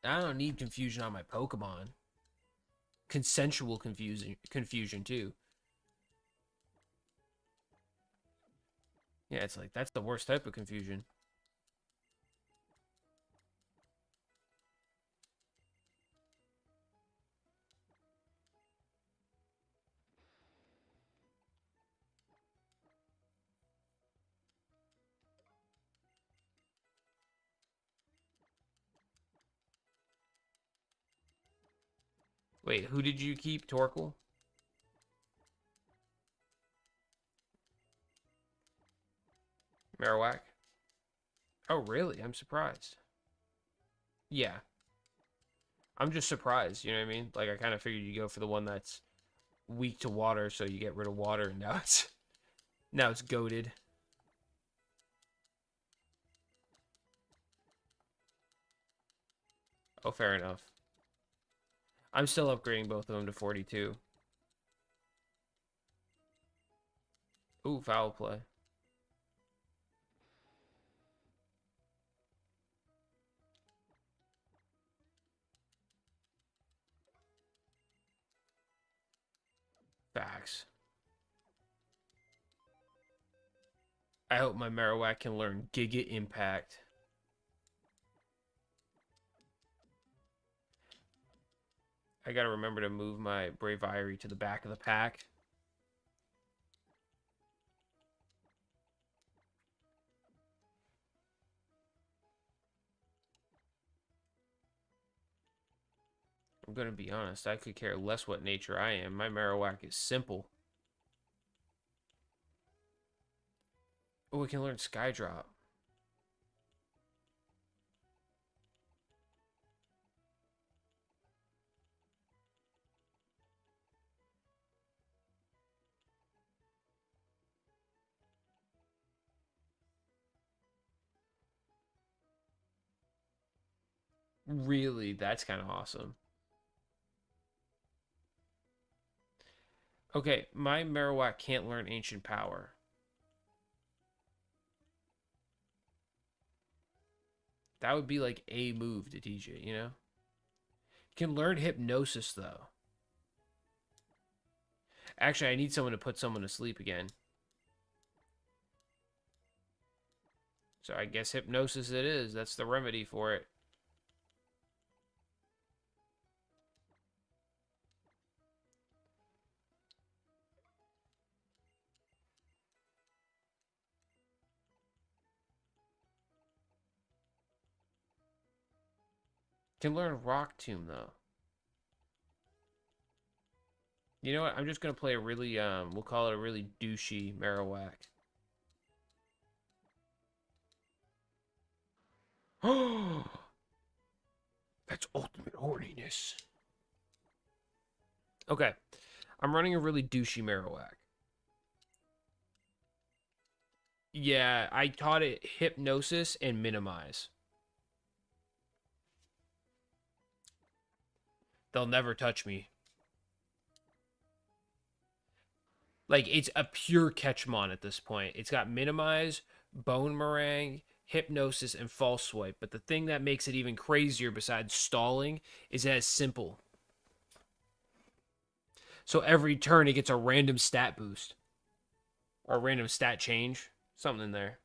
I don't need confusion on my Pokemon. Consensual confusion too. Yeah, it's like that's the worst type of confusion. Wait, who did you keep, Torkoal? Marowak? Oh, really? I'm surprised. Yeah, I'm just surprised. You know what I mean? Like I kind of figured you go for the one that's weak to water, so you get rid of water, and now it's goaded. Oh, fair enough. I'm still upgrading both of them to 42. Ooh, foul play. Facts. I hope my Marowak can learn Giga Impact. I gotta remember to move my Braviary to the back of the pack. I'm gonna be honest, I could care less what nature I am. My Marowak is simple. Oh, we can learn Skydrop. Really, that's kind of awesome. Okay, my Marowak can't learn Ancient Power. That would be like a move to teach it, you know? Can learn Hypnosis, though. Actually, I need someone to put someone to sleep again. So I guess Hypnosis it is. That's the remedy for it. Can learn Rock Tomb though. You know what? I'm just gonna play a really we'll call it a really douchey Marowak. Oh, that's ultimate horniness. Okay, I'm running a really douchey Marowak. Yeah, I taught it hypnosis and minimize. They'll never touch me. Like, it's a pure Catchmon at this point. It's got minimize, bone meringue, hypnosis, and false swipe. But the thing that makes it even crazier besides stalling is that it's simple. So every turn it gets a random stat boost. Or a random stat change. Something in there.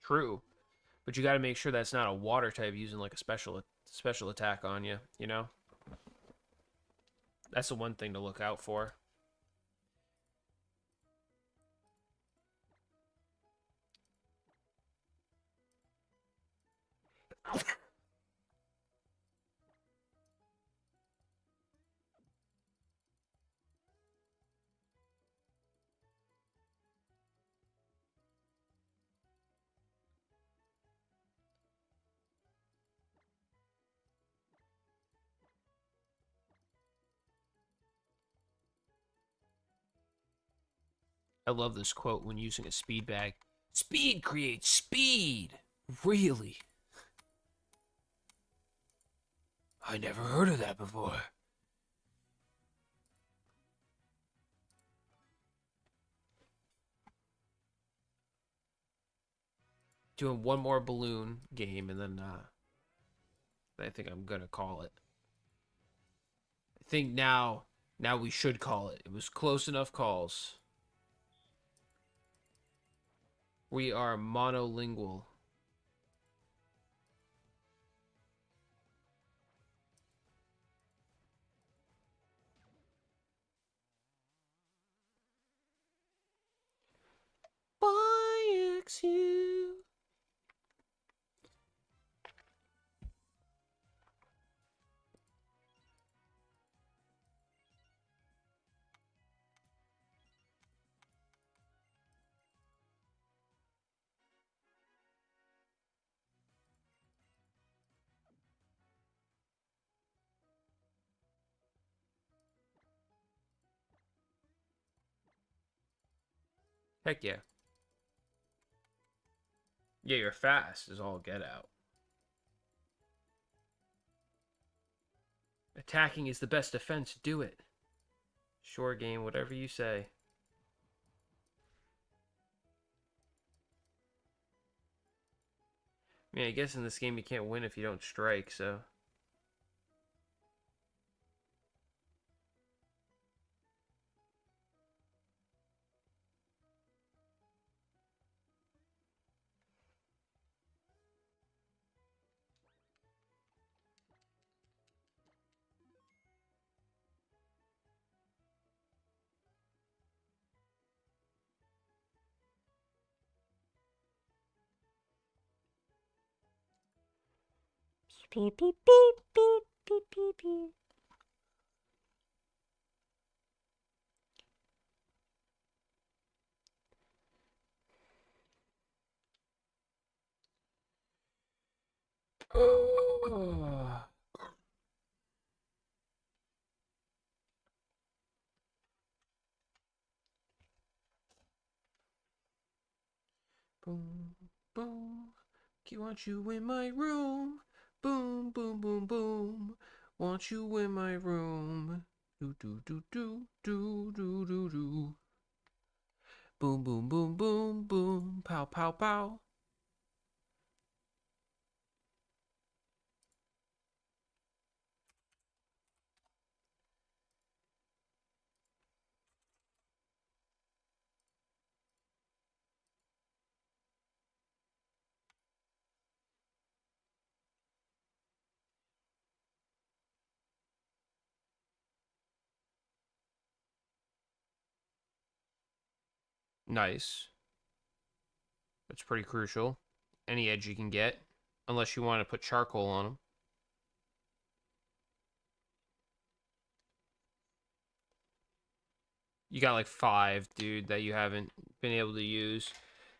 True. But you gotta make sure that's not a water type using like a special attack on you, you know? That's the one thing to look out for. I love this quote when using a speed bag. Speed creates speed! Really? I never heard of that before. Doing one more balloon game and then I think I'm gonna call it. I think now we should call it. It was close enough calls. We are monolingual. vidIQ. Heck yeah. Yeah, you're fast is all get out. Attacking is the best defense. Do it. Sure game, whatever you say. I mean, I guess in this game you can't win if you don't strike, so. Beep, beep, beep, beep, beep, beep, beep. Oh. Boom, boom. Want you in my room. Boom, boom, boom, boom. Want you in my room. Do, do, do, do, do, do, do, do. Boom, boom, boom, boom, boom. Pow, pow, pow. Nice. That's pretty crucial. Any edge you can get, unless you want to put charcoal on them. You got like 5, dude, that you haven't been able to use.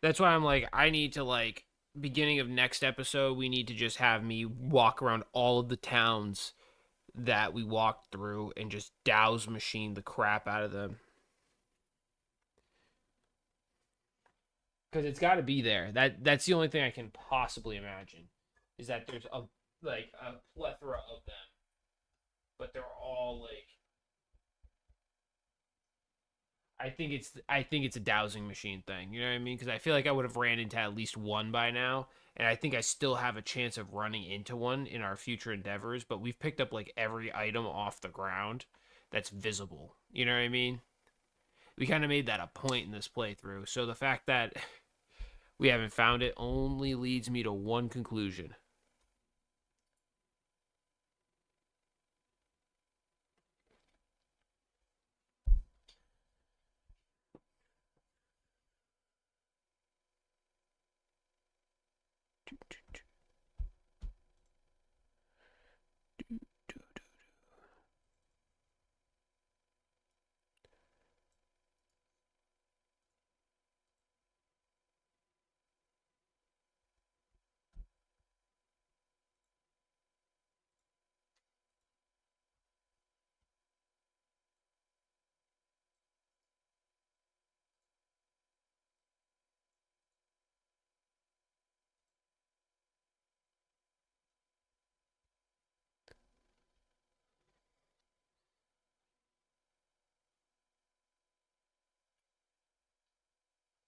That's why I'm like, I need to like beginning of next episode, we need to just have me walk around all of the towns that we walked through and just douse machine the crap out of them. Because it's got to be there. That's the only thing I can possibly imagine is that there's a like a plethora of them, but they're all like I think it's a dowsing machine thing. You know what I mean? Because I feel like I would have ran into at least one by now, and I think I still have a chance of running into one in our future endeavors. But we've picked up like every item off the ground that's visible. You know what I mean? We kind of made that a point in this playthrough. So the fact that we haven't found it only leads me to one conclusion.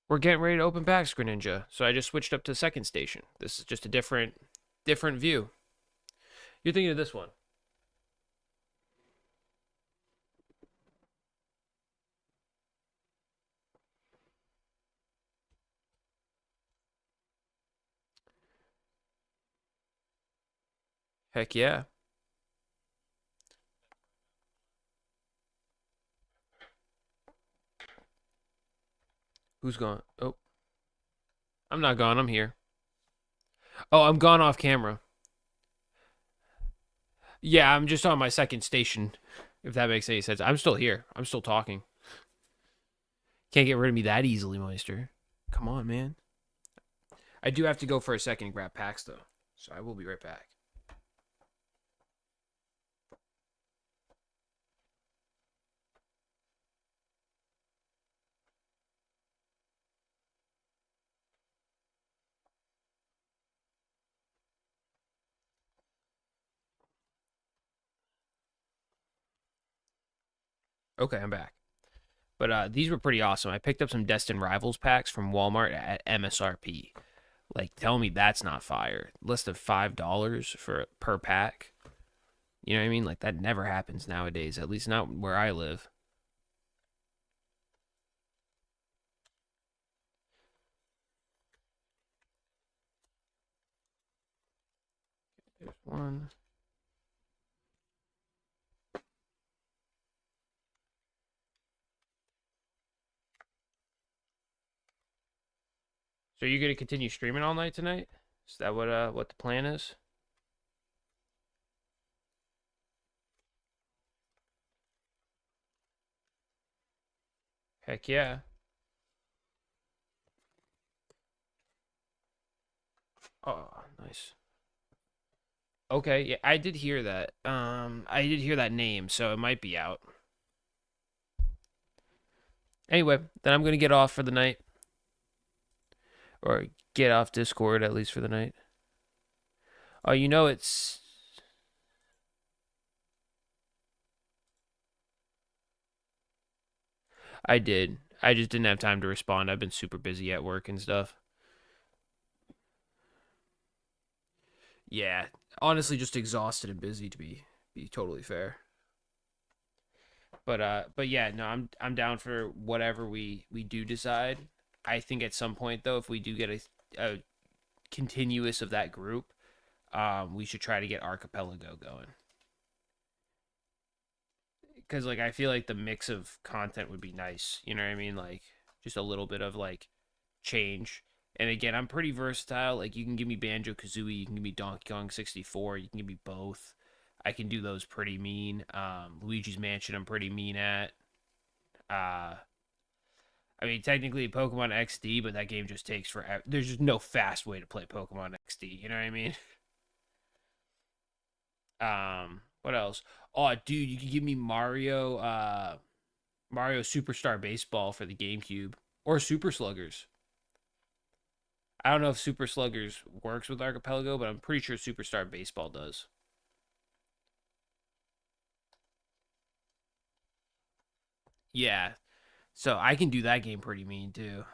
We're getting ready to open packs, Greninja. So I just switched up to the second station. This is just a different view. You're thinking of this one. Heck yeah. Who's gone? Oh, I'm not gone. I'm here. Oh, I'm gone off camera. Yeah, I'm just on my second station, if that makes any sense. I'm still here. I'm still talking. Can't get rid of me that easily, Meister. Come on, man. I do have to go for a second and grab packs, though. So I will be right back. Okay, I'm back. But these were pretty awesome. I picked up some Destined Rivals packs from Walmart at MSRP. Like, tell me that's not fire. Less than $5 for per pack. You know what I mean? Like that never happens nowadays. At least not where I live. There's one. So you're gonna continue streaming all night tonight? Is that what the plan is? Heck yeah. Oh, nice. Okay, yeah, I did hear that. I did hear that name, so it might be out. Anyway, then I'm gonna get off for the night, or get off Discord at least for the night. Oh, you know it's. I did. I just didn't have time to respond. I've been super busy at work and stuff. Yeah, honestly, just exhausted and busy to be totally fair. But yeah, no, I'm down for whatever we do decide. I think at some point though, if we do get a continuous of that group, we should try to get Archipelago going. Because like I feel like the mix of content would be nice. You know what I mean? Like just a little bit of like change. And again, I'm pretty versatile. Like you can give me Banjo Kazooie, you can give me Donkey Kong 64, you can give me both. I can do those pretty mean. Luigi's Mansion, I'm pretty mean at. Uh, I mean, technically Pokemon XD, but that game just takes forever. There's just no fast way to play Pokemon XD. You know what I mean? What else? Oh, dude, you can give me Mario Superstar Baseball for the GameCube or Super Sluggers. I don't know if Super Sluggers works with Archipelago, but I'm pretty sure Superstar Baseball does. Yeah, so I can do that game pretty mean too.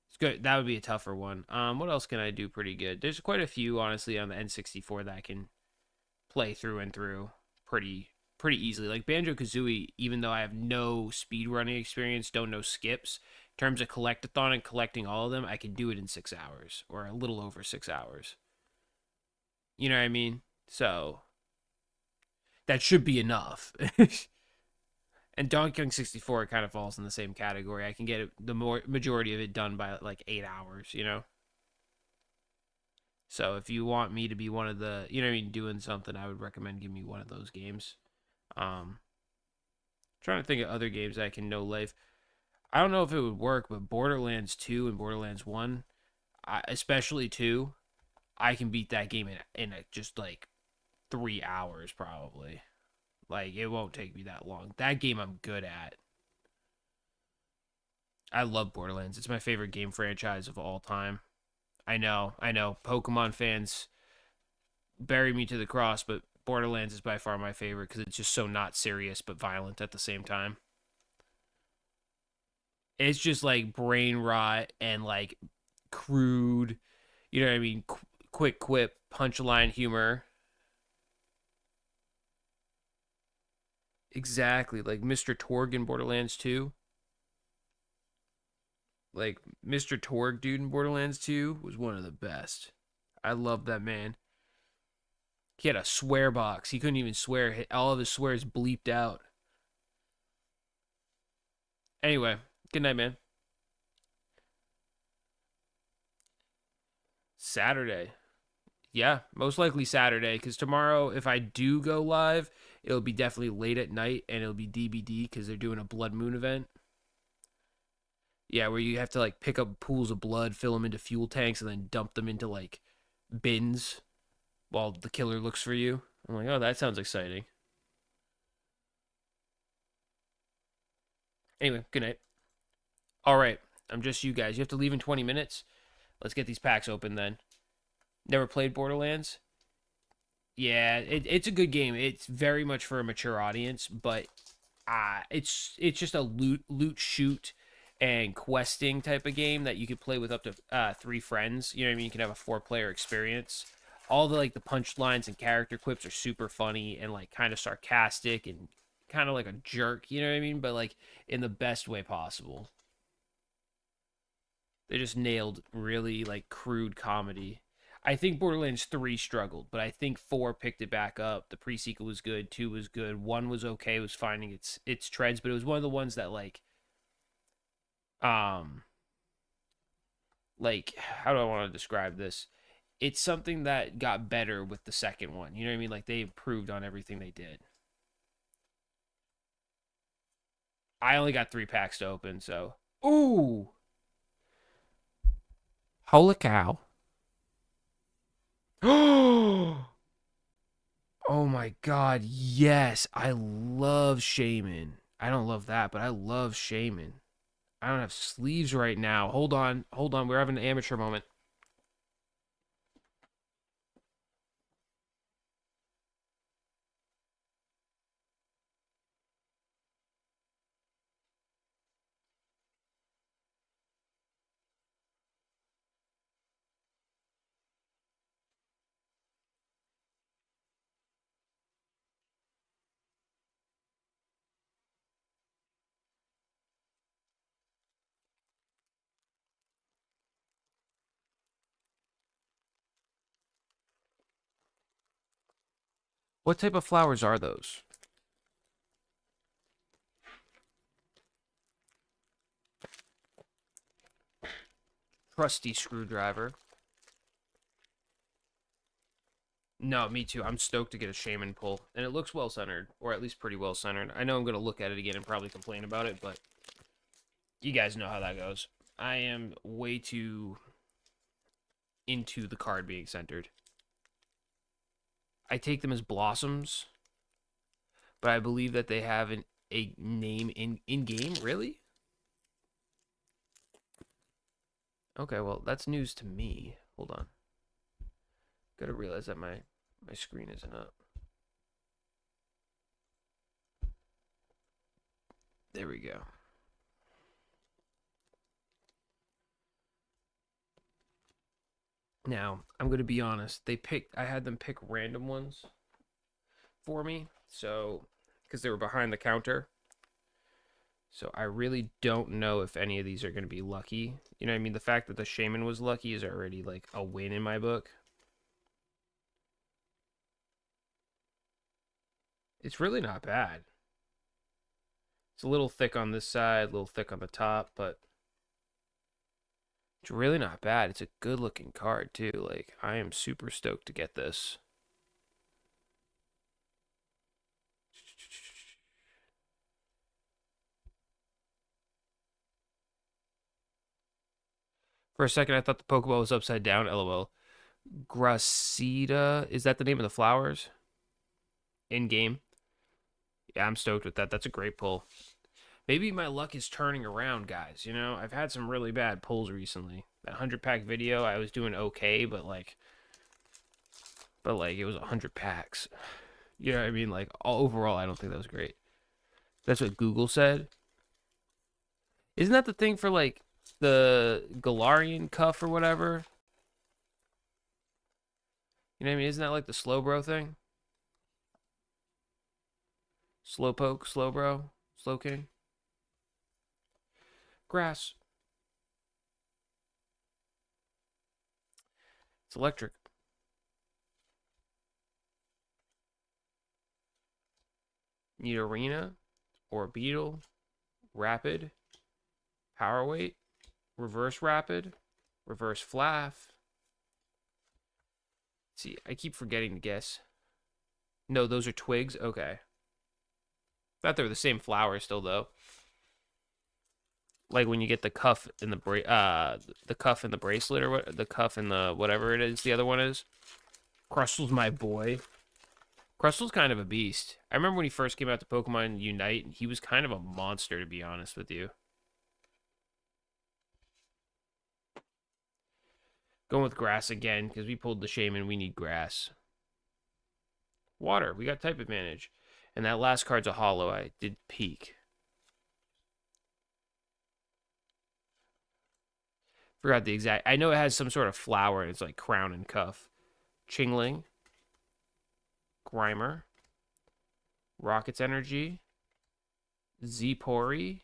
It's good. That would be a tougher one. What else can I do pretty good? There's quite a few, honestly, on the N64 that I can play through and through pretty easily. Like Banjo Kazooie, even though I have no speed running experience, don't know skips. In terms of collectathon and collecting all of them, I can do it in 6 hours or a little over 6 hours. You know what I mean? So that should be enough. And Donkey Kong 64 kind of falls in the same category. I can get the majority of it done by like 8 hours, you know? So if you want me to be one of the, you know what I mean, doing something, I would recommend giving me one of those games. Um, Trying to think of other games that I can no life. I don't know if it would work, but Borderlands 2 and Borderlands 1, especially 2, I can beat that game in just like 3 hours probably. Like it won't take me that long. That game I'm good at. I love Borderlands. It's my favorite game franchise of all time. I know. Pokemon fans bury me to the cross, but Borderlands is by far my favorite because it's just so not serious but violent at the same time. It's just like brain rot and like crude, you know what I mean? Quick quip, punchline humor. Exactly, like Mr. Torg in Borderlands 2. Like Mr. Torg dude in Borderlands 2 was one of the best. I love that man. He had a swear box. He couldn't even swear. All of his swears bleeped out. Anyway, good night, man. Saturday. Yeah, most likely Saturday. Because tomorrow, if I do go live, it'll be definitely late at night and it'll be DBD because they're doing a Blood Moon event. Yeah, where you have to like pick up pools of blood, fill them into fuel tanks, and then dump them into like bins while the killer looks for you. I'm like, oh, that sounds exciting. Anyway, good night. All right, I'm just you guys. You have to leave in 20 minutes. Let's get these packs open then. Never played Borderlands? Yeah, it's a good game. It's very much for a mature audience, but it's just a loot shoot and questing type of game that you could play with up to 3 friends. You know what I mean? You can have a 4 player experience. All the like the punchlines and character quips are super funny and like kind of sarcastic and kind of like a jerk. You know what I mean? But like in the best way possible. They just nailed really like crude comedy. I think Borderlands 3 struggled, but I think 4 picked it back up. The pre-sequel was good, 2 was good, 1 was okay, it was finding its treads, but it was one of the ones that um like how do I want to describe this? It's something that got better with the second one. You know what I mean? Like they improved on everything they did. I only got 3 packs to open, so ooh, holy cow. Oh my god, yes. I love Shaman. I don't love that, but I love Shaman. I don't have sleeves right now. Hold on. Hold on. We're having an amateur moment. What type of flowers are those? trusty screwdriver. No, me too. I'm stoked to get a shaman pull. And it looks well-centered, or at least pretty well-centered. I know I'm going to look at it again and probably complain about it, but you guys know how that goes. I am way too into the card being centered. I take them as blossoms, but I believe that they have a name in-game. Really? Okay, well, that's news to me. Hold on. Gotta realize that my screen isn't up. There we go. Now, I'm gonna be honest. I had them pick random ones for me, so because they were behind the counter. So I really don't know if any of these are gonna be lucky. You know what I mean? The fact that the shaman was lucky is already like a win in my book. It's really not bad. It's a little thick on this side, a little thick on the top, but it's really not bad. It's a good looking card too. Like, I am super stoked to get this. For a second, I thought the Pokeball was upside down. LOL. Gracida. Is that the name of the flowers? In game. Yeah, I'm stoked with that. That's a great pull. Maybe my luck is turning around, guys. You know, I've had some really bad pulls recently. That 100-pack video, I was doing okay, but like it was 100 packs. You know what I mean? Like, overall, I don't think that was great. That's what Google said. Isn't that the thing for like the Galarian cuff or whatever? You know what I mean? Isn't that like the Slowbro thing? Slowpoke, Slowbro, Slowking. Grass. It's electric. Need Arena or Beetle. Rapid. Power Weight. Reverse Rapid. Reverse Flaff. See, I keep forgetting to guess. No, those are twigs? Okay. Thought they were the same flower still, though. Like when you get the cuff in the cuff in the bracelet, or what, the cuff in the whatever it is the other one is. Crustal's my boy. Crustal's kind of a beast. I remember when he first came out to Pokemon Unite, he was kind of a monster, to be honest with you. Going with grass again, because we pulled the shaman, we need grass. Water, we got type advantage. And that last card's a holo. I did peek. Forgot the exact. I know it has some sort of flower and it's like crown and cuff. Chingling. Grimer. Rocket's Energy. Zepori.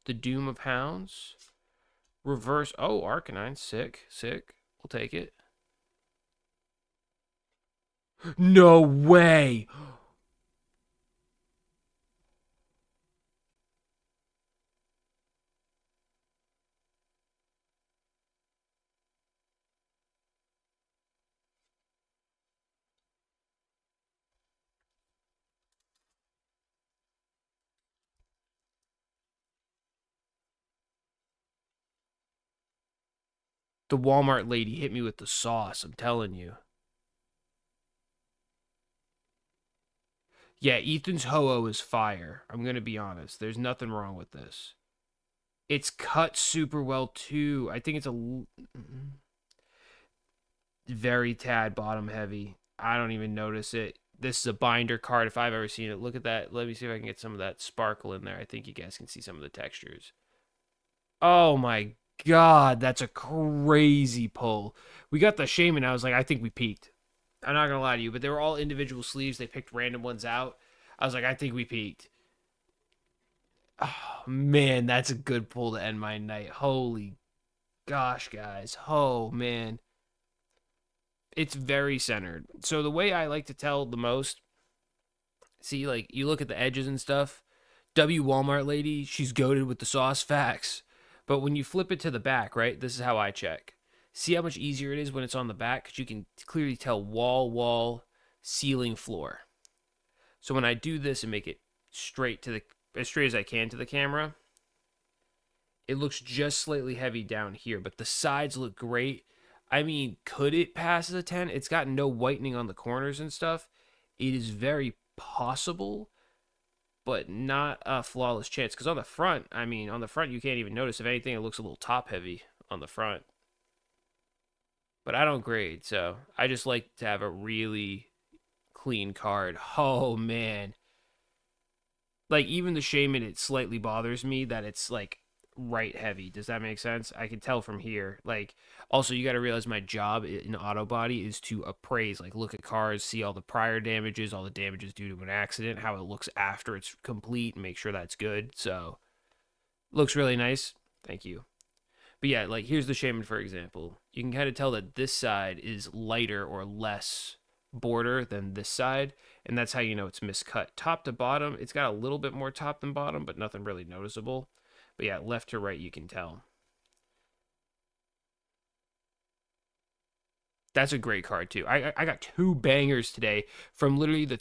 The Doom of Hounds. Reverse. Oh, Arcanine. Sick. Sick. We'll take it. No way! The Walmart lady hit me with the sauce, I'm telling you. Yeah, Ethan's Ho-Oh is fire. I'm going to be honest. There's nothing wrong with this. It's cut super well, too. I think it's a very tad bottom heavy. I don't even notice it. This is a binder card if I've ever seen it. Look at that. Let me see if I can get some of that sparkle in there. I think you guys can see some of the textures. Oh my God, that's a crazy pull. We got the shaman. I was like, I think we peaked. I'm not going to lie to you, but they were all individual sleeves. They picked random ones out. I was like, I think we peaked. Oh, man, that's a good pull to end my night. Holy gosh, guys. Oh, man. It's very centered. So the way I like to tell the most, see, like, you look at the edges and stuff. W Walmart lady, she's goated with the sauce facts. But when you flip it to the back, right, this is how I check. See how much easier it is when it's on the back? Because you can clearly tell wall, ceiling, floor. So when I do this and make it straight to the as straight as I can to the camera, it looks just slightly heavy down here, but the sides look great. I mean, could it pass as a 10? It's got no whitening on the corners and stuff. It is very possible, but not a flawless chance. Because on the front, I mean, on the front, you can't even notice. If anything, it looks a little top heavy on the front. But I don't grade, so I just like to have a really clean card. Oh, man. Like, even the Shaman, it slightly bothers me that it's, like, right heavy. Does that make sense? I can tell from here. Like, also, you got to realize my job in auto body is to appraise, like, look at cars, see all the prior damages, all the damages due to an accident, how it looks after it's complete, and make sure that's good. So, looks really nice. Thank you. But yeah, like, here's the Shaman, for example. You can kind of tell that this side is lighter or less border than this side, and that's how you know it's miscut. Top to bottom, it's got a little bit more top than bottom, but nothing really noticeable. But yeah, left to right, you can tell. That's a great card too. I got two bangers today from literally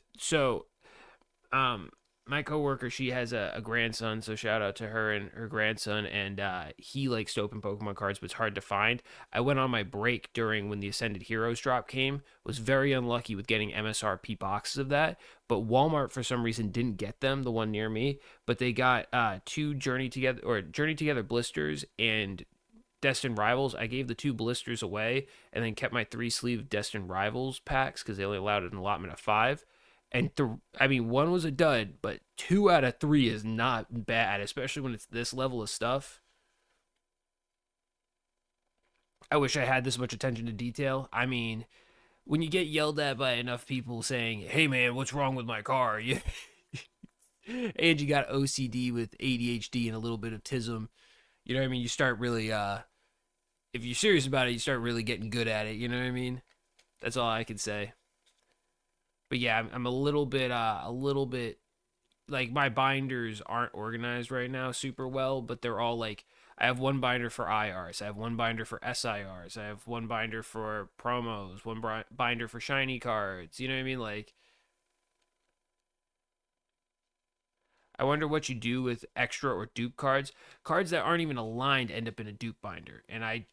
um my coworker, she has a grandson, so shout out to her and her grandson, and he likes to open Pokemon cards, but it's hard to find. I went on my break during when the Ascended Heroes drop came, was very unlucky with getting MSRP boxes of that, but Walmart for some reason didn't get them, the one near me, but they got two Journey Together blisters and Destined Rivals. I gave the two blisters away and then kept my 3-sleeve Destined Rivals packs because they only allowed an allotment of 5. And I mean, one was a dud, but 2 out of 3 is not bad, especially when it's this level of stuff. I wish I had this much attention to detail. I mean, when you get yelled at by enough people saying, "Hey man, what's wrong with my car?" You and you got OCD with ADHD and a little bit of tism. You know what I mean? You start really if you're serious about it, you start really getting good at it, you know what I mean? That's all I can say. But yeah, I'm a little bit like my binders aren't organized right now super well, but they're all like I have one binder for IRs, I have one binder for SIRs, I have one binder for promos, one binder for shiny cards. You know what I mean? Like, I wonder what you do with extra or dupe cards. Cards that aren't even aligned end up in a dupe binder, and I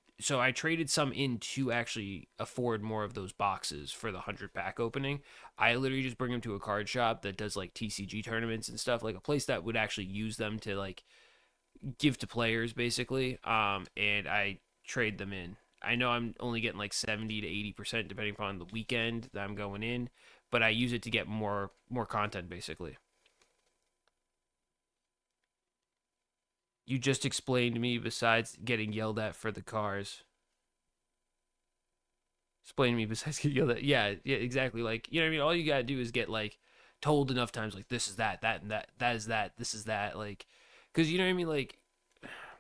traded some in to actually afford more of those boxes for the 100 pack opening. I literally just bring them to a card shop that does like TCG tournaments and stuff, like a place that would actually use them to like give to players basically. And I trade them in. I know I'm only getting like 70 to 80% depending upon the weekend that I'm going in, but I use it to get more content basically. You just explained to me besides getting yelled at for the cars. Explain to me besides getting yelled at. Yeah, yeah, exactly. Like, you know what I mean? All you gotta do is get like told enough times like this is that and that is that, this is that, like, because you know what I mean? Like,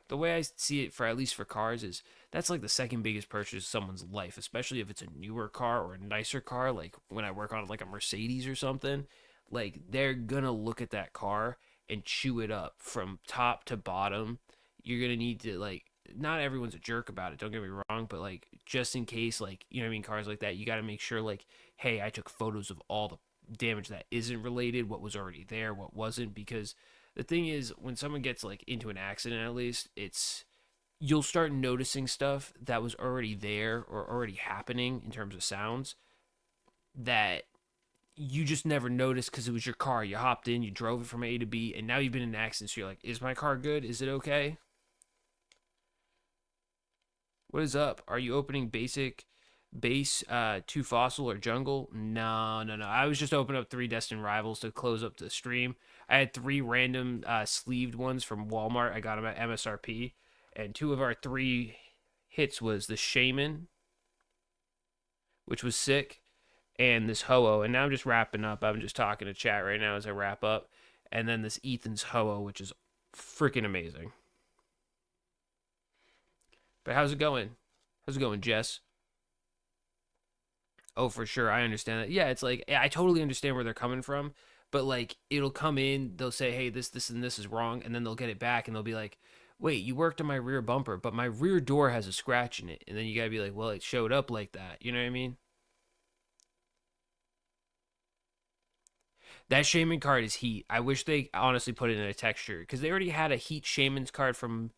the way I see it, for at least for cars, is that's like the second biggest purchase of someone's life, especially if it's a newer car or a nicer car, like when I work on like a Mercedes or something. Like, they're gonna look at that car and chew it up from top to bottom. You're gonna need to, like, not everyone's a jerk about it, don't get me wrong, but like just in case, like, you know what I mean, cars like that, you got to make sure like, hey, I took photos of all the damage that isn't related, what was already there, what wasn't, because the thing is, when someone gets like into an accident, at least it's you'll start noticing stuff that was already there or already happening in terms of sounds that you just never noticed because it was your car. You hopped in, you drove it from A to B, and now you've been in an accident. So you're like, is my car good? Is it okay? What is up? Are you opening base 2 fossil or jungle? No, no, no. I was just opening up 3 destined rivals to close up the stream. I had 3 random sleeved ones from Walmart. I got them at MSRP. And 2 of our 3 hits was the Shaman, which was sick, and this Ho-Oh. And now I'm just wrapping up. I'm just talking to chat right now as I wrap up. And then this Ethan's Ho-Oh, which is freaking amazing. But how's it going? How's it going, Jess? Oh, for sure. I understand that. Yeah, it's like, I totally understand where they're coming from. But like, it'll come in, they'll say, hey, this, and this is wrong. And then they'll get it back and they'll be like, wait, you worked on my rear bumper, but my rear door has a scratch in it. And then you gotta be like, well, it showed up like that. You know what I mean? That Shaman card is heat. I wish they honestly put it in a texture because they already had a heat Shaman's card from,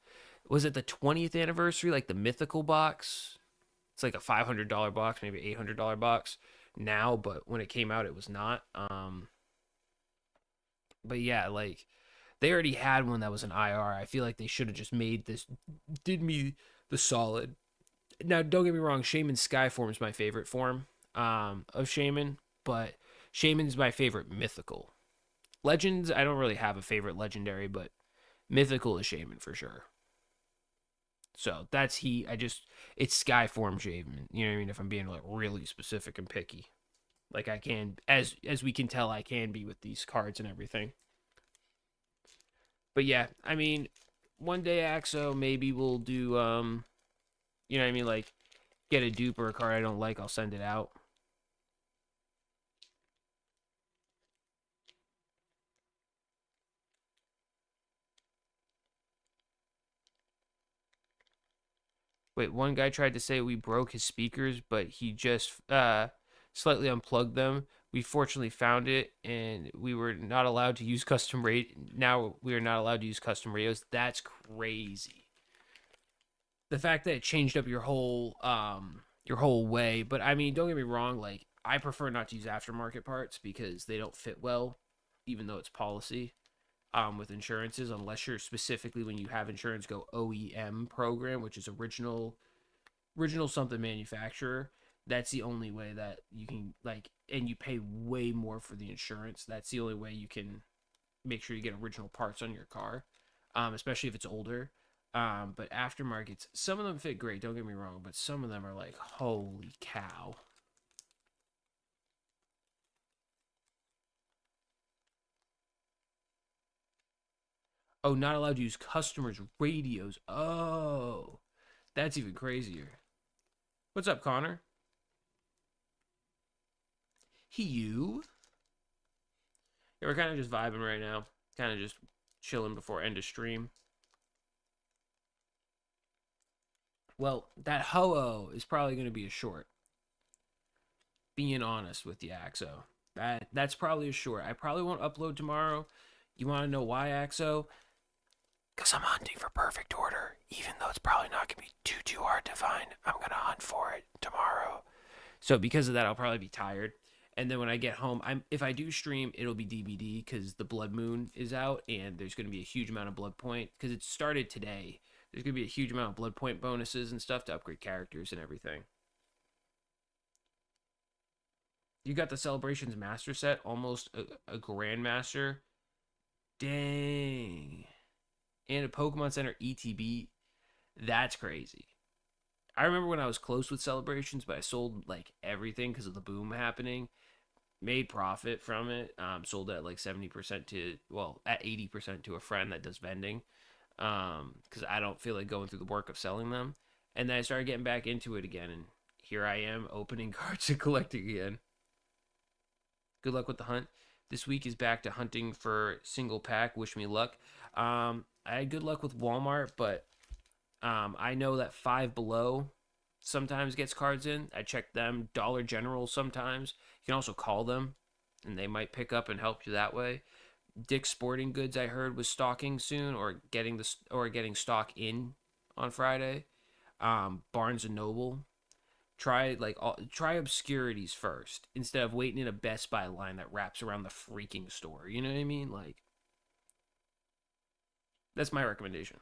was it the 20th anniversary, like the mythical box? It's like a $500 box, maybe $800 box now, but when it came out, it was not. But yeah, like they already had one that was an IR. I feel like they should have just made this, did me the solid. Now, don't get me wrong, Shaman Skyform is my favorite form of Shaman, but Shaman's my favorite mythical. Legends, I don't really have a favorite legendary, but mythical is Shaman for sure. So that's it's Skyform Shaman. You know what I mean? If I'm being like really specific and picky, like I can, as we can tell, I can be with these cards and everything. But yeah, I mean, one day Axo maybe we'll do you know what I mean, like get a dupe or a card I don't like, I'll send it out. Wait, one guy tried to say we broke his speakers, but he just slightly unplugged them. We fortunately found it, and we were not allowed to use custom rate. Now we are not allowed to use custom radios. That's crazy. The fact that it changed up your whole way. But I mean, don't get me wrong. Like I prefer not to use aftermarket parts because they don't fit well, even though it's policy. With insurances, unless you're specifically when you have insurance go OEM program, which is original something manufacturer. That's the only way that you can like, and you pay way more for the insurance. That's the only way you can make sure you get original parts on your car, especially if it's older. But aftermarkets, some of them fit great. Don't get me wrong, but some of them are like, holy cow. Oh, not allowed to use customers' radios. Oh, that's even crazier. What's up, Connor? You? Yeah, we're kind of just vibing right now. Kind of just chilling before end of stream. Well, that ho-oh is probably going to be a short. Being honest with you, Axo. That's probably a short. I probably won't upload tomorrow. You want to know why, Axo? Because I'm hunting for perfect order. Even though it's probably not going to be too hard to find, I'm going to hunt for it tomorrow. So because of that, I'll probably be tired. And then when I get home, if I do stream, it'll be DBD because the Blood Moon is out and there's going to be a huge amount of blood point because it started today. There's going to be a huge amount of blood point bonuses and stuff to upgrade characters and everything. You got the Celebrations Master set, almost a Grandmaster. Dang. And a Pokemon Center ETB. That's crazy. I remember when I was close with Celebrations, but I sold like everything because of the boom happening. Made profit from it. Sold at like 70% to, well, at 80% to a friend that does vending. Because I don't feel like going through the work of selling them. And then I started getting back into it again, and here I am opening cards and collecting again. Good luck with the hunt. This week is back to hunting for single pack. Wish me luck. I had good luck with Walmart, but I know that Five Below sometimes gets cards in. I check them. Dollar General sometimes. You can also call them, and they might pick up and help you that way. Dick's Sporting Goods, I heard, was stocking soon, or getting stock in on Friday. Barnes and Noble. Try obscurities first instead of waiting in a Best Buy line that wraps around the freaking store. You know what I mean? Like that's my recommendation.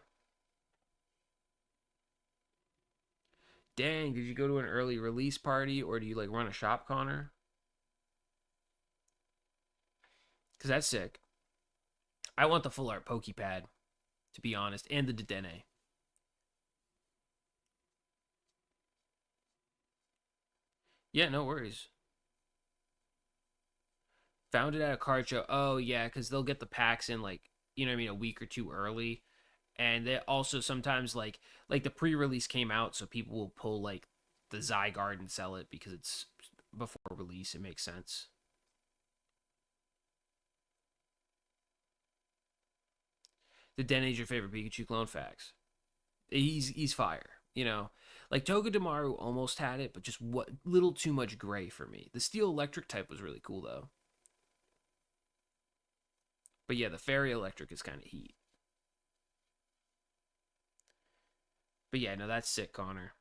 Dang, did you go to an early release party or do you like run a shop, Connor? Because that's sick. I want the full art Pokepad, to be honest, and the Dedenne. Yeah, no worries. Found it at a card show. Oh yeah, because they'll get the packs in like, you know what I mean, a week or two early, and they also sometimes like the pre-release came out, so people will pull like the Zygarde and sell it because it's before release. It makes sense. Dedene's your favorite Pikachu clone? Facts. He's fire. You know, like Togedemaru almost had it, but just what little too much gray for me. The Steel Electric type was really cool though. But yeah, the Fairy Electric is kind of heat. But yeah, no, that's sick, Connor.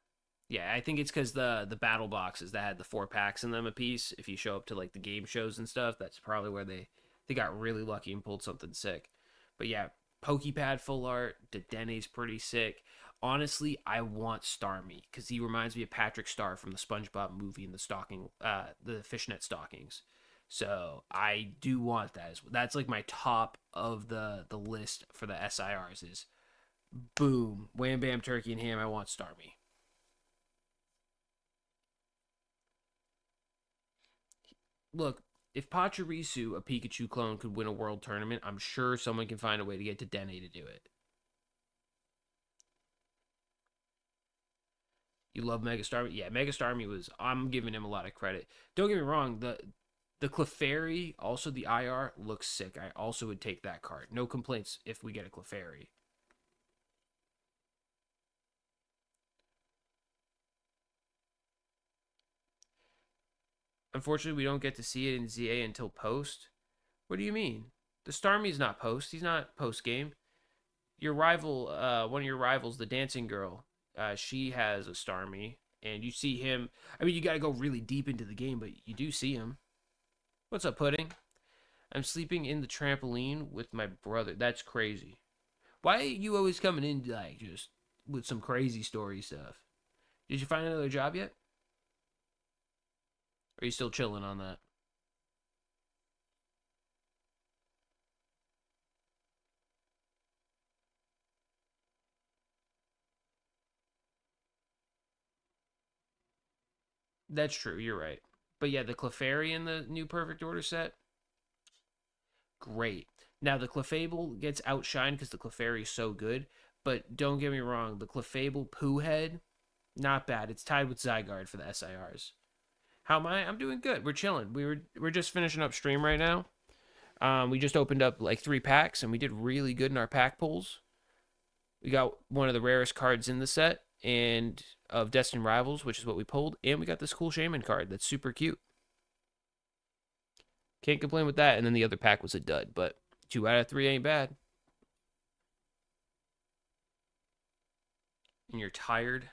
Yeah, I think it's because the battle boxes that had the 4 packs in them a piece. If you show up to like the game shows and stuff, that's probably where they got really lucky and pulled something sick. But yeah, Pokepad full art. Dedene's pretty sick. Honestly, I want Starmie because he reminds me of Patrick Star from the SpongeBob movie and the fishnet stockings. So I do want that. That's like my top of the list for the SIRs is boom, wham bam turkey and ham. I want Starmie. Look, if Pachirisu, a Pikachu clone, could win a world tournament, I'm sure someone can find a way to get to Dene to do it. You love Mega Starmie? Yeah, Mega Starmie was. I'm giving him a lot of credit. Don't get me wrong. The Clefairy, also the IR, looks sick. I also would take that card. No complaints if we get a Clefairy. Unfortunately, we don't get to see it in ZA until post. What do you mean? The Starmie's not post. He's not post game. Your rival, one of your rivals, the dancing girl, she has a Starmie, and you see him. I mean, you got to go really deep into the game, but you do see him. What's up, Pudding? I'm sleeping in the trampoline with my brother. That's crazy. Why are you always coming in like just with some crazy story stuff? Did you find another job yet? Or are you still chilling on that? That's true. You're right. But yeah, the Clefairy in the new Perfect Order set, great. Now the Clefable gets outshined because the Clefairy is so good. But don't get me wrong, the Clefable Pooh Head, not bad. It's tied with Zygarde for the SIRs. How am I? I'm doing good. We're chilling. We're just finishing up stream right now. We just opened up like 3 packs and we did really good in our pack pulls. We got one of the rarest cards in the set and of Destined Rivals, which is what we pulled, and we got this cool Shaman card that's super cute. Can't complain with that. And then the other pack was a dud, but 2 out of 3 ain't bad. And you're tired.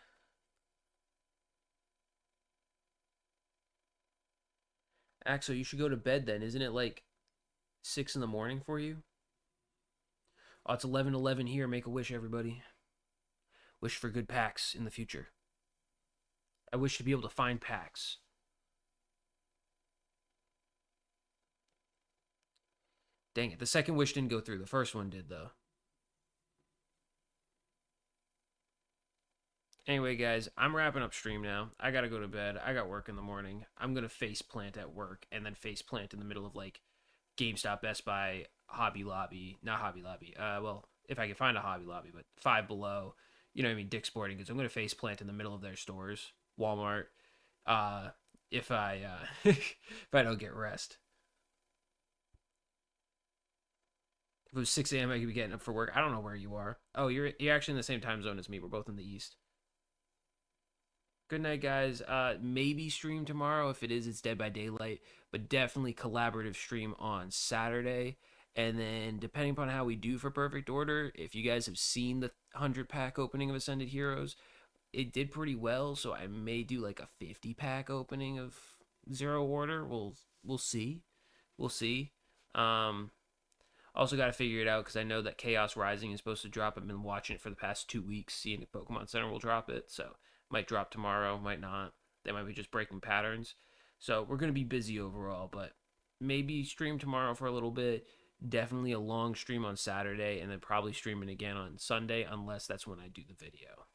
Axel, you should go to bed then. Isn't it like 6 in the morning for you? Oh, it's 11:11 here. Make a wish, everybody. Wish for good packs in the future. I wish to be able to find packs. Dang it. The second wish didn't go through. The first one did, though. Anyway, guys, I'm wrapping up stream now. I gotta go to bed. I got work in the morning. I'm gonna face plant at work and then face plant in the middle of like GameStop, Best Buy, Hobby Lobby, not Hobby Lobby. Well, if I can find a Hobby Lobby, but Five Below, you know what I mean, Dick's Sporting Goods. I'm gonna face plant in the middle of their stores, Walmart. Uh, if I if I don't get rest. If it was 6 a.m., I could be getting up for work. I don't know where you are. Oh, you're actually in the same time zone as me. We're both in the east. Good night, guys. Maybe stream tomorrow. If it is, it's Dead by Daylight. But definitely collaborative stream on Saturday. And then, depending upon how we do for Perfect Order, if you guys have seen the 100 pack opening of Ascended Heroes, it did pretty well. So I may do like a 50 pack opening of Zero Order. We'll see. We'll see. Also got to figure it out because I know that Chaos Rising is supposed to drop. I've been watching it for the past 2 weeks, seeing if Pokemon Center will drop it. So might drop tomorrow, might not. They might be just breaking patterns. So we're going to be busy overall, but maybe stream tomorrow for a little bit. Definitely a long stream on Saturday, and then probably streaming again on Sunday, unless that's when I do the video.